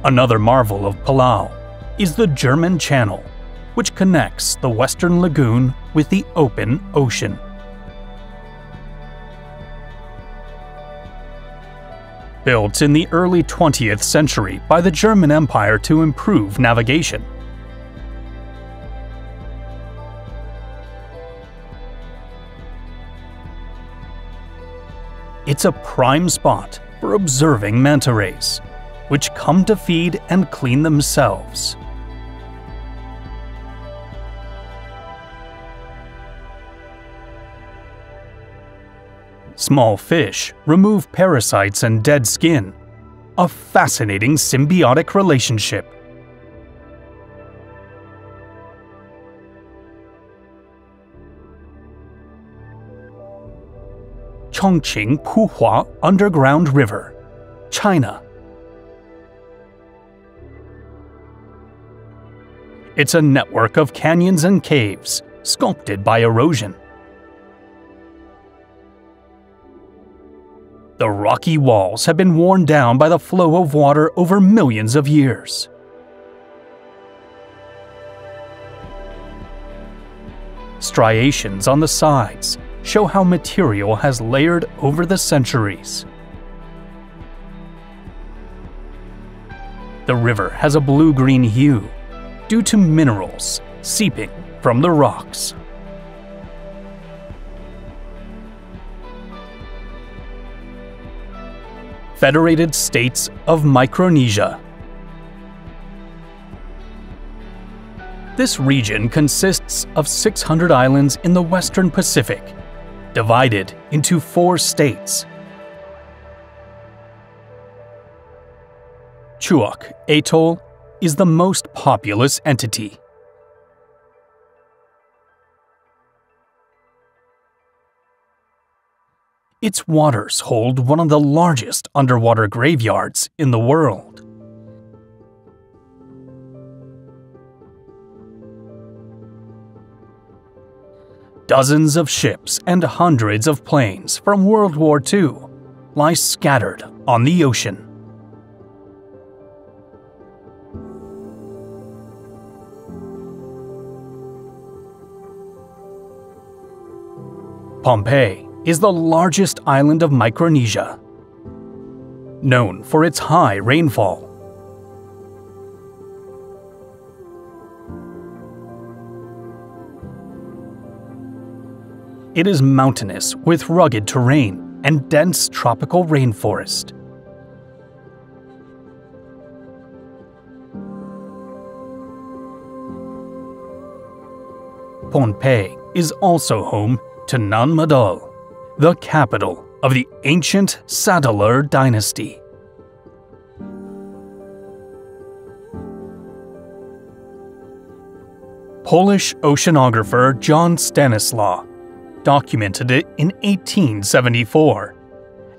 A: Another marvel of Palau is the German Channel, which connects the Western Lagoon with the open ocean. Built in the early 20th century by the German Empire to improve navigation. It's a prime spot for observing manta rays, which come to feed and clean themselves. Small fish remove parasites and dead skin, a fascinating symbiotic relationship. Chongqing Puhua Underground River, China. It's a network of canyons and caves sculpted by erosion. The rocky walls have been worn down by the flow of water over millions of years. Striations on the sides show how material has layered over the centuries. The river has a blue-green hue due to minerals seeping from the rocks. Federated States of Micronesia. This region consists of 600 islands in the Western Pacific, divided into 4 states. Chuuk Atoll is the most populous entity. Its waters hold one of the largest underwater graveyards in the world. Dozens of ships and hundreds of planes from World War II lie scattered on the ocean. Pohnpei is the largest island of Micronesia, known for its high rainfall. It is mountainous with rugged terrain and dense tropical rainforest. Pohnpei is also home to Nan Madol, the capital of the ancient Sadoler dynasty. Polish oceanographer John Stanislaw documented it in 1874,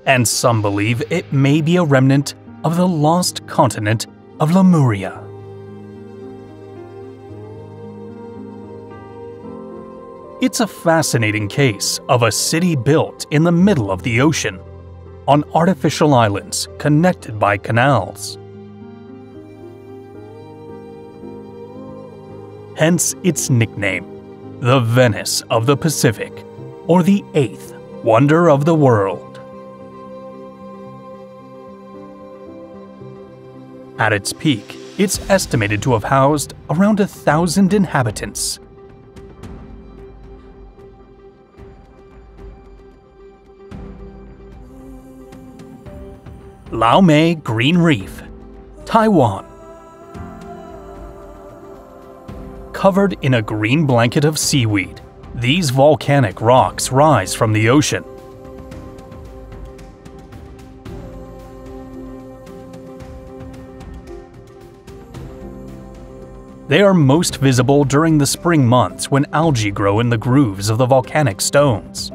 A: and some believe it may be a remnant of the lost continent of Lemuria. It's a fascinating case of a city built in the middle of the ocean, on artificial islands connected by canals. Hence its nickname, the Venice of the Pacific, or the eighth wonder of the world. At its peak, it's estimated to have housed around 1,000 inhabitants. Laomei Green Reef, Taiwan. Covered in a green blanket of seaweed, these volcanic rocks rise from the ocean. They are most visible during the spring months when algae grow in the grooves of the volcanic stones.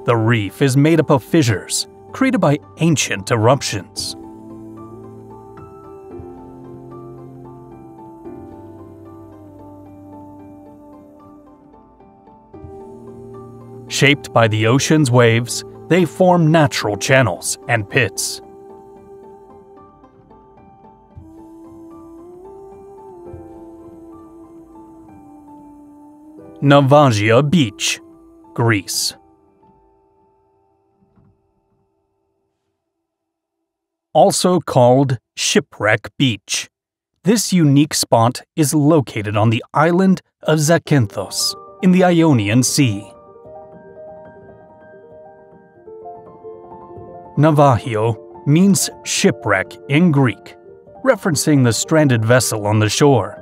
A: The reef is made up of fissures created by ancient eruptions. Shaped by the ocean's waves, they form natural channels and pits. Navagia Beach, Greece. Also called Shipwreck Beach, this unique spot is located on the island of Zakynthos in the Ionian Sea. Navagio means shipwreck in Greek, referencing the stranded vessel on the shore.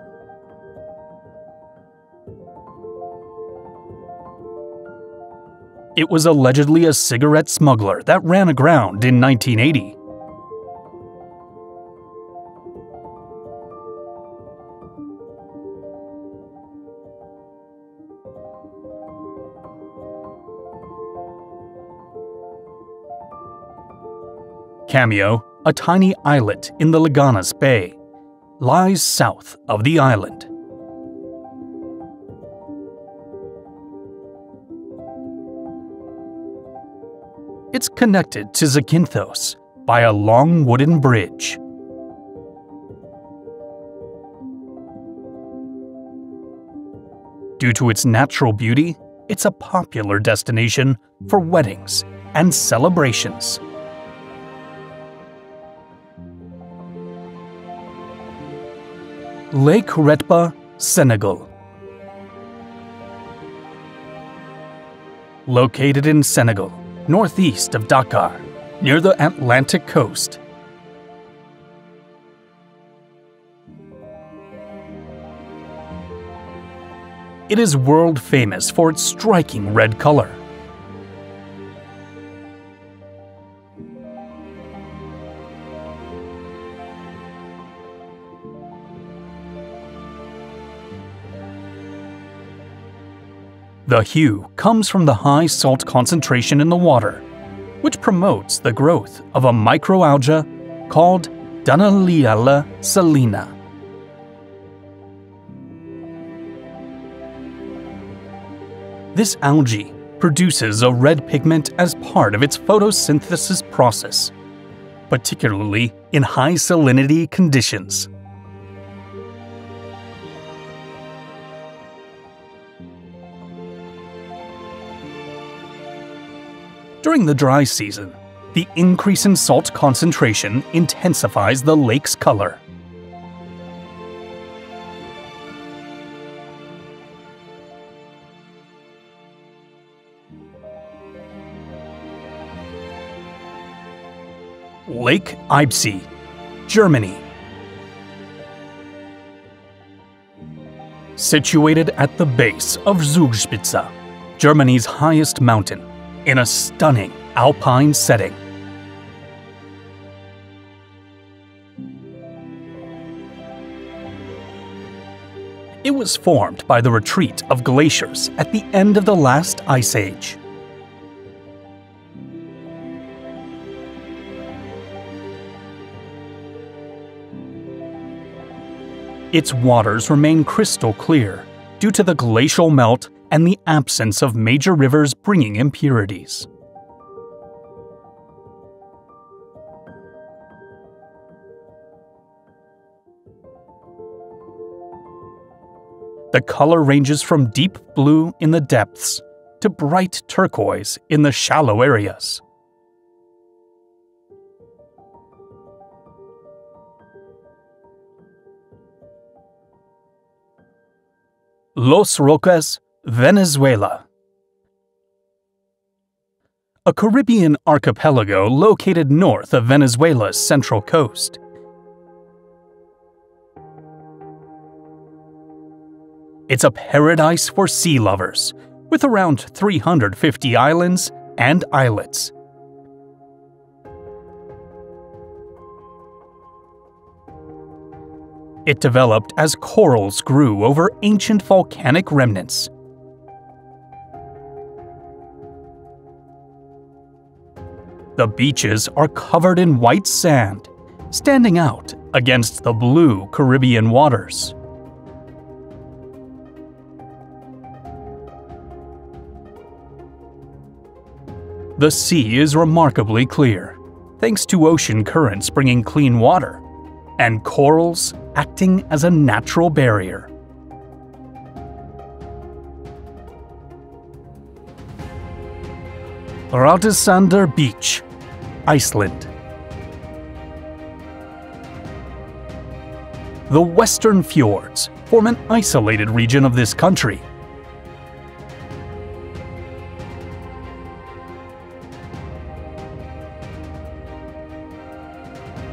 A: It was allegedly a cigarette smuggler that ran aground in 1980. Cameo, a tiny islet in the Leganas Bay, lies south of the island. It's connected to Zakynthos by a long wooden bridge. Due to its natural beauty, it's a popular destination for weddings and celebrations. Lake Retba, Senegal. Located in Senegal, northeast of Dakar, near the Atlantic coast. It is world famous for its striking red color. The hue comes from the high salt concentration in the water, which promotes the growth of a microalga called Dunaliella salina. This algae produces a red pigment as part of its photosynthesis process, particularly in high salinity conditions. During the dry season, the increase in salt concentration intensifies the lake's color, Lake Eibsee, Germany. Situated at the base of Zugspitze, Germany's highest mountain, in a stunning alpine setting. It was formed by the retreat of glaciers at the end of the last ice age. Its waters remain crystal clear due to the glacial melt and the absence of major rivers bringing impurities. The color ranges from deep blue in the depths to bright turquoise in the shallow areas. Los Roques, Venezuela. A Caribbean archipelago located north of Venezuela's central coast. It's a paradise for sea lovers, with around 350 islands and islets. It developed as corals grew over ancient volcanic remnants. The beaches are covered in white sand, standing out against the blue Caribbean waters. The sea is remarkably clear, thanks to ocean currents bringing clean water, and corals acting as a natural barrier. Radissander Beach, Iceland. The western fjords form an isolated region of this country.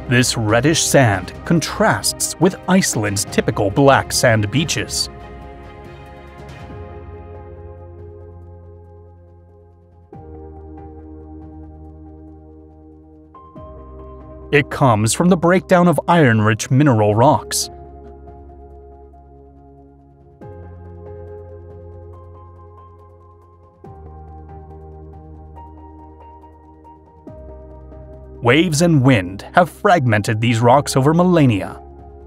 A: This reddish sand contrasts with Iceland's typical black sand beaches. It comes from the breakdown of iron-rich mineral rocks. Waves and wind have fragmented these rocks over millennia,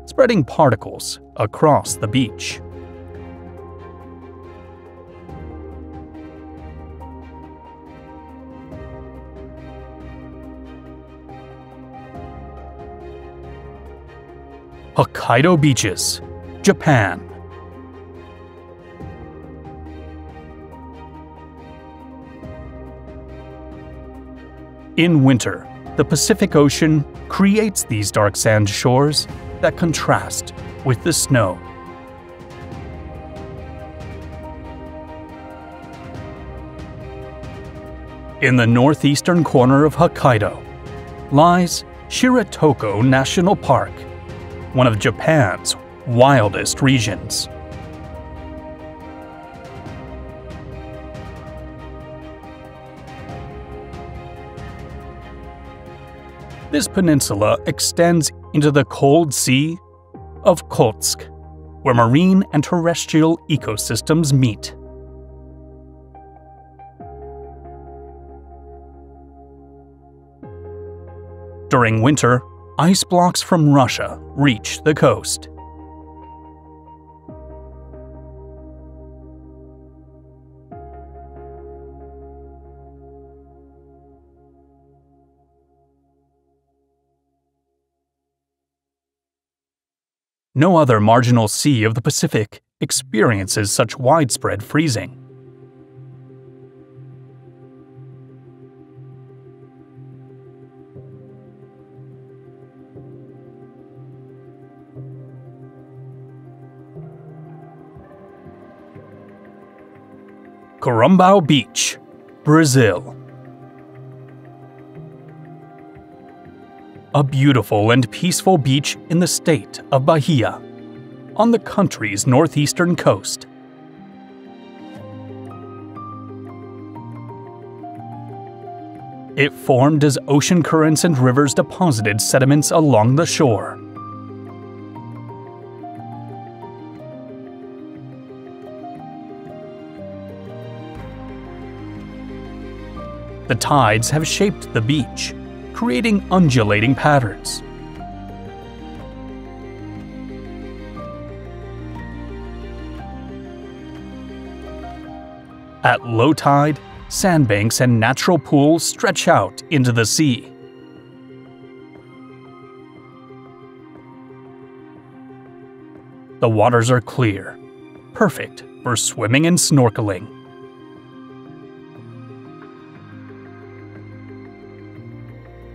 A: spreading particles across the beach. Hokkaido beaches, Japan. In winter, the Pacific Ocean creates these dark sand shores that contrast with the snow. In the northeastern corner of Hokkaido lies Shiratoko National Park, one of Japan's wildest regions. This peninsula extends into the cold sea of Okhotsk, where marine and terrestrial ecosystems meet. During winter, ice blocks from Russia reach the coast. No other marginal sea of the Pacific experiences such widespread freezing. Corumbau Beach, Brazil. a beautiful and peaceful beach in the state of Bahia, on the country's northeastern coast. It formed as ocean currents and rivers deposited sediments along the shore. The tides have shaped the beach, creating undulating patterns. At low tide, sandbanks and natural pools stretch out into the sea. The waters are clear, perfect for swimming and snorkeling.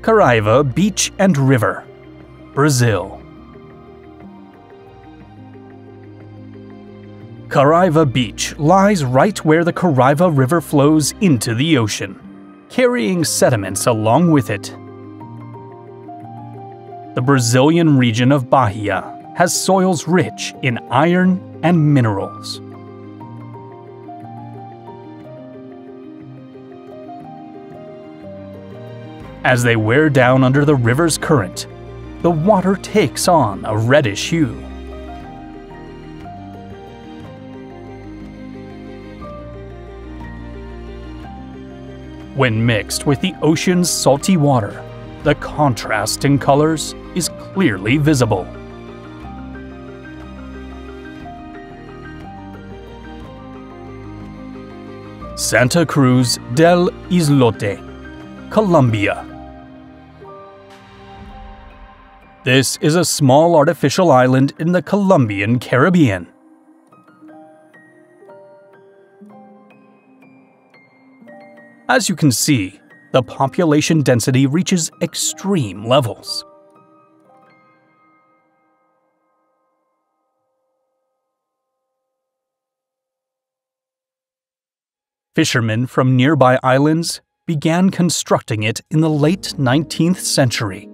A: Caraiva Beach and River, Brazil. Caraiva Beach lies right where the Caraiva River flows into the ocean, carrying sediments along with it. The Brazilian region of Bahia has soils rich in iron and minerals. As they wear down under the river's current, the water takes on a reddish hue. When mixed with the ocean's salty water, the contrast in colors is clearly visible. Santa Cruz del Islote, Colombia. This is a small artificial island in the Colombian Caribbean. As you can see, the population density reaches extreme levels. Fishermen from nearby islands began constructing it in the late 19th century,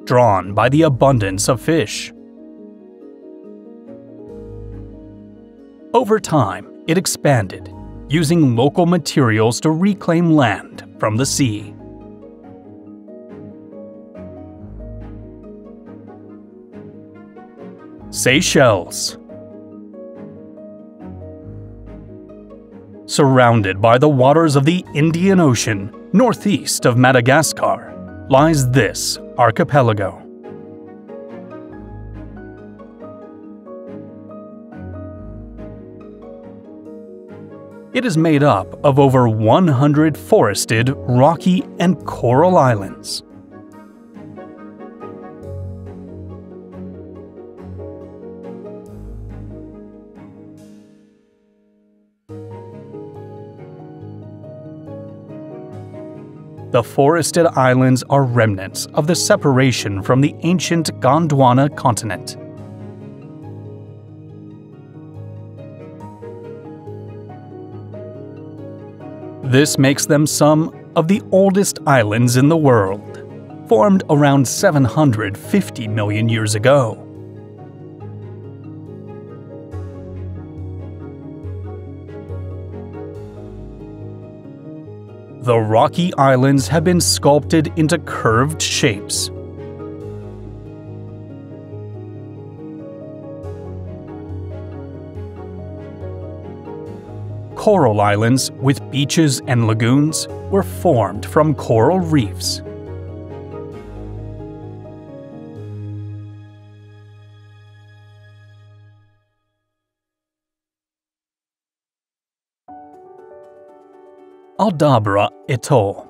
A: drawn by the abundance of fish. Over time, it expanded, using local materials to reclaim land from the sea. Seychelles. Surrounded by the waters of the Indian Ocean, northeast of Madagascar, lies this archipelago. It is made up of over 100 forested, rocky, and coral islands. The forested islands are remnants of the separation from the ancient Gondwana continent. This makes them some of the oldest islands in the world, formed around 750 million years ago. The rocky islands have been sculpted into curved shapes. Coral islands with beaches and lagoons were formed from coral reefs. Aldabra Atoll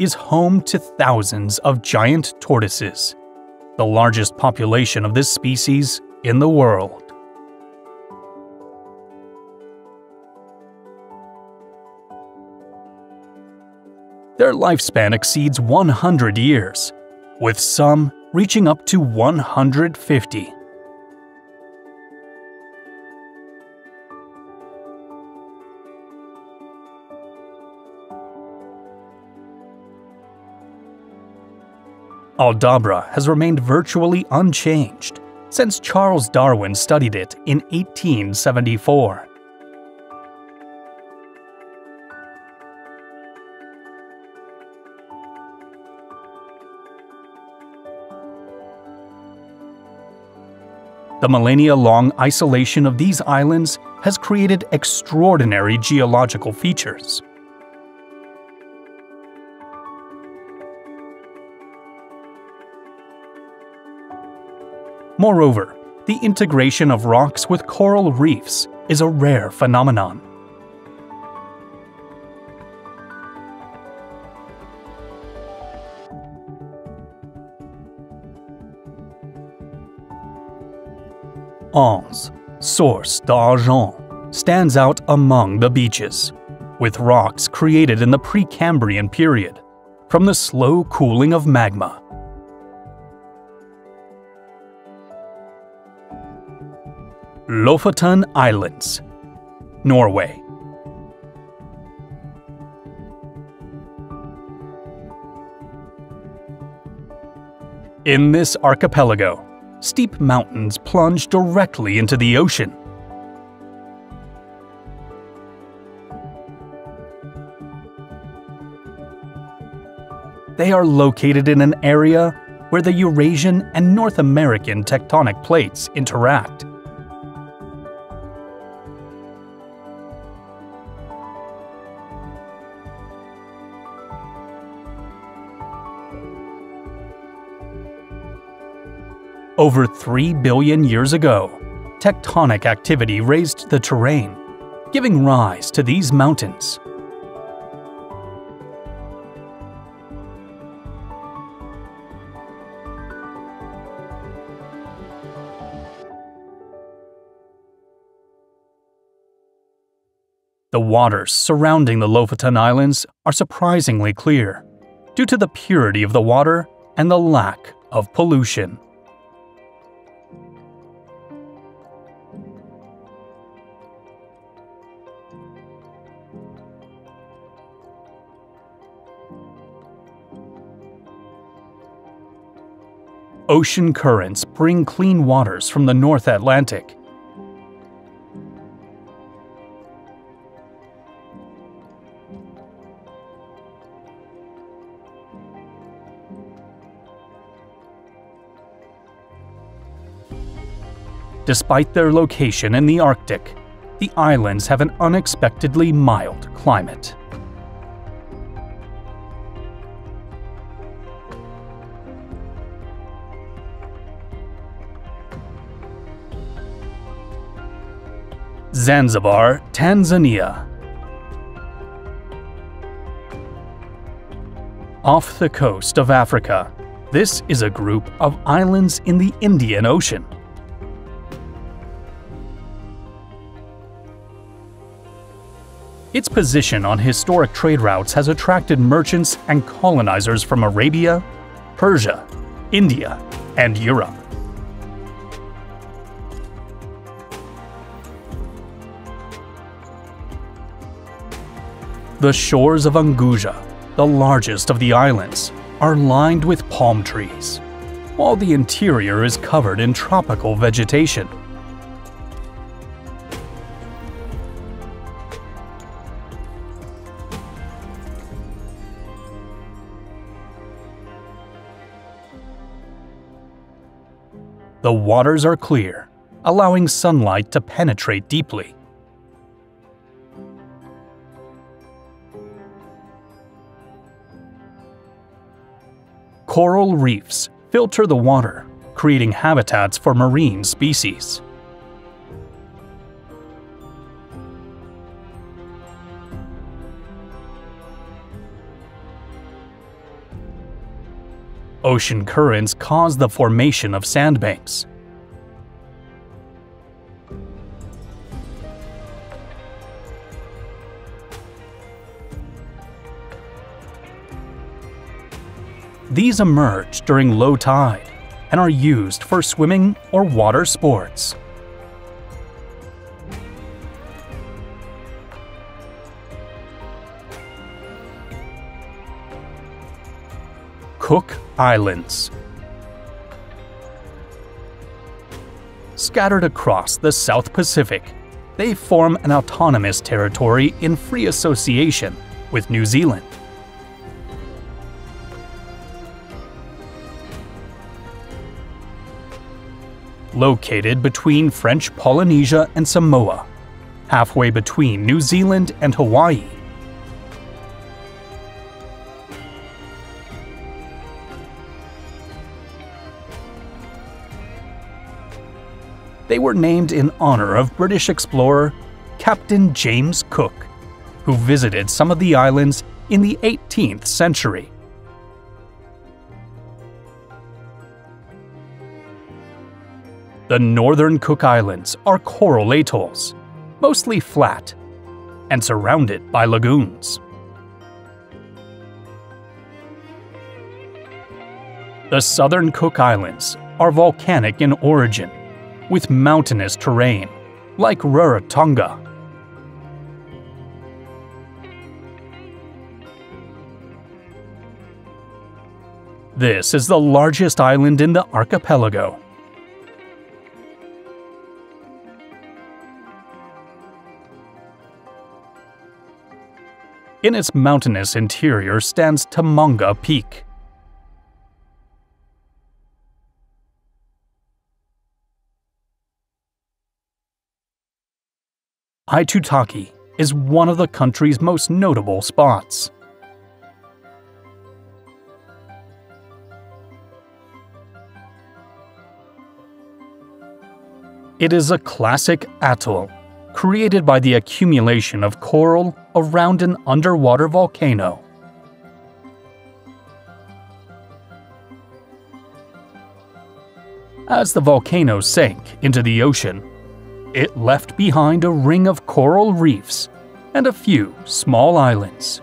A: is home to thousands of giant tortoises, the largest population of this species in the world. Their lifespan exceeds 100 years, with some reaching up to 150. Aldabra has remained virtually unchanged since Charles Darwin studied it in 1874. The millennia-long isolation of these islands has created extraordinary geological features. Moreover, the integration of rocks with coral reefs is a rare phenomenon. Anse, source d'argent, stands out among the beaches, with rocks created in the Precambrian period from the slow cooling of magma. Lofoten Islands, Norway. In this archipelago, steep mountains plunge directly into the ocean. They are located in an area where the Eurasian and North American tectonic plates interact. Over 3 billion years ago, tectonic activity raised the terrain, giving rise to these mountains. The waters surrounding the Lofoten Islands are surprisingly clear, due to the purity of the water and the lack of pollution. Ocean currents bring clean waters from the North Atlantic. Despite their location in the Arctic, the islands have an unexpectedly mild climate. Zanzibar, Tanzania. Off the coast of Africa, this is a group of islands in the Indian Ocean. Its position on historic trade routes has attracted merchants and colonizers from Arabia, Persia, India, and Europe. The shores of Unguja, the largest of the islands, are lined with palm trees, while the interior is covered in tropical vegetation. The waters are clear, allowing sunlight to penetrate deeply. Coral reefs filter the water, creating habitats for marine species. Ocean currents cause the formation of sandbanks. These emerge during low tide and are used for swimming or water sports. Cook Islands. Scattered across the South Pacific, they form an autonomous territory in free association with New Zealand. Located between French Polynesia and Samoa, halfway between New Zealand and Hawaii. They were named in honor of British explorer Captain James Cook, who visited some of the islands in the 18th century. The northern Cook Islands are coral atolls, mostly flat, and surrounded by lagoons. The southern Cook Islands are volcanic in origin, with mountainous terrain, like Rarotonga. This is the largest island in the archipelago. In its mountainous interior stands Tamonga Peak. Aitutaki is one of the country's most notable spots. It is a classic atoll, created by the accumulation of coral around an underwater volcano. As the volcano sank into the ocean, it left behind a ring of coral reefs and a few small islands.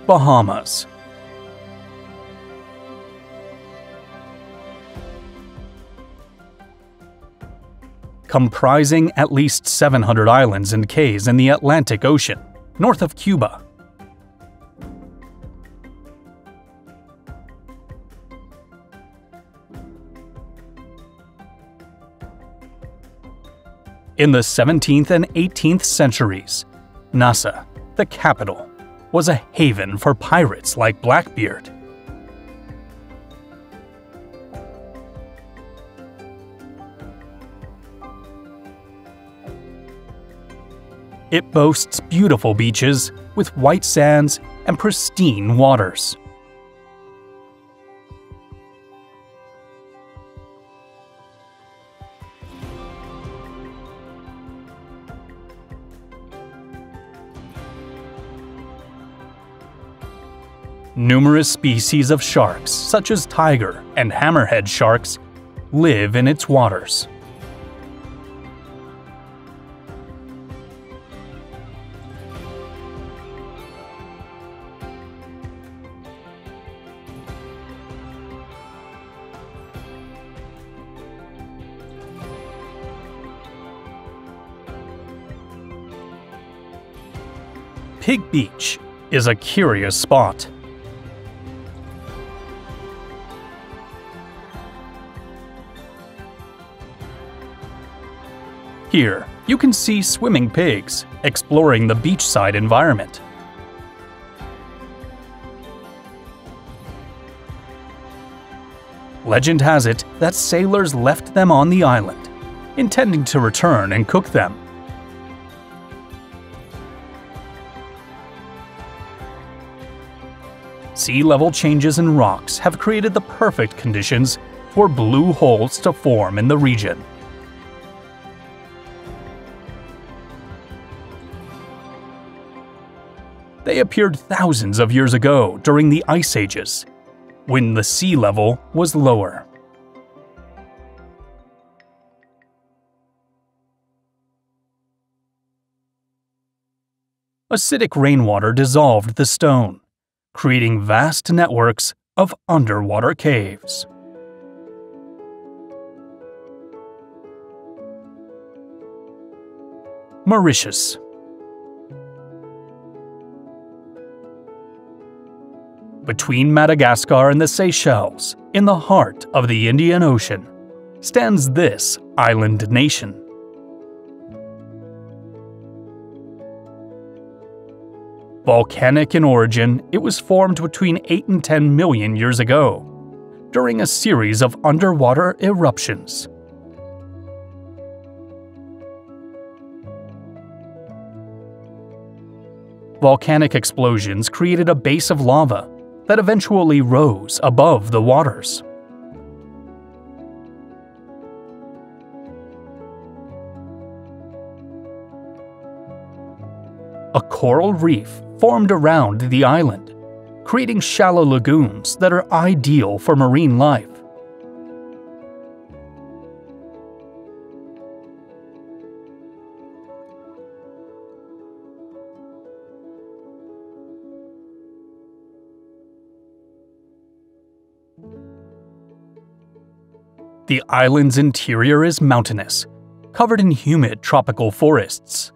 A: Bahamas. Comprising at least 700 islands and cays in the Atlantic Ocean, north of Cuba. In the 17th and 18th centuries, Nassau, the capital, was a haven for pirates like Blackbeard. It boasts beautiful beaches with white sands and pristine waters. Numerous species of sharks, such as tiger and hammerhead sharks, live in its waters. Pig Beach is a curious spot. Here, you can see swimming pigs exploring the beachside environment. Legend has it that sailors left them on the island, intending to return and cook them. Sea level changes in rocks have created the perfect conditions for blue holes to form in the region. They appeared thousands of years ago during the Ice Ages, when the sea level was lower. Acidic rainwater dissolved the stone, creating vast networks of underwater caves. Mauritius. Between Madagascar and the Seychelles, in the heart of the Indian Ocean, stands this island nation. Volcanic in origin, it was formed between 8 and 10 million years ago, during a series of underwater eruptions. Volcanic explosions created a base of lava that eventually rose above the waters. A coral reef formed around the island, creating shallow lagoons that are ideal for marine life. The island's interior is mountainous, covered in humid tropical forests.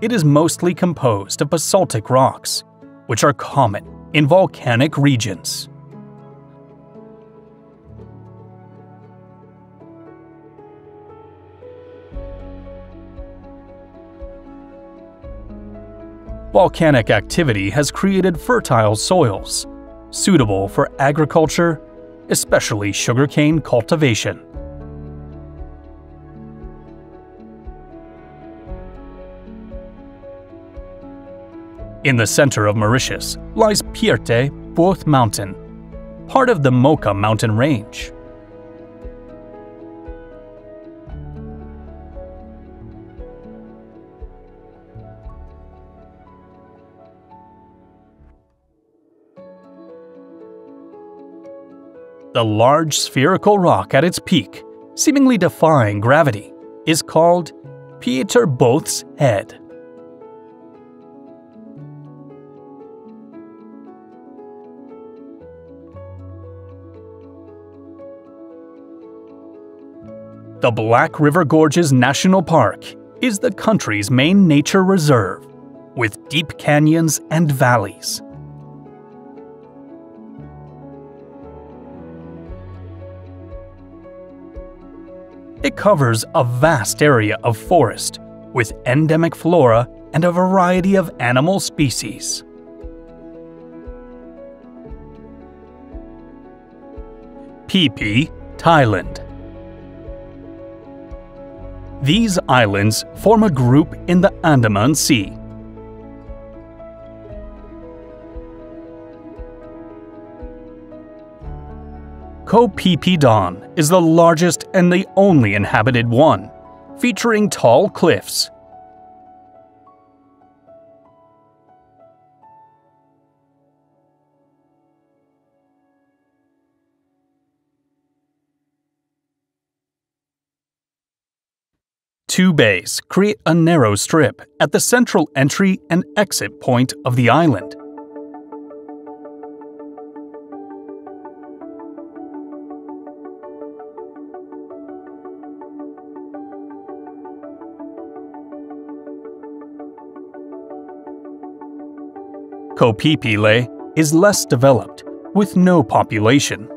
A: It is mostly composed of basaltic rocks, which are common in volcanic regions. Volcanic activity has created fertile soils, suitable for agriculture, especially sugarcane cultivation. In the center of Mauritius lies Pierte Bourth Mountain, part of the Mocha mountain range. The large spherical rock at its peak, seemingly defying gravity, is called Pieter Both's Head. The Black River Gorges National Park is the country's main nature reserve, with deep canyons and valleys. It covers a vast area of forest, with endemic flora and a variety of animal species. Phi Phi, Thailand. These islands form a group in the Andaman Sea. Koh Phi Phi Don is the largest and the only inhabited one, featuring tall cliffs. Two bays create a narrow strip at the central entry and exit point of the island. Koh Phi Phi Leh is less developed, with no population.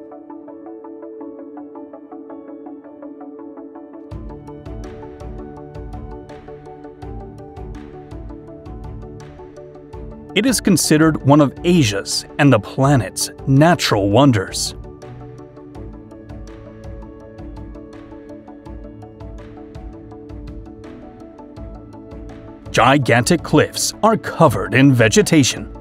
A: It is considered one of Asia's and the planet's natural wonders. Gigantic cliffs are covered in vegetation.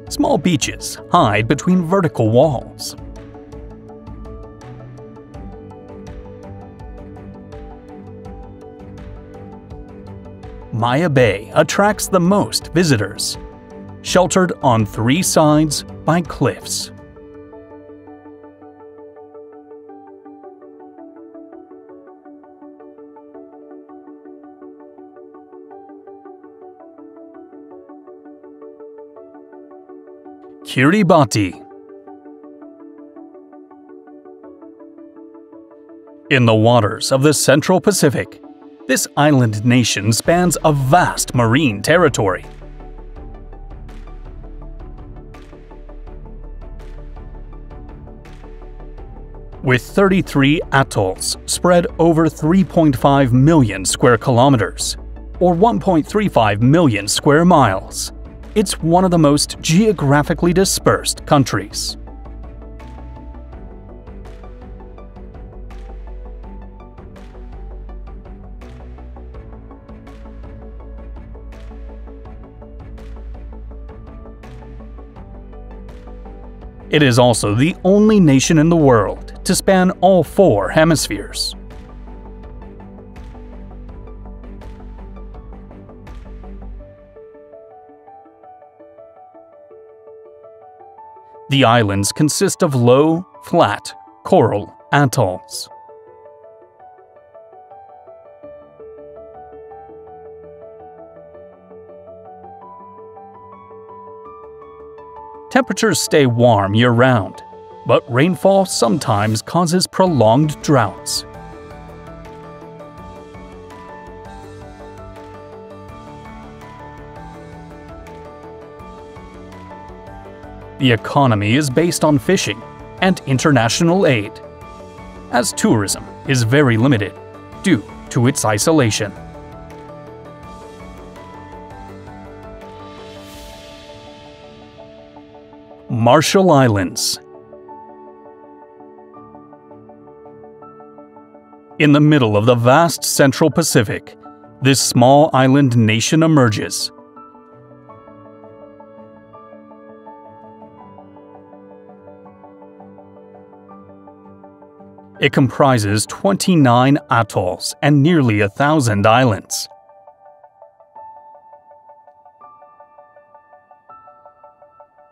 A: Small beaches hide between vertical walls. Maya Bay attracts the most visitors, sheltered on three sides by cliffs. Kiribati. In the waters of the Central Pacific, this island nation spans a vast marine territory. With 33 atolls spread over 3.5 million square kilometers, or 1.35 million square miles, it's one of the most geographically dispersed countries. It is also the only nation in the world to span all 4 hemispheres. The islands consist of low, flat, coral atolls. Temperatures stay warm year-round, but rainfall sometimes causes prolonged droughts. The economy is based on fishing and international aid, as tourism is very limited due to its isolation. Marshall Islands. In the middle of the vast Central Pacific, this small island nation emerges. It comprises 29 atolls and nearly 1,000 islands.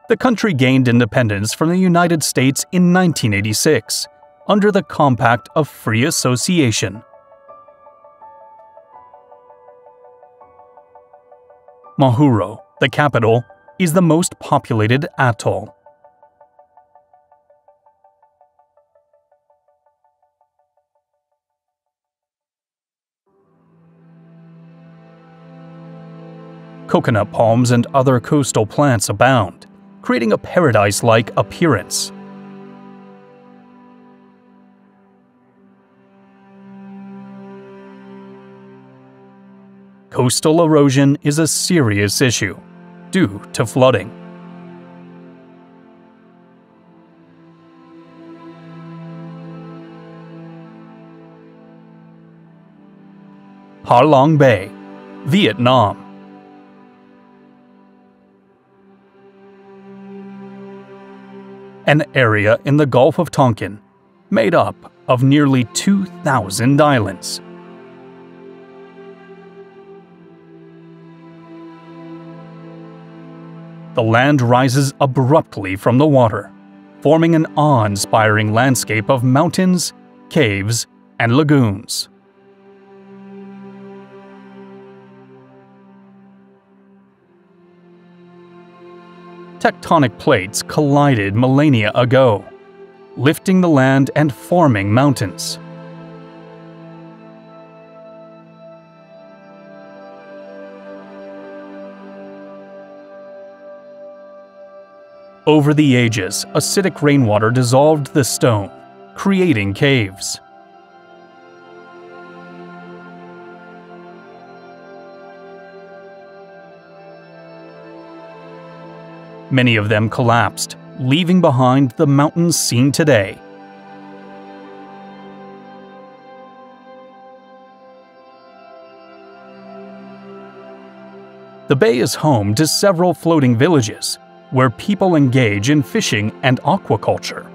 A: The country gained independence from the United States in 1986, under the Compact of Free Association. Majuro, the capital, is the most populated atoll. Coconut palms and other coastal plants abound, creating a paradise-like appearance. Coastal erosion is a serious issue due to flooding. Ha Long Bay, Vietnam. An area in the Gulf of Tonkin, made up of nearly 2,000 islands. The land rises abruptly from the water, forming an awe-inspiring landscape of mountains, caves, and lagoons. Tectonic plates collided millennia ago, lifting the land and forming mountains. Over the ages, acidic rainwater dissolved the stone, creating caves. Many of them collapsed, leaving behind the mountains seen today. The bay is home to several floating villages, where people engage in fishing and aquaculture.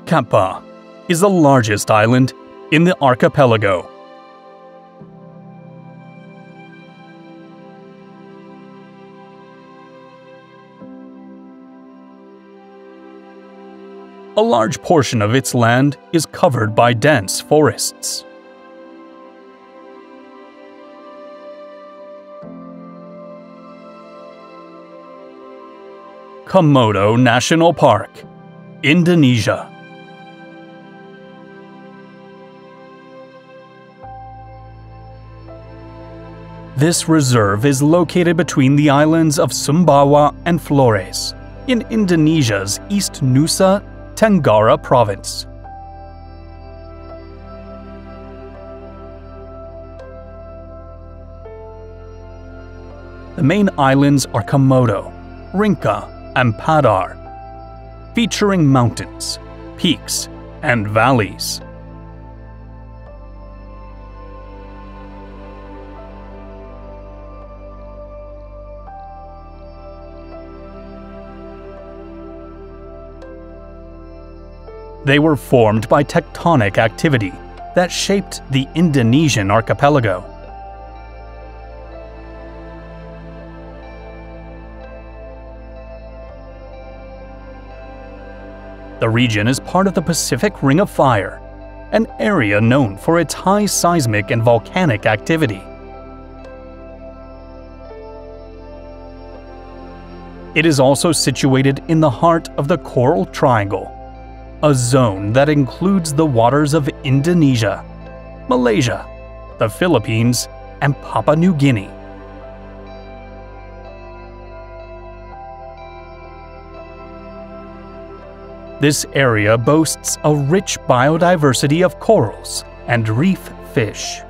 A: Kapa is the largest island in the archipelago. A large portion of its land is covered by dense forests. Komodo National Park, Indonesia. This reserve is located between the islands of Sumbawa and Flores, in Indonesia's East Nusa Tenggara province. The main islands are Komodo, Rinca, and Padar, featuring mountains, peaks, and valleys. They were formed by tectonic activity that shaped the Indonesian archipelago. The region is part of the Pacific Ring of Fire, an area known for its high seismic and volcanic activity. It is also situated in the heart of the Coral Triangle, a zone that includes the waters of Indonesia, Malaysia, the Philippines, and Papua New Guinea. This area boasts a rich biodiversity of corals and reef fish.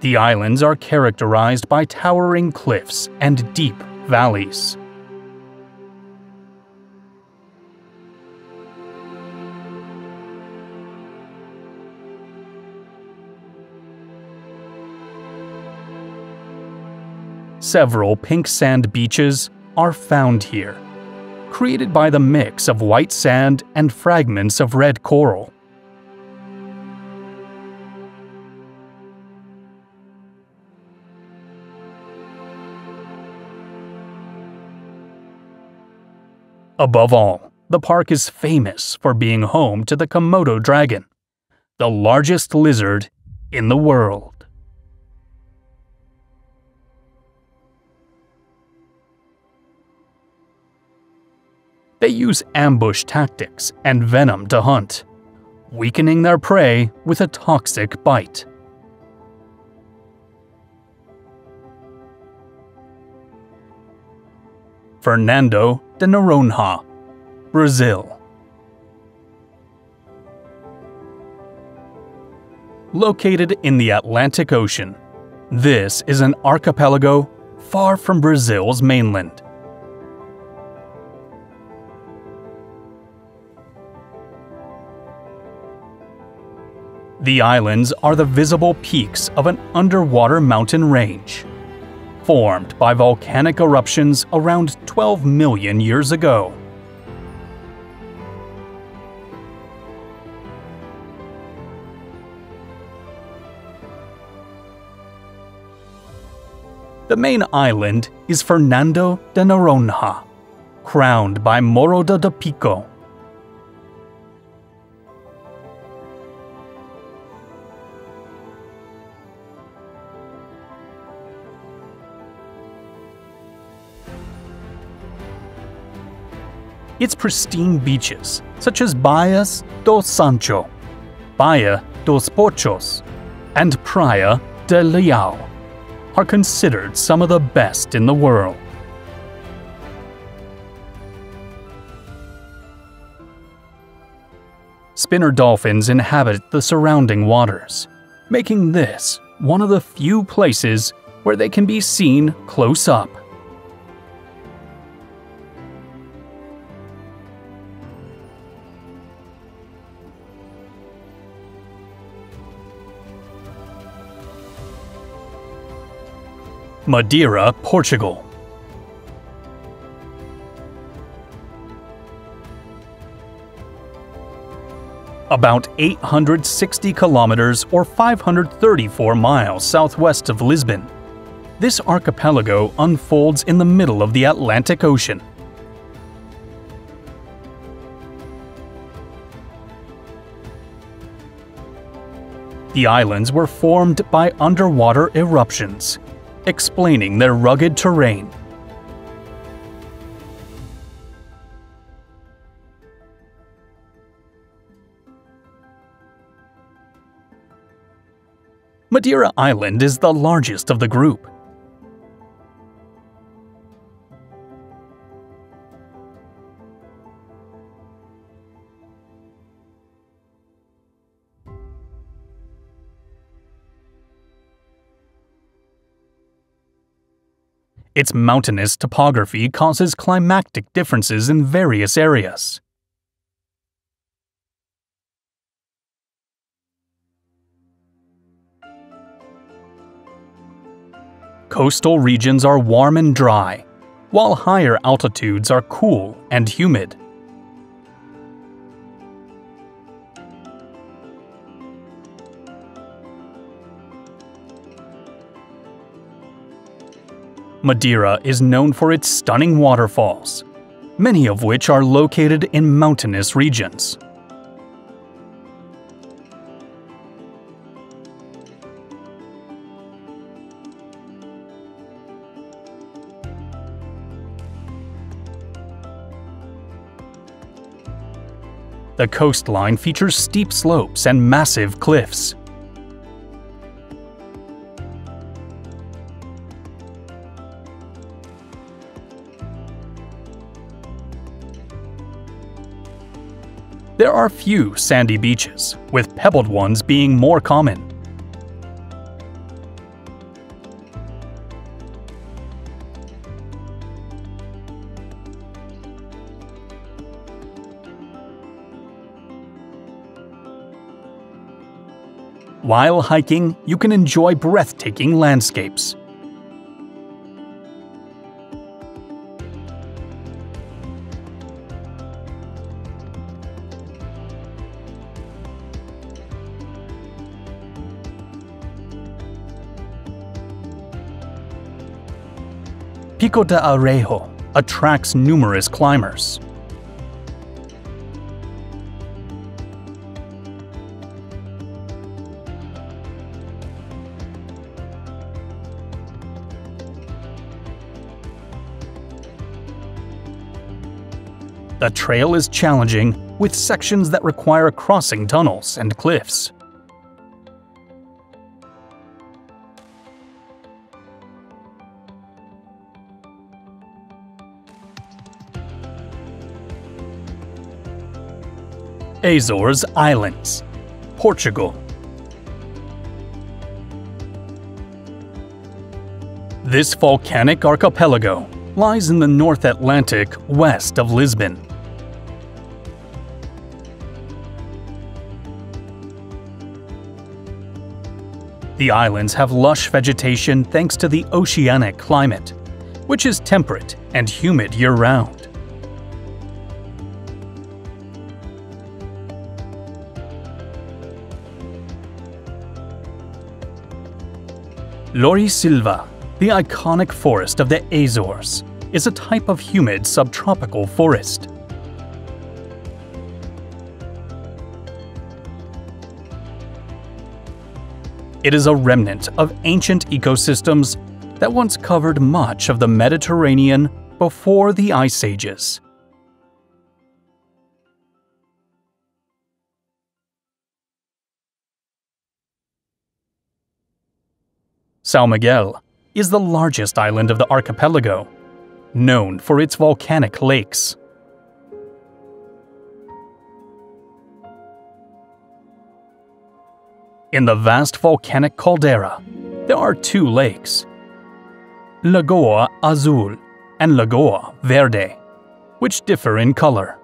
A: The islands are characterized by towering cliffs and deep valleys. Several pink sand beaches are found here, created by the mix of white sand and fragments of red coral. Above all, the park is famous for being home to the Komodo dragon, the largest lizard in the world. They use ambush tactics and venom to hunt, weakening their prey with a toxic bite. Fernando de Noronha, Brazil. Located in the Atlantic Ocean, this is an archipelago far from Brazil's mainland. The islands are the visible peaks of an underwater mountain range, formed by volcanic eruptions around 12 million years ago. The main island is Fernando de Noronha, crowned by Morro do Pico. Its pristine beaches, such as Baias do Sancho, Baía dos Pochos, and Praia de Leão, are considered some of the best in the world. Spinner dolphins inhabit the surrounding waters, making this one of the few places where they can be seen close up. Madeira, Portugal. About 860 kilometers or 534 miles southwest of Lisbon, this archipelago unfolds in the middle of the Atlantic Ocean. The islands were formed by underwater eruptions, explaining their rugged terrain. Madeira Island is the largest of the group. Its mountainous topography causes climatic differences in various areas. Coastal regions are warm and dry, while higher altitudes are cool and humid. Madeira is known for its stunning waterfalls, many of which are located in mountainous regions. The coastline features steep slopes and massive cliffs. There are few sandy beaches, with pebbled ones being more common. While hiking, you can enjoy breathtaking landscapes. Pico de Arejo attracts numerous climbers. The trail is challenging, with sections that require crossing tunnels and cliffs. Azores Islands, Portugal. This volcanic archipelago lies in the North Atlantic west of Lisbon. The islands have lush vegetation thanks to the oceanic climate, which is temperate and humid year-round. Laurisilva, the iconic forest of the Azores, is a type of humid subtropical forest. It is a remnant of ancient ecosystems that once covered much of the Mediterranean before the Ice Ages. São Miguel is the largest island of the archipelago, known for its volcanic lakes. In the vast volcanic caldera, there are two lakes, Lagoa Azul and Lagoa Verde, which differ in color.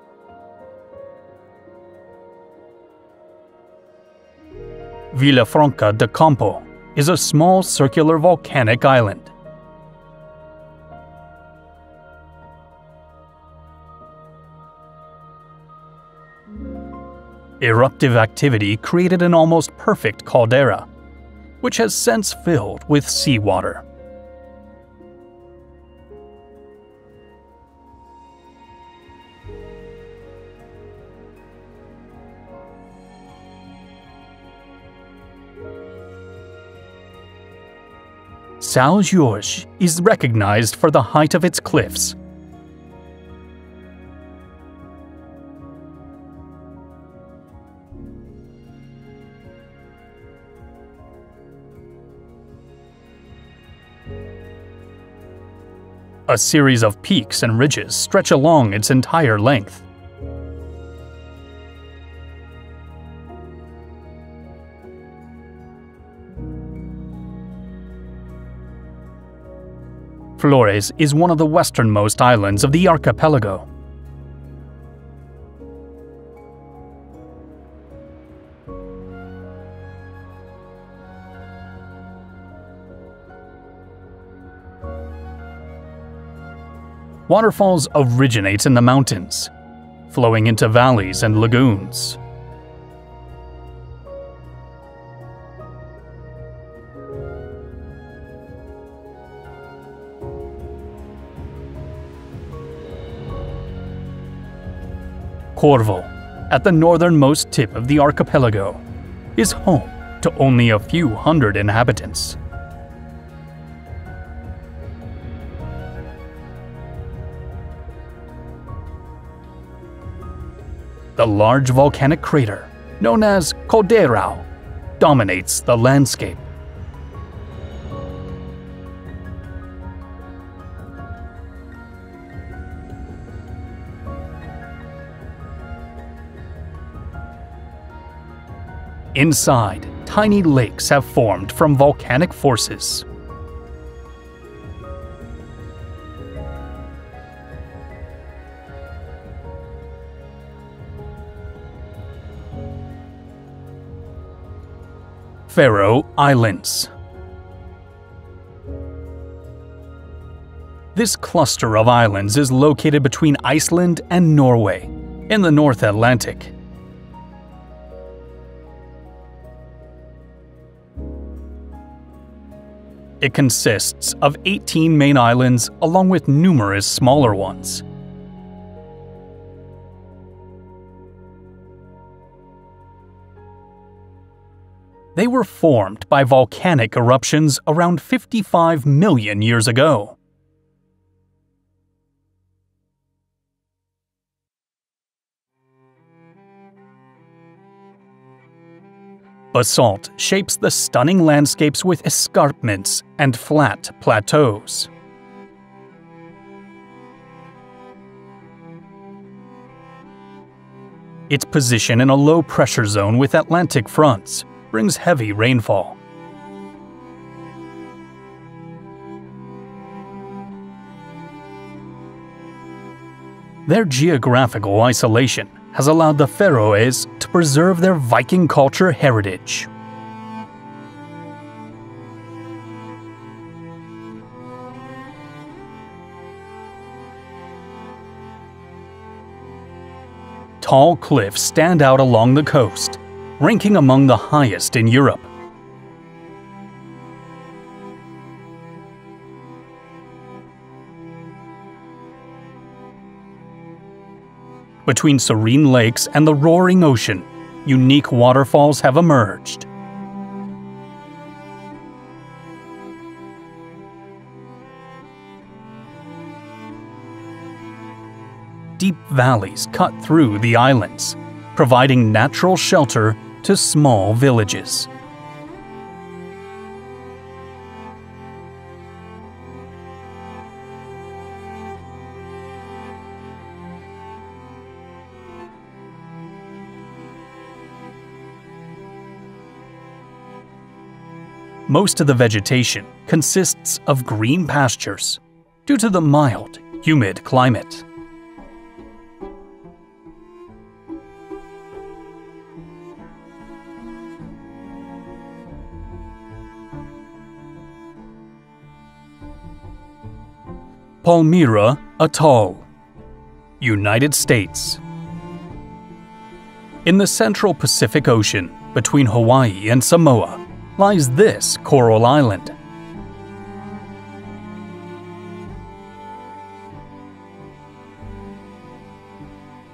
A: Vilafranca de Campo is a small circular volcanic island. Eruptive activity created an almost perfect caldera, which has since filled with seawater. Salzgiurge is recognized for the height of its cliffs. A series of peaks and ridges stretch along its entire length. Flores is one of the westernmost islands of the archipelago. Waterfalls originate in the mountains, flowing into valleys and lagoons. Corvo, at the northernmost tip of the archipelago, is home to only a few hundred inhabitants. The large volcanic crater, known as Calderao, dominates the landscape. Inside, tiny lakes have formed from volcanic forces. Faroe Islands. This cluster of islands is located between Iceland and Norway, in the North Atlantic. It consists of 18 main islands along with numerous smaller ones. They were formed by volcanic eruptions around 55 million years ago. Basalt shapes the stunning landscapes with escarpments and flat plateaus. Its position in a low-pressure zone with Atlantic fronts brings heavy rainfall. Their geographical isolation has allowed the Faroes to preserve their Viking culture heritage. Tall cliffs stand out along the coast, ranking among the highest in Europe. Between serene lakes and the roaring ocean, unique waterfalls have emerged. Deep valleys cut through the islands, providing natural shelter to small villages. Most of the vegetation consists of green pastures due to the mild, humid climate. Palmyra Atoll, United States. In the central Pacific Ocean, between Hawaii and Samoa, lies this coral island.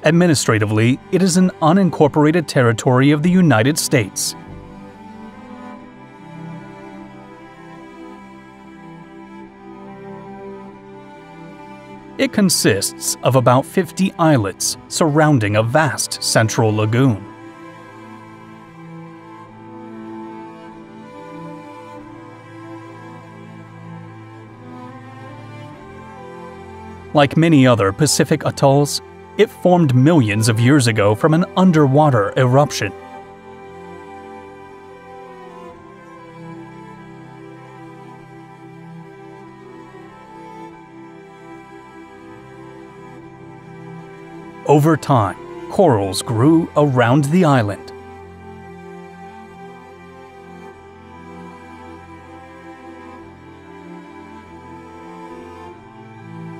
A: Administratively, it is an unincorporated territory of the United States. It consists of about 50 islets surrounding a vast central lagoon. Like many other Pacific atolls, it formed millions of years ago from an underwater eruption. Over time, corals grew around the island.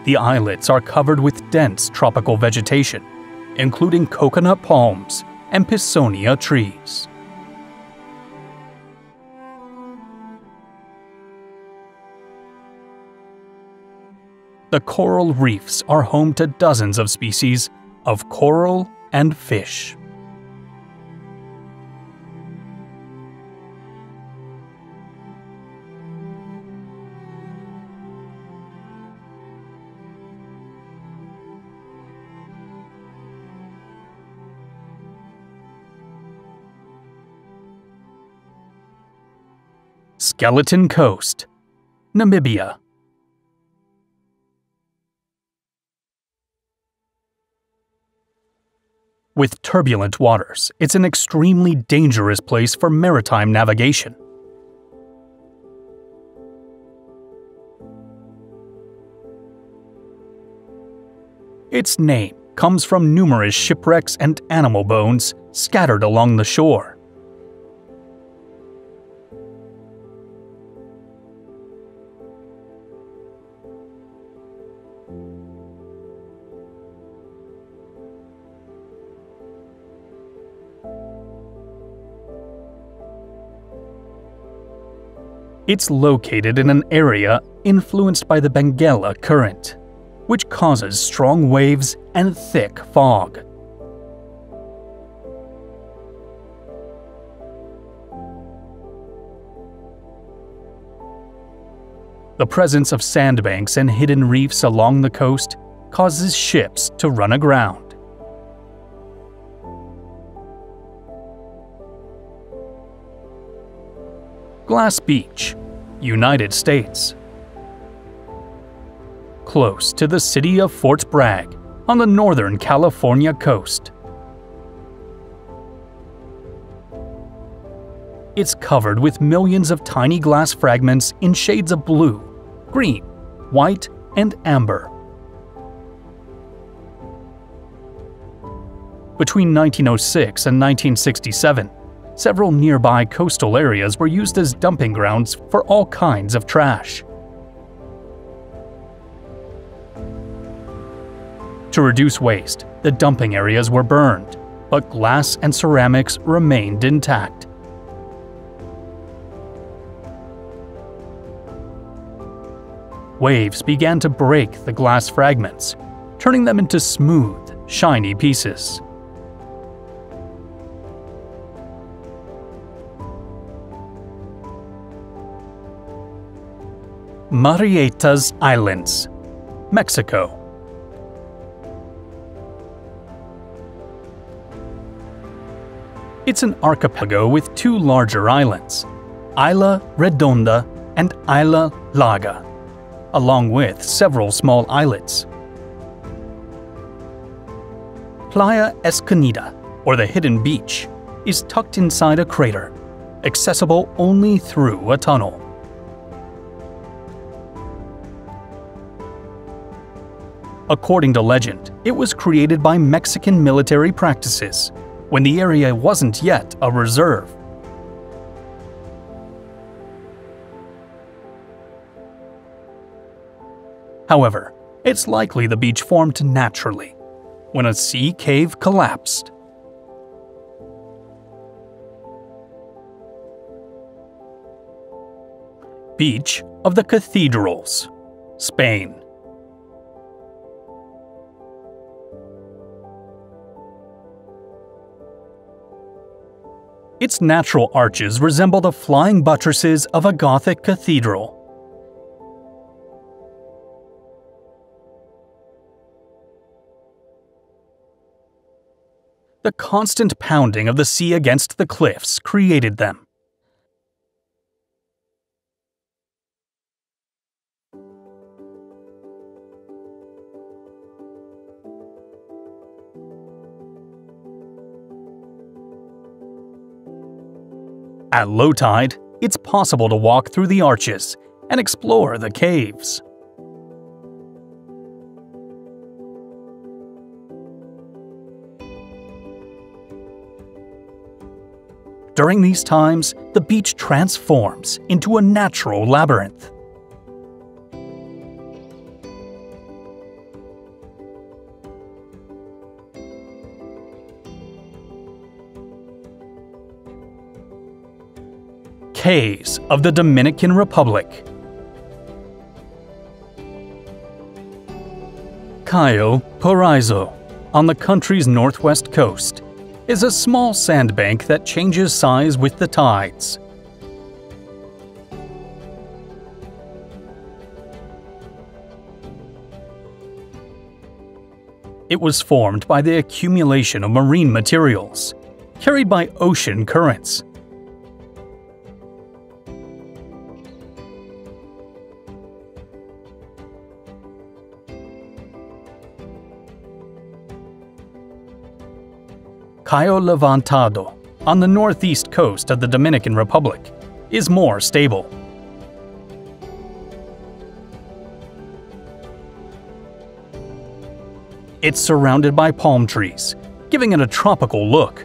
A: The islets are covered with dense tropical vegetation, including coconut palms and Pisonia trees. The coral reefs are home to dozens of species of coral and fish. Skeleton Coast, Namibia. With turbulent waters, it's an extremely dangerous place for maritime navigation. Its name comes from numerous shipwrecks and animal bones scattered along the shore. It's located in an area influenced by the Benguela Current, which causes strong waves and thick fog. The presence of sandbanks and hidden reefs along the coast causes ships to run aground. Glass Beach, United States. Close to the city of Fort Bragg on the northern California coast. It's covered with millions of tiny glass fragments in shades of blue, green, white, and amber. Between 1906 and 1967, several nearby coastal areas were used as dumping grounds for all kinds of trash. To reduce waste, the dumping areas were burned, but glass and ceramics remained intact. Waves began to break the glass fragments, turning them into smooth, shiny pieces. Marietas Islands, Mexico. It's an archipelago with two larger islands, Isla Redonda and Isla Larga, along with several small islets. Playa Escondido, or the Hidden Beach, is tucked inside a crater, accessible only through a tunnel. According to legend, it was created by Mexican military practices, when the area wasn't yet a reserve. However, it's likely the beach formed naturally, when a sea cave collapsed. Beach of the Cathedrals, Spain. Its natural arches resemble the flying buttresses of a Gothic cathedral. The constant pounding of the sea against the cliffs created them. At low tide, it's possible to walk through the arches and explore the caves. During these times, the beach transforms into a natural labyrinth. Cays of the Dominican Republic. Cayo Paraíso, on the country's northwest coast, is a small sandbank that changes size with the tides. It was formed by the accumulation of marine materials, carried by ocean currents. Cayo Levantado, on the northeast coast of the Dominican Republic, is more stable. It's surrounded by palm trees, giving it a tropical look.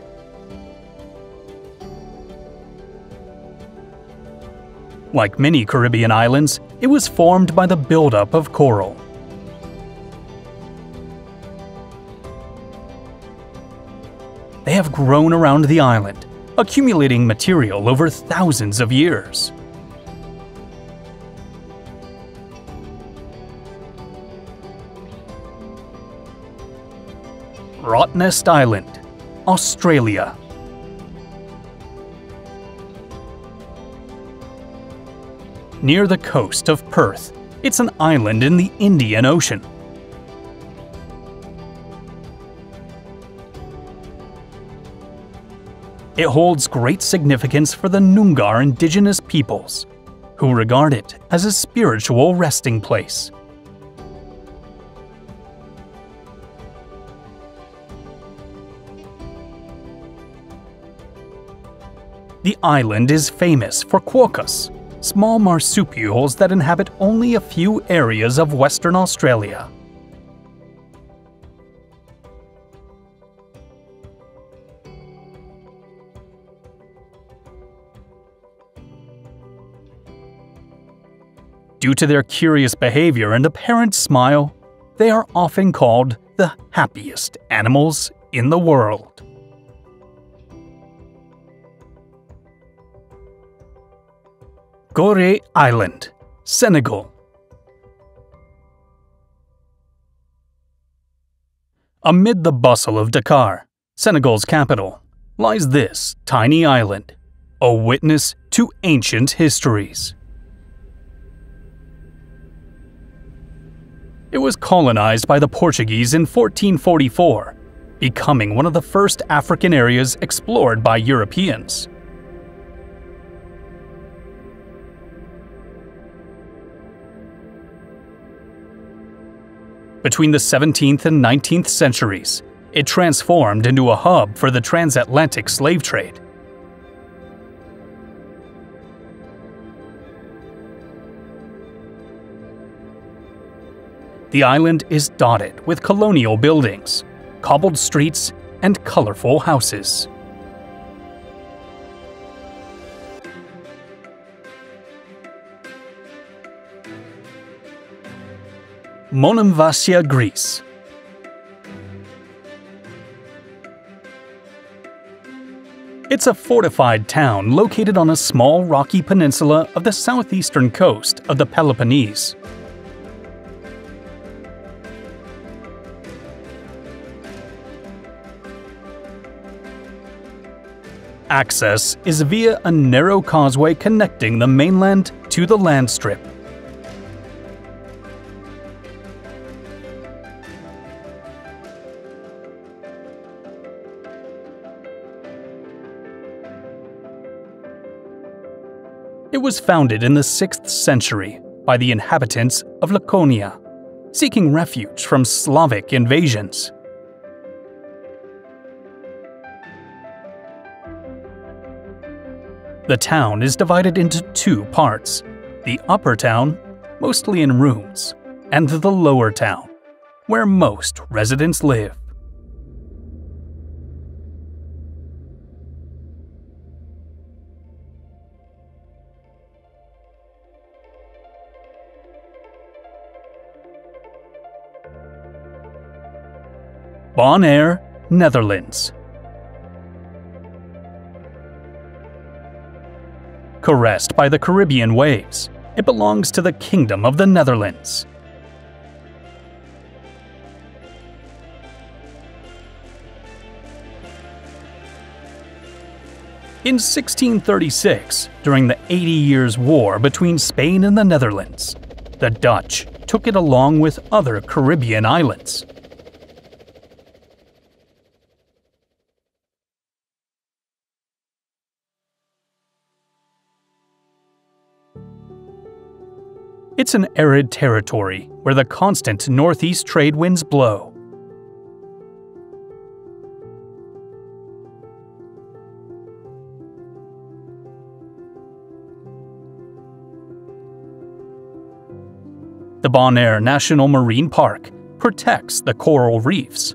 A: Like many Caribbean islands, it was formed by the buildup of coral. They have grown around the island, accumulating material over thousands of years. Rottnest Island, Australia. Near the coast of Perth, it's an island in the Indian Ocean. It holds great significance for the Noongar indigenous peoples, who regard it as a spiritual resting place. The island is famous for quokkas, small marsupials that inhabit only a few areas of Western Australia. Due to their curious behavior and apparent smile, they are often called the happiest animals in the world. Gorée Island, Senegal. Amid the bustle of Dakar, Senegal's capital, lies this tiny island, a witness to ancient histories. It was colonized by the Portuguese in 1444, becoming one of the first African areas explored by Europeans. Between the 17th and 19th centuries, it transformed into a hub for the transatlantic slave trade. The island is dotted with colonial buildings, cobbled streets, and colorful houses. Monemvasia, Greece. It's a fortified town located on a small rocky peninsula of the southeastern coast of the Peloponnese. Access is via a narrow causeway connecting the mainland to the land strip. It was founded in the 6th century by the inhabitants of Laconia, seeking refuge from Slavic invasions. The town is divided into two parts: the upper town, mostly in ruins, and the lower town, where most residents live. Bonaire, Netherlands. Caressed by the Caribbean waves, it belongs to the Kingdom of the Netherlands. In 1636, during the 80 Years' War between Spain and the Netherlands, the Dutch took it along with other Caribbean islands. It's an arid territory where the constant northeast trade winds blow. The Bonaire National Marine Park protects the coral reefs.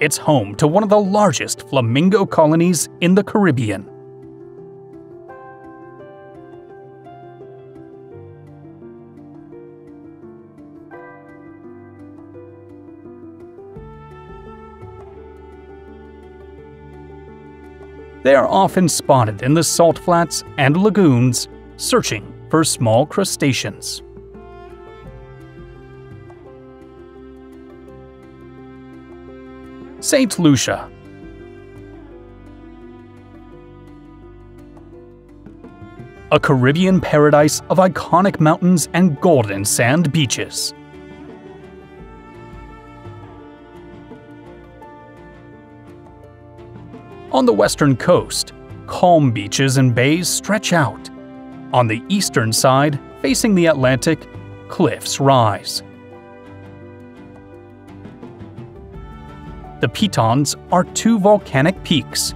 A: It's home to one of the largest flamingo colonies in the Caribbean. They are often spotted in the salt flats and lagoons, searching for small crustaceans. St. Lucia. A Caribbean paradise of iconic mountains and golden sand beaches. On the western coast, calm beaches and bays stretch out. On the eastern side, facing the Atlantic, cliffs rise. The Pitons are two volcanic peaks,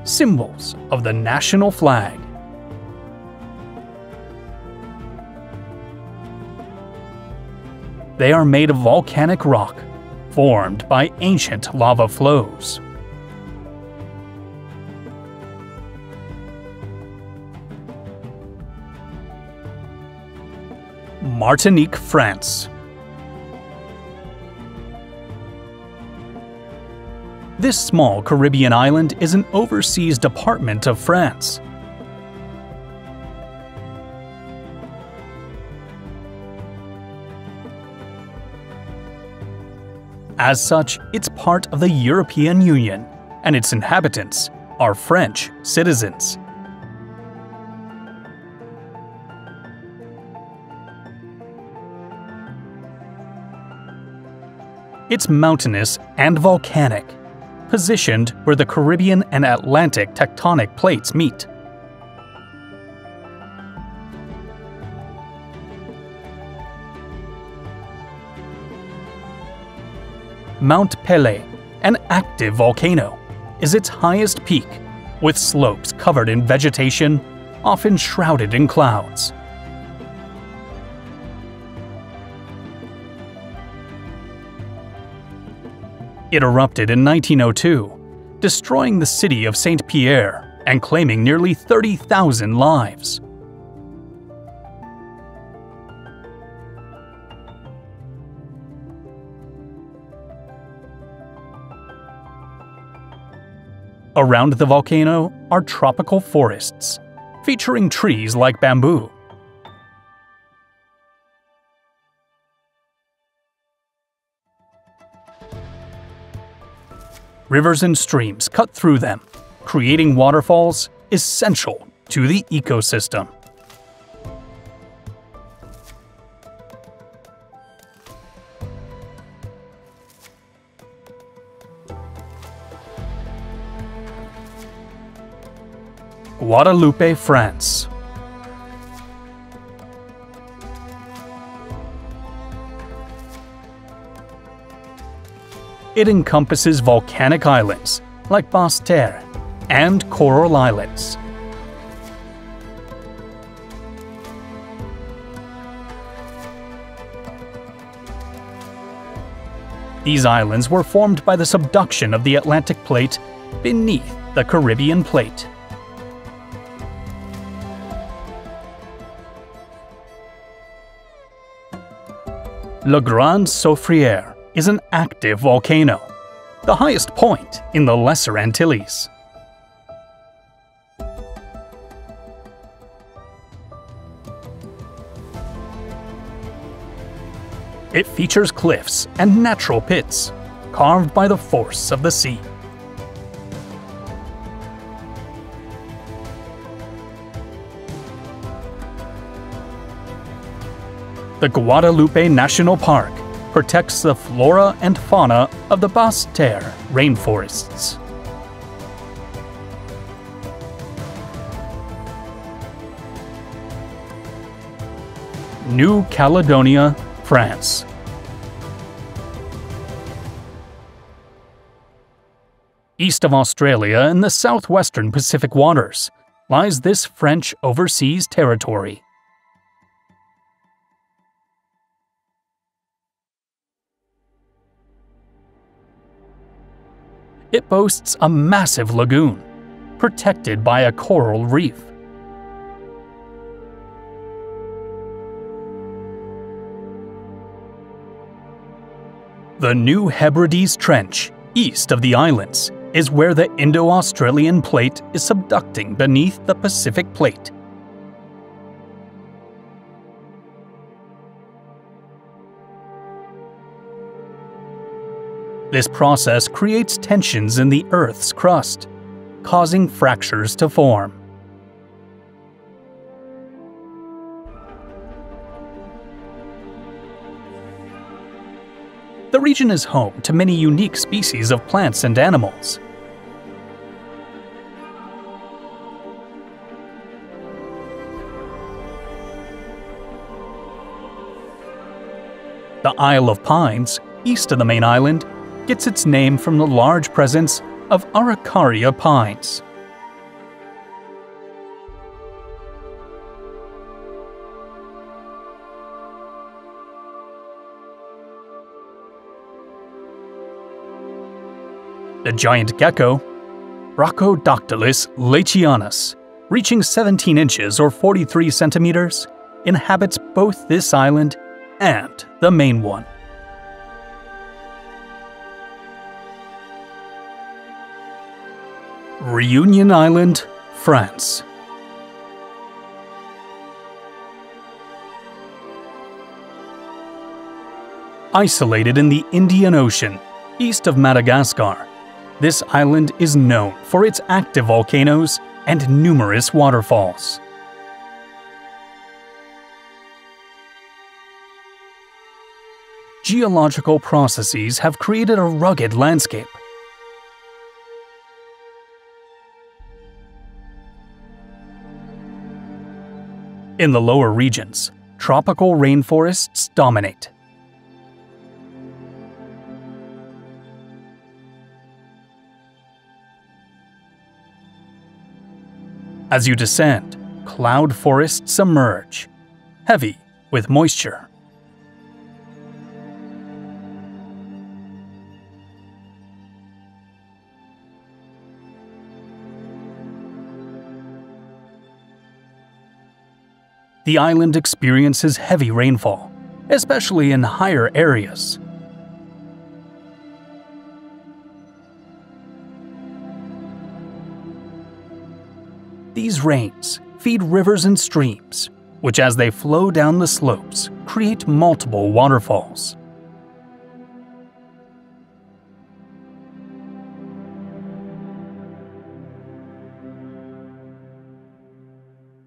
A: symbols of the national flag. They are made of volcanic rock, formed by ancient lava flows. Martinique, France. This small Caribbean island is an overseas department of France. As such, it's part of the European Union, and its inhabitants are French citizens. It's mountainous and volcanic, positioned where the Caribbean and Atlantic tectonic plates meet. Mount Pelée, an active volcano, is its highest peak, with slopes covered in vegetation, often shrouded in clouds. It erupted in 1902, destroying the city of Saint-Pierre and claiming nearly 30,000 lives. Around the volcano are tropical forests, featuring trees like bamboo. Rivers and streams cut through them, creating waterfalls essential to the ecosystem. Guadeloupe, France. It encompasses volcanic islands like Basse-Terre and coral islands. These islands were formed by the subduction of the Atlantic Plate beneath the Caribbean Plate. Le Grand Soufriere is an active volcano, the highest point in the Lesser Antilles. It features cliffs and natural pits, carved by the force of the sea. The Guadeloupe National Park protects the flora and fauna of the Basse-Terre rainforests. New Caledonia, France. East of Australia in the southwestern Pacific waters lies this French overseas territory. It boasts a massive lagoon, protected by a coral reef. The New Hebrides Trench, east of the islands, is where the Indo-Australian Plate is subducting beneath the Pacific Plate. This process creates tensions in the Earth's crust, causing fractures to form. The region is home to many unique species of plants and animals. The Isle of Pines, east of the main island, gets its name from the large presence of Araucaria pines. The giant gecko, Brachydactylus lechianus, reaching 17 inches or 43 centimeters, inhabits both this island and the main one. Réunion Island, France. Isolated in the Indian Ocean, east of Madagascar, this island is known for its active volcanoes and numerous waterfalls. Geological processes have created a rugged landscape. In the lower regions, tropical rainforests dominate. As you descend, cloud forests emerge, heavy with moisture. The island experiences heavy rainfall, especially in higher areas. These rains feed rivers and streams, which as they flow down the slopes, create multiple waterfalls.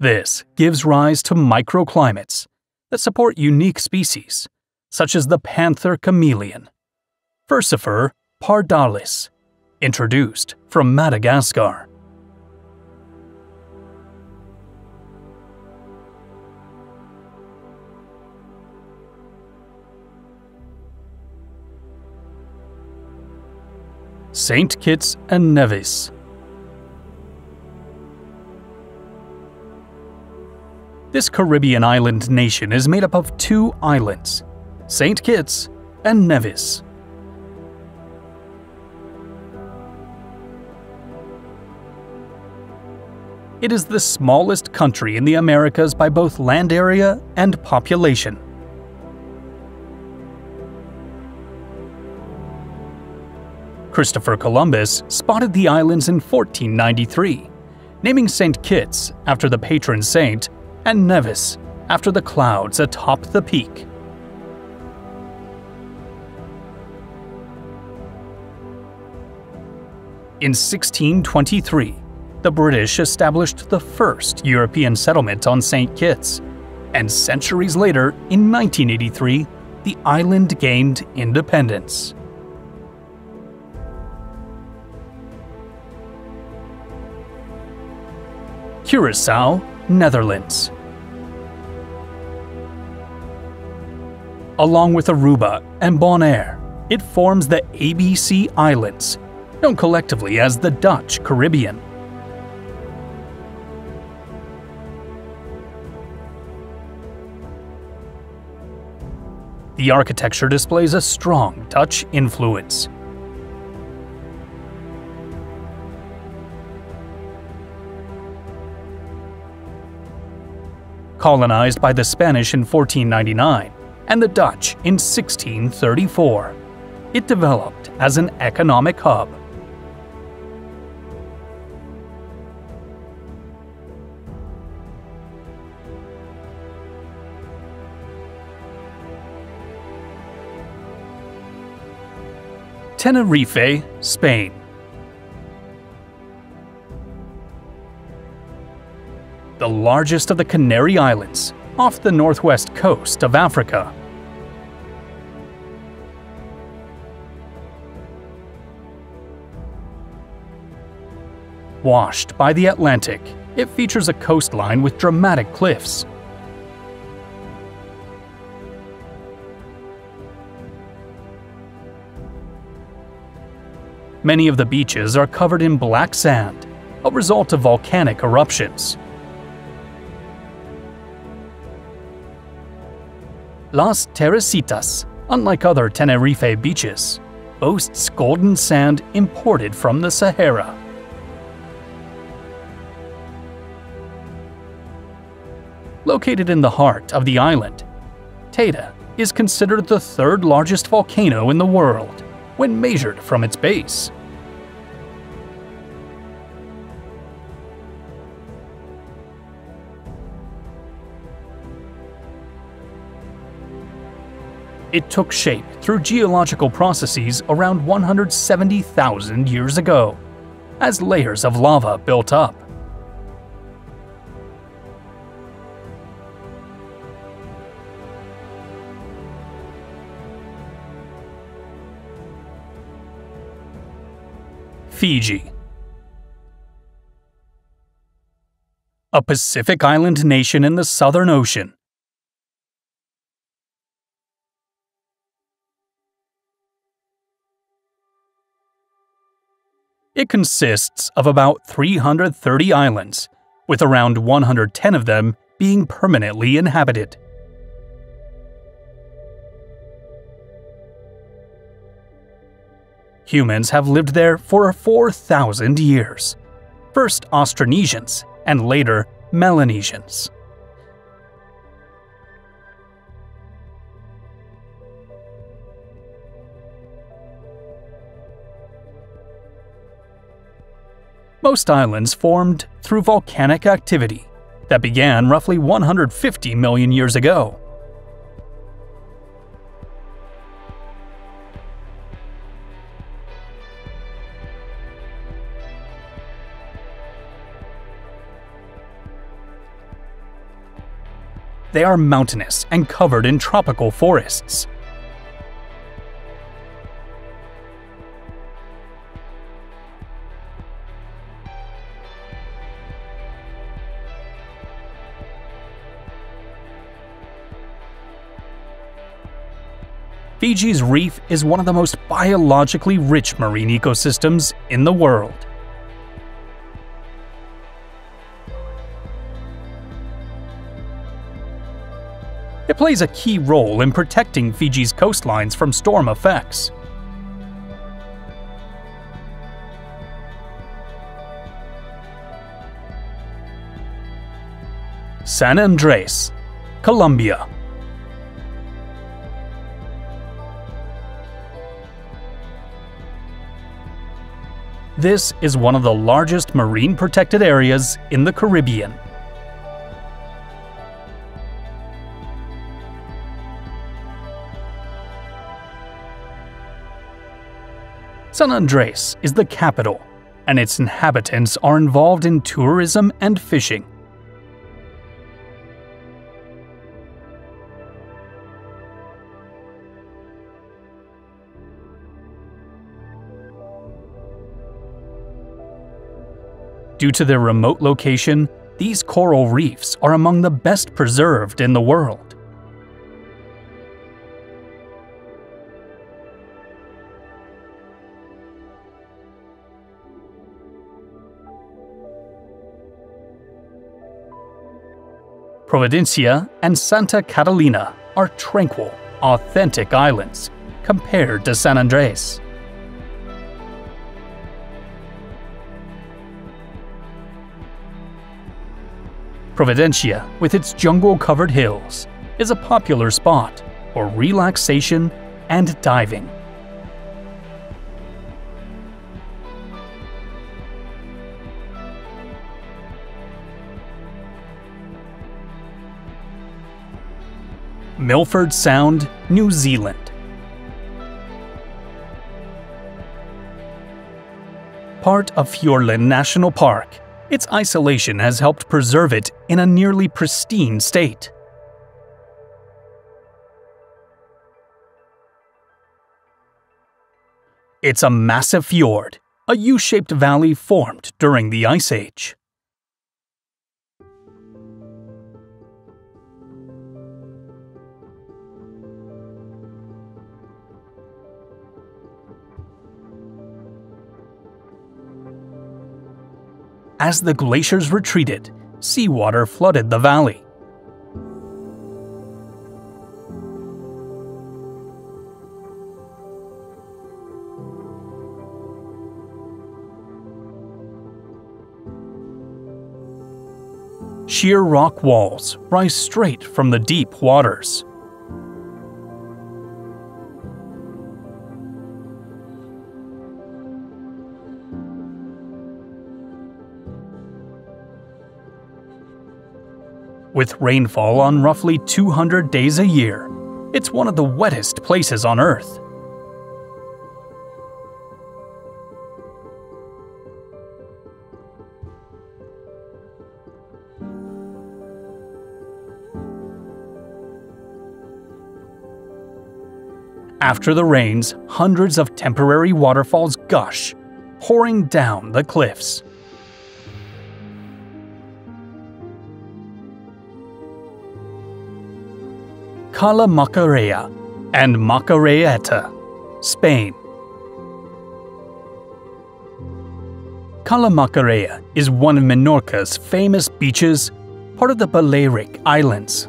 A: This gives rise to microclimates that support unique species, such as the panther chameleon, Furcifer pardalis, introduced from Madagascar. Saint Kitts and Nevis. This Caribbean island nation is made up of two islands, Saint Kitts and Nevis. It is the smallest country in the Americas by both land area and population. Christopher Columbus spotted the islands in 1493, naming St. Kitts after the patron saint and Nevis after the clouds atop the peak. In 1623, the British established the first European settlement on St. Kitts, and centuries later, in 1983, the island gained independence. Curaçao, Netherlands. Along with Aruba and Bonaire, it forms the ABC Islands, known collectively as the Dutch Caribbean. The architecture displays a strong Dutch influence. Colonized by the Spanish in 1499 and the Dutch in 1634, it developed as an economic hub. Tenerife, Spain. The largest of the Canary Islands, off the northwest coast of Africa. Washed by the Atlantic, it features a coastline with dramatic cliffs. Many of the beaches are covered in black sand, a result of volcanic eruptions. Las Teresitas, unlike other Tenerife beaches, boasts golden sand imported from the Sahara. Located in the heart of the island, Teide is considered the third largest volcano in the world when measured from its base. It took shape through geological processes around 170,000 years ago, as layers of lava built up. Fiji. A Pacific island nation in the Southern Ocean. It consists of about 330 islands, with around 110 of them being permanently inhabited. Humans have lived there for 4,000 years, first Austronesians and later Melanesians. Most islands formed through volcanic activity that began roughly 150 million years ago. They are mountainous and covered in tropical forests. Fiji's reef is one of the most biologically rich marine ecosystems in the world. It plays a key role in protecting Fiji's coastlines from storm effects. San Andres, Colombia. This is one of the largest marine protected areas in the Caribbean. San Andres is the capital, and its inhabitants are involved in tourism and fishing. Due to their remote location, these coral reefs are among the best preserved in the world. Providencia and Santa Catalina are tranquil, authentic islands compared to San Andres. Providencia, with its jungle-covered hills, is a popular spot for relaxation and diving. Milford Sound, New Zealand. Part of Fiordland National Park, its isolation has helped preserve it in a nearly pristine state. It's a massive fjord, a U-shaped valley formed during the Ice Age. As the glaciers retreated, seawater flooded the valley. Sheer rock walls rise straight from the deep waters. With rainfall on roughly 200 days a year, it's one of the wettest places on Earth. After the rains, hundreds of temporary waterfalls gush, pouring down the cliffs. Cala Macarena and Macareta, Spain. Cala Macarena is one of Menorca's famous beaches, part of the Balearic Islands.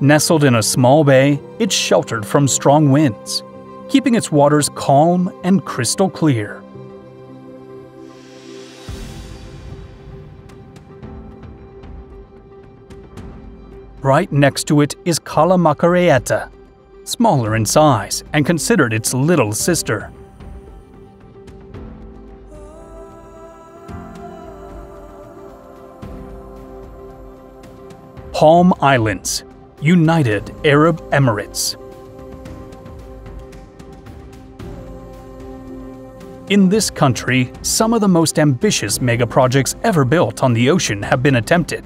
A: Nestled in a small bay, it's sheltered from strong winds, keeping its waters calm and crystal clear. Right next to it is Cala Macareta, smaller in size and considered its little sister. Palm Islands, United Arab Emirates. In this country, some of the most ambitious megaprojects ever built on the ocean have been attempted.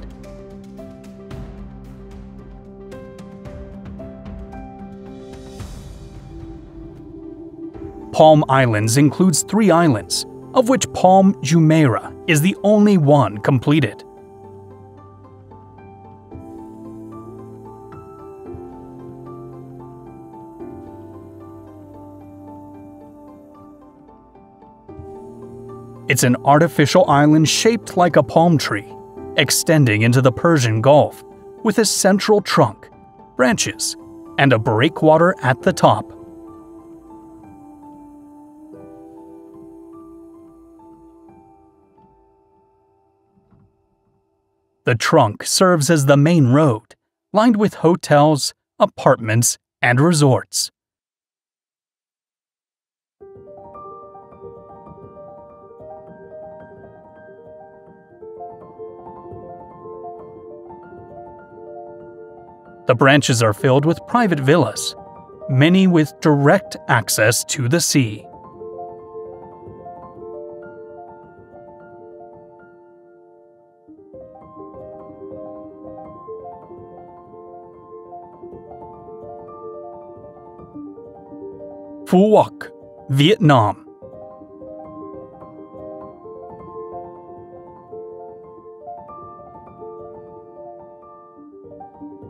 A: Palm Islands includes 3 islands, of which Palm Jumeirah is the only one completed. It's an artificial island shaped like a palm tree, extending into the Persian Gulf, with a central trunk, branches, and a breakwater at the top. The trunk serves as the main road, lined with hotels, apartments, and resorts. The branches are filled with private villas, many with direct access to the sea. Phú Quốc, Vietnam.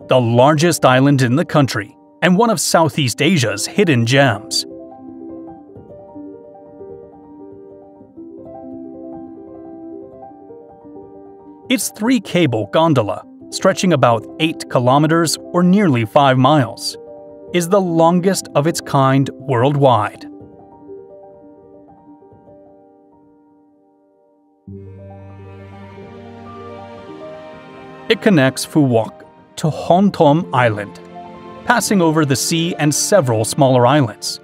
A: The largest island in the country, and one of Southeast Asia's hidden gems. Its 3-cable gondola, stretching about 8 kilometers or nearly 5 miles, is the longest of its kind worldwide. It connects Phú Quốc to Hon Thom Island, passing over the sea and several smaller islands.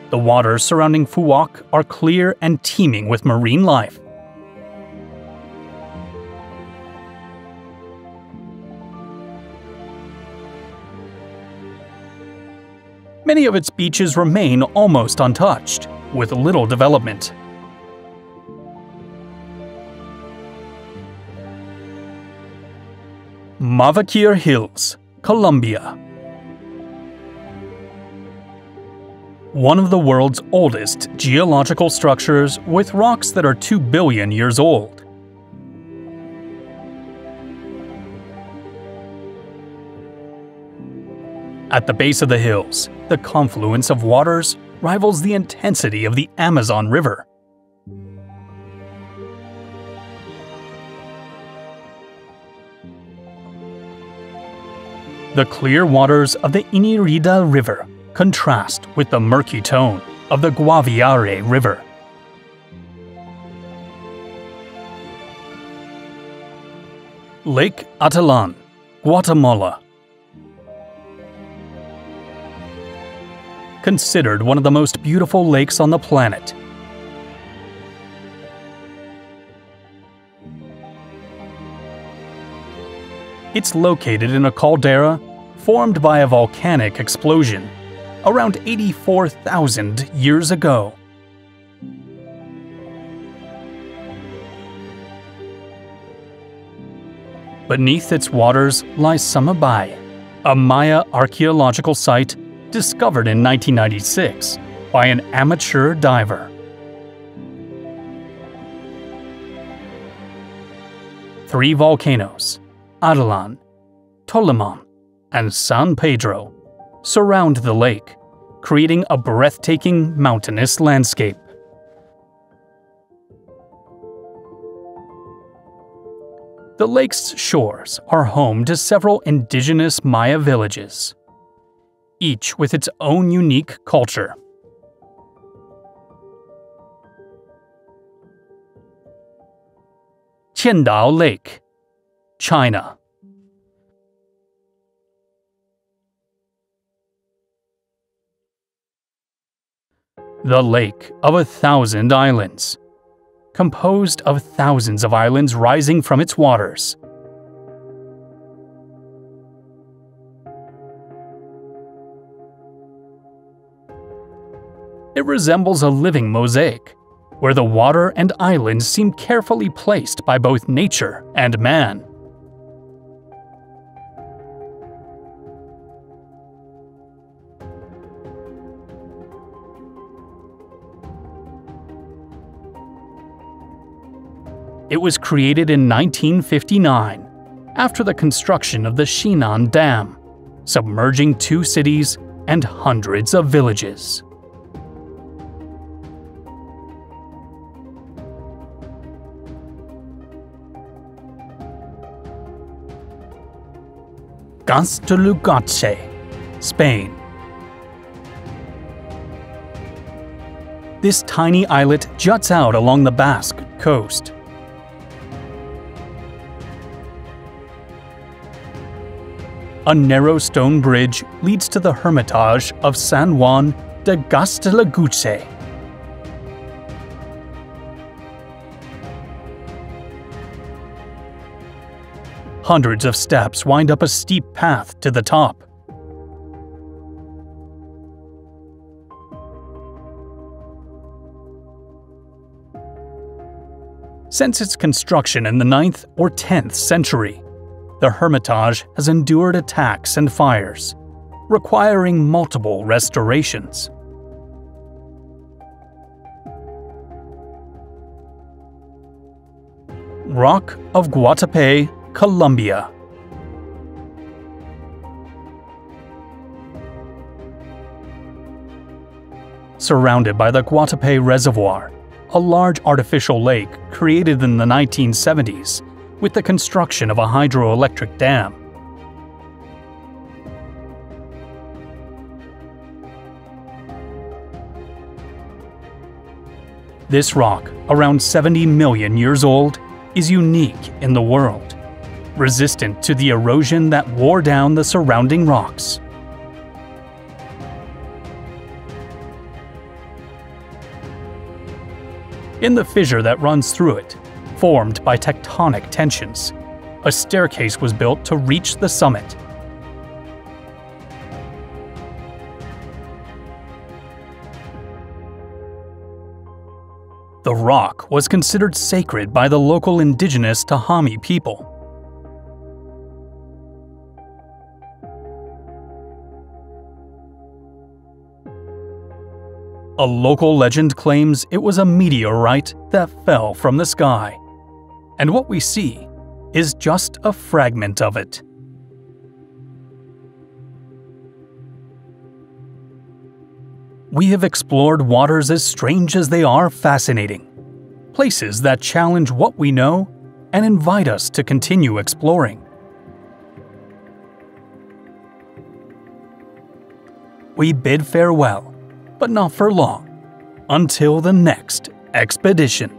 A: The waters surrounding Phú Quốc are clear and teeming with marine life. Many of its beaches remain almost untouched, with little development. Mavakir Hills, Colombia. One of the world's oldest geological structures with rocks that are 2 billion years old. At the base of the hills, the confluence of waters rivals the intensity of the Amazon River. The clear waters of the Inirida River contrast with the murky tone of the Guaviare River. Lake Atitlan, Guatemala. Considered one of the most beautiful lakes on the planet. It's located in a caldera formed by a volcanic explosion around 84,000 years ago. Beneath its waters lies Samabay, a Maya archaeological site discovered in 1996 by an amateur diver. Three volcanoes, Atitlan, Tolima, and San Pedro, surround the lake, creating a breathtaking mountainous landscape. The lake's shores are home to several indigenous Maya villages, each with its own unique culture. Qiandao Lake, China. The Lake of 1,000 Islands, composed of thousands of islands rising from its waters. It resembles a living mosaic, where the water and islands seem carefully placed by both nature and man. It was created in 1959, after the construction of the Shinan Dam, submerging 2 cities and hundreds of villages. Gaztelugatxe, Spain. This tiny islet juts out along the Basque coast. A narrow stone bridge leads to the Hermitage of San Juan de Gaztelugatxe. Hundreds of steps wind up a steep path to the top. Since its construction in the 9th or 10th century, the Hermitage has endured attacks and fires, requiring multiple restorations. Rock of Guatapé, Colombia. Surrounded by the Guatapé Reservoir, a large artificial lake created in the 1970s with the construction of a hydroelectric dam. This rock, around 70 million years old, is unique in the world, resistant to the erosion that wore down the surrounding rocks. In the fissure that runs through it, formed by tectonic tensions, a staircase was built to reach the summit. The rock was considered sacred by the local indigenous Tahami people. A local legend claims it was a meteorite that fell from the sky, and what we see is just a fragment of it. We have explored waters as strange as they are fascinating, places that challenge what we know and invite us to continue exploring. We bid farewell, but not for long, until the next expedition.